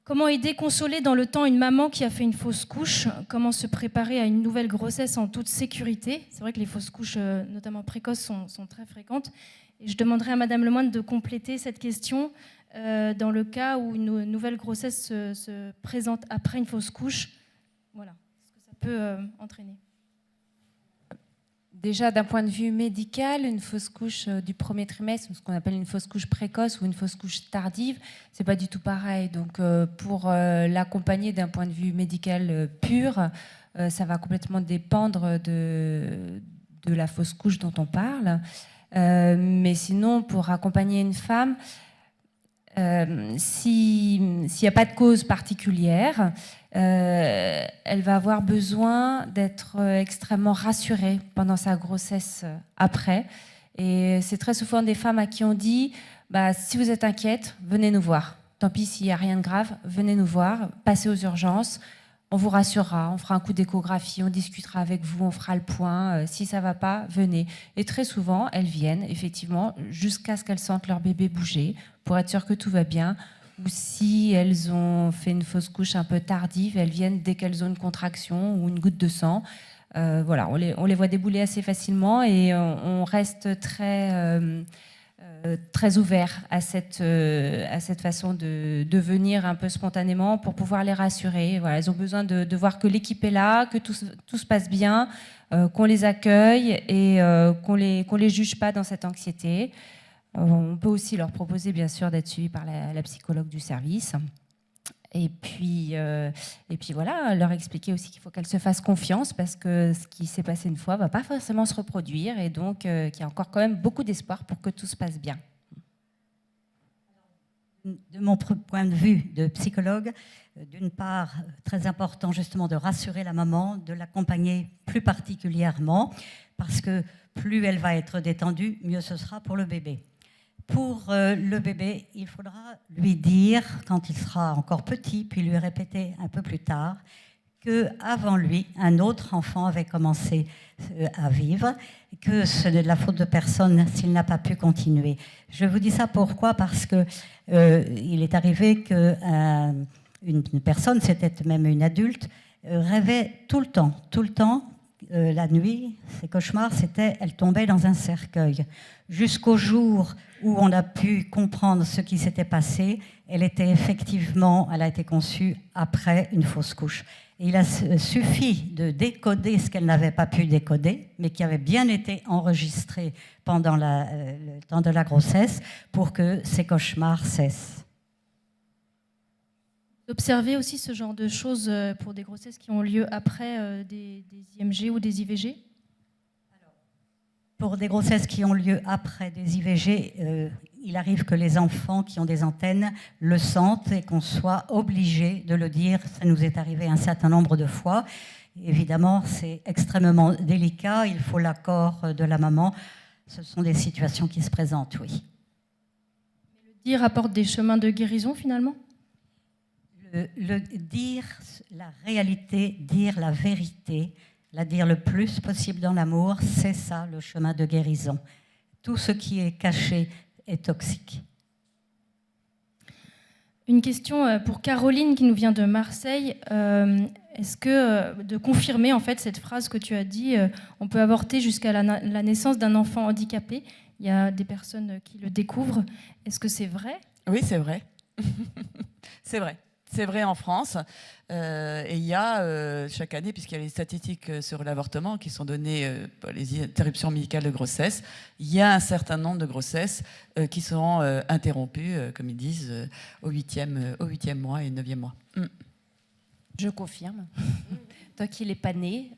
[SPEAKER 1] Comment aider, consoler dans le temps une maman qui a fait une fausse couche? Comment se préparer à une nouvelle grossesse en toute sécurité? C'est vrai que les fausses couches, notamment précoces, sont très fréquentes. Et je demanderai à Madame Lemoine de compléter cette question dans le cas où une nouvelle grossesse se présente après une fausse couche. Voilà, ce que ça peut entraîner.
[SPEAKER 4] Déjà, d'un point de vue médical, une fausse couche du premier trimestre, ce qu'on appelle une fausse couche précoce ou une fausse couche tardive, c'est pas du tout pareil. Donc, pour l'accompagner d'un point de vue médical pur, ça va complètement dépendre de la fausse couche dont on parle. Mais sinon, pour accompagner une femme, s'il n'y a pas de cause particulière, elle va avoir besoin d'être extrêmement rassurée pendant sa grossesse après. Et c'est très souvent des femmes à qui on dit si vous êtes inquiète, venez nous voir. Tant pis s'il n'y a rien de grave, venez nous voir, passez aux urgences. On vous rassurera, on fera un coup d'échographie, on discutera avec vous, on fera le point. Si ça ne va pas, venez. Et très souvent, elles viennent, effectivement, jusqu'à ce qu'elles sentent leur bébé bouger, pour être sûres que tout va bien. Ou si elles ont fait une fausse couche un peu tardive, elles viennent dès qu'elles ont une contraction ou une goutte de sang. Voilà, on les voit débouler assez facilement et on reste très ouvert à cette façon de venir un peu spontanément pour pouvoir les rassurer. Voilà, elles ont besoin de voir que l'équipe est là, que tout se passe bien, qu'on les accueille et qu'on les juge pas dans cette anxiété. On peut aussi leur proposer, bien sûr, d'être suivis par la psychologue du service. Et puis voilà, leur expliquer aussi qu'il faut qu'elles se fassent confiance parce que ce qui s'est passé une fois ne va pas forcément se reproduire et donc qu'il y a encore quand même beaucoup d'espoir pour que tout se passe bien.
[SPEAKER 7] De mon point de vue de psychologue, d'une part, très important justement de rassurer la maman, de l'accompagner plus particulièrement parce que plus elle va être détendue, mieux ce sera pour le bébé. Pour le bébé, il faudra lui dire, quand il sera encore petit, puis lui répéter un peu plus tard, qu'avant lui, un autre enfant avait commencé à vivre, que ce n'est de la faute de personne s'il n'a pas pu continuer. Je vous dis ça pourquoi? Parce que il est arrivé qu'une personne, c'était même une adulte, rêvait tout le temps, la nuit, ses cauchemars, c'était elle tombait dans un cercueil. Jusqu'au jour où on a pu comprendre ce qui s'était passé, elle a été conçue après une fausse couche. Et il a suffi de décoder ce qu'elle n'avait pas pu décoder, mais qui avait bien été enregistré pendant le temps de la grossesse pour que ces cauchemars cessent.
[SPEAKER 1] Observer aussi ce genre de choses pour des grossesses qui ont lieu après des IMG ou des IVG?
[SPEAKER 7] Pour des grossesses qui ont lieu après des IVG, il arrive que les enfants qui ont des antennes le sentent et qu'on soit obligé de le dire. Ça nous est arrivé un certain nombre de fois. Évidemment, c'est extrêmement délicat. Il faut l'accord de la maman. Ce sont des situations qui se présentent, oui.
[SPEAKER 1] Le dire apporte des chemins de guérison, finalement?
[SPEAKER 7] Le dire la réalité, dire la vérité, la dire le plus possible dans l'amour, c'est ça le chemin de guérison. Tout ce qui est caché est toxique.
[SPEAKER 1] Une question pour Caroline qui nous vient de Marseille. Est-ce que de confirmer en fait cette phrase que tu as dit, on peut avorter jusqu'à la naissance d'un enfant handicapé? Il y a des personnes qui le découvrent. Est-ce que c'est vrai?
[SPEAKER 5] Oui, c'est vrai. C'est vrai. C'est vrai en France. Et il y a chaque année, puisqu'il y a les statistiques sur l'avortement qui sont données par les interruptions médicales de grossesse, il y a un certain nombre de grossesses qui sont interrompues, comme ils disent, au 8e mois et 9e mois.
[SPEAKER 4] Je confirme. Tant qu'il n'est pas né,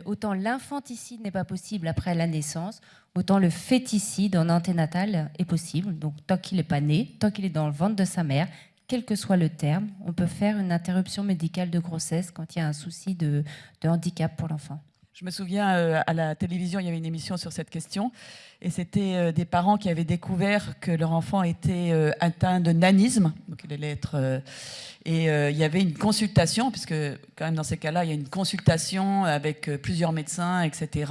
[SPEAKER 4] autant l'infanticide n'est pas possible après la naissance, autant le féticide en anténatal est possible. Donc tant qu'il n'est pas né, tant qu'il est dans le ventre de sa mère, quel que soit le terme, on peut faire une interruption médicale de grossesse quand il y a un souci de handicap pour l'enfant.
[SPEAKER 5] Je me souviens, à la télévision, il y avait une émission sur cette question, et c'était des parents qui avaient découvert que leur enfant était atteint de nanisme, donc il allait être... il y avait une consultation, puisque quand même dans ces cas-là, il y a une consultation avec plusieurs médecins, etc.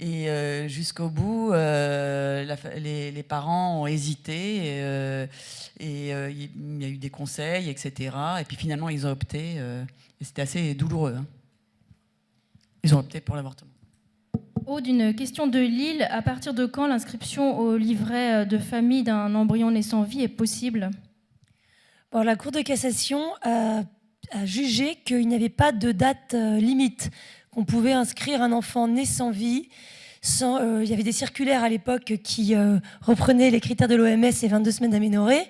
[SPEAKER 5] Et jusqu'au bout, les parents ont hésité et il y a eu des conseils, etc. Et puis finalement, ils ont opté. Et c'était assez douloureux. Hein. Ils ont opté pour l'avortement.
[SPEAKER 1] Aude, une question de Lille. À partir de quand l'inscription au livret de famille d'un embryon né sans vie est possible ?
[SPEAKER 3] Bon, la Cour de cassation a jugé qu'il n'y avait pas de date limite, qu'on pouvait inscrire un enfant né sans vie. Il y avait des circulaires à l'époque qui reprenaient les critères de l'OMS et 22 semaines d'aménorrhée.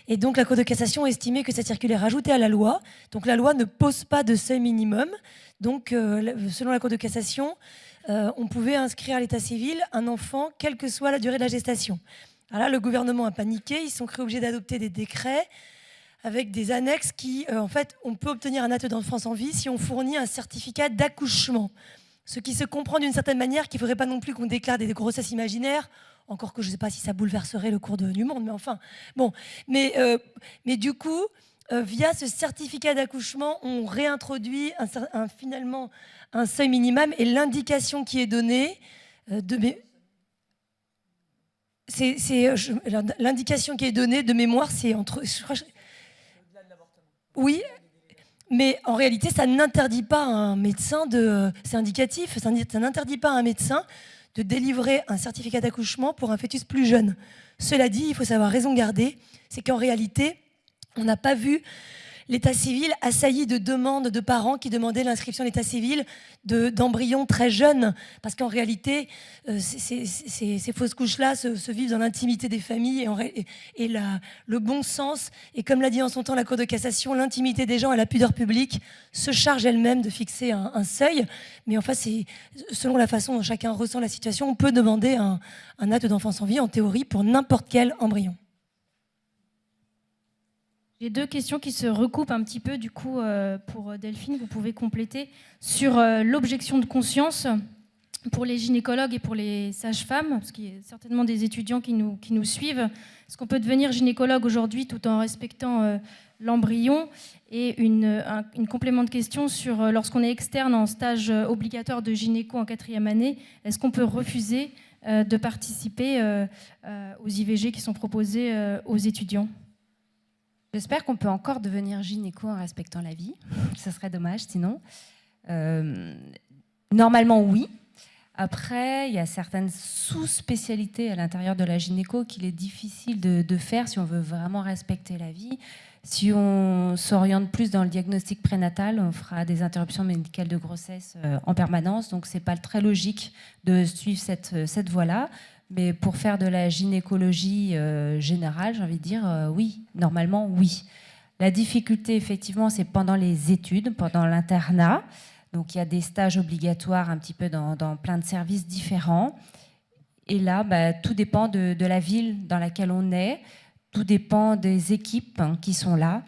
[SPEAKER 3] Et donc la Cour de cassation a estimé que cette circulaire ajoutait à la loi. Donc la loi ne pose pas de seuil minimum. Donc selon la Cour de cassation, on pouvait inscrire à l'état civil un enfant, quelle que soit la durée de la gestation. Alors là, le gouvernement a paniqué. Ils sont cru obligés d'adopter des décrets avec des annexes qui, en fait, on peut obtenir un acte d'enfant sans vie si on fournit un certificat d'accouchement. Ce qui se comprend d'une certaine manière qu'il ne faudrait pas non plus qu'on déclare des grossesses imaginaires, encore que je ne sais pas si ça bouleverserait le cours du monde, mais enfin, bon. Mais du coup, via ce certificat d'accouchement, on réintroduit finalement un seuil minimum et l'indication qui est donnée l'indication qui est donnée de mémoire, c'est entre... Oui, mais en réalité, ça n'interdit pas à un médecin c'est indicatif, ça n'interdit pas à un médecin de délivrer un certificat d'accouchement pour un fœtus plus jeune. Cela dit, il faut savoir raison garder, c'est qu'en réalité, on n'a pas vu l'état civil assailli de demandes de parents qui demandaient l'inscription à l'état civil d'embryons très jeunes. Parce qu'en réalité, ces fausses couches-là se vivent dans l'intimité des familles et le bon sens, et comme l'a dit en son temps la Cour de cassation, l'intimité des gens et la pudeur publique se chargent elles-mêmes de fixer un seuil. Mais enfin, c'est selon la façon dont chacun ressent la situation, on peut demander un acte d'enfant sans vie, en théorie, pour n'importe quel embryon.
[SPEAKER 1] J'ai deux questions qui se recoupent un petit peu, du coup, pour Delphine, vous pouvez compléter. Sur l'objection de conscience pour les gynécologues et pour les sages-femmes, parce qu'il y a certainement des étudiants qui nous suivent. Est-ce qu'on peut devenir gynécologue aujourd'hui tout en respectant l'embryon ? Et une complément de question sur lorsqu'on est externe en stage obligatoire de gynéco en 4e année, est-ce qu'on peut refuser de participer aux IVG qui sont proposés aux étudiants ?
[SPEAKER 4] J'espère qu'on peut encore devenir gynéco en respectant la vie. Ce serait dommage sinon. Normalement, oui. Après, il y a certaines sous-spécialités à l'intérieur de la gynéco qu'il est difficile de faire si on veut vraiment respecter la vie. Si on s'oriente plus dans le diagnostic prénatal, on fera des interruptions médicales de grossesse en permanence. Donc, ce n'est pas très logique de suivre cette voie-là. Mais pour faire de la gynécologie générale, j'ai envie de dire oui, normalement oui. La difficulté, effectivement, c'est pendant les études, pendant l'internat. Donc il y a des stages obligatoires un petit peu dans plein de services différents. Et là, tout dépend de la ville dans laquelle on est, tout dépend des équipes qui sont là.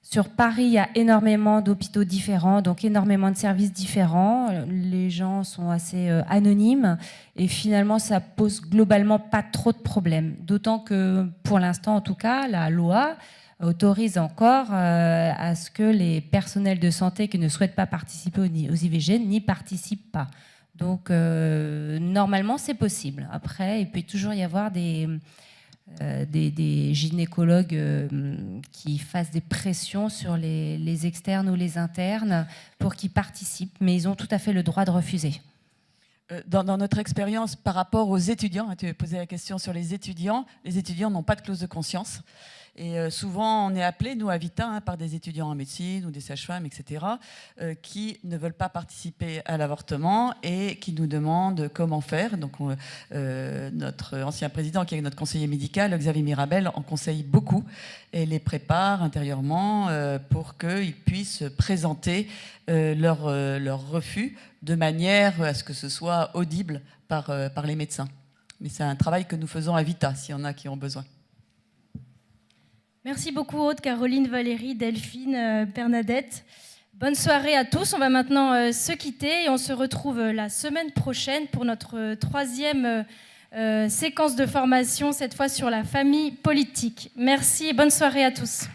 [SPEAKER 4] Sur Paris, il y a énormément d'hôpitaux différents, donc énormément de services différents. Les gens sont assez anonymes et finalement, ça pose globalement pas trop de problèmes. D'autant que, pour l'instant en tout cas, la loi autorise encore à ce que les personnels de santé qui ne souhaitent pas participer aux IVG n'y participent pas. Donc, normalement, c'est possible. Après, il peut toujours y avoir des gynécologues qui fassent des pressions sur les externes ou les internes pour qu'ils participent, mais ils ont tout à fait le droit de refuser.
[SPEAKER 5] Dans notre expérience par rapport aux étudiants, tu as posé la question sur les étudiants n'ont pas de clause de conscience. Et souvent, on est appelé, nous, à Vita, par des étudiants en médecine ou des sages-femmes, etc., qui ne veulent pas participer à l'avortement et qui nous demandent comment faire. Donc, notre ancien président, qui est notre conseiller médical, Xavier Mirabel, en conseille beaucoup et les prépare intérieurement pour qu'ils puissent présenter leur refus de manière à ce que ce soit audible par les médecins. Mais c'est un travail que nous faisons à Vita, s'il y en a qui ont besoin.
[SPEAKER 1] Merci beaucoup Aude, Caroline, Valérie, Delphine, Bernadette. Bonne soirée à tous. On va maintenant se quitter et on se retrouve la semaine prochaine pour notre 3e séquence de formation, cette fois sur la famille politique. Merci et bonne soirée à tous.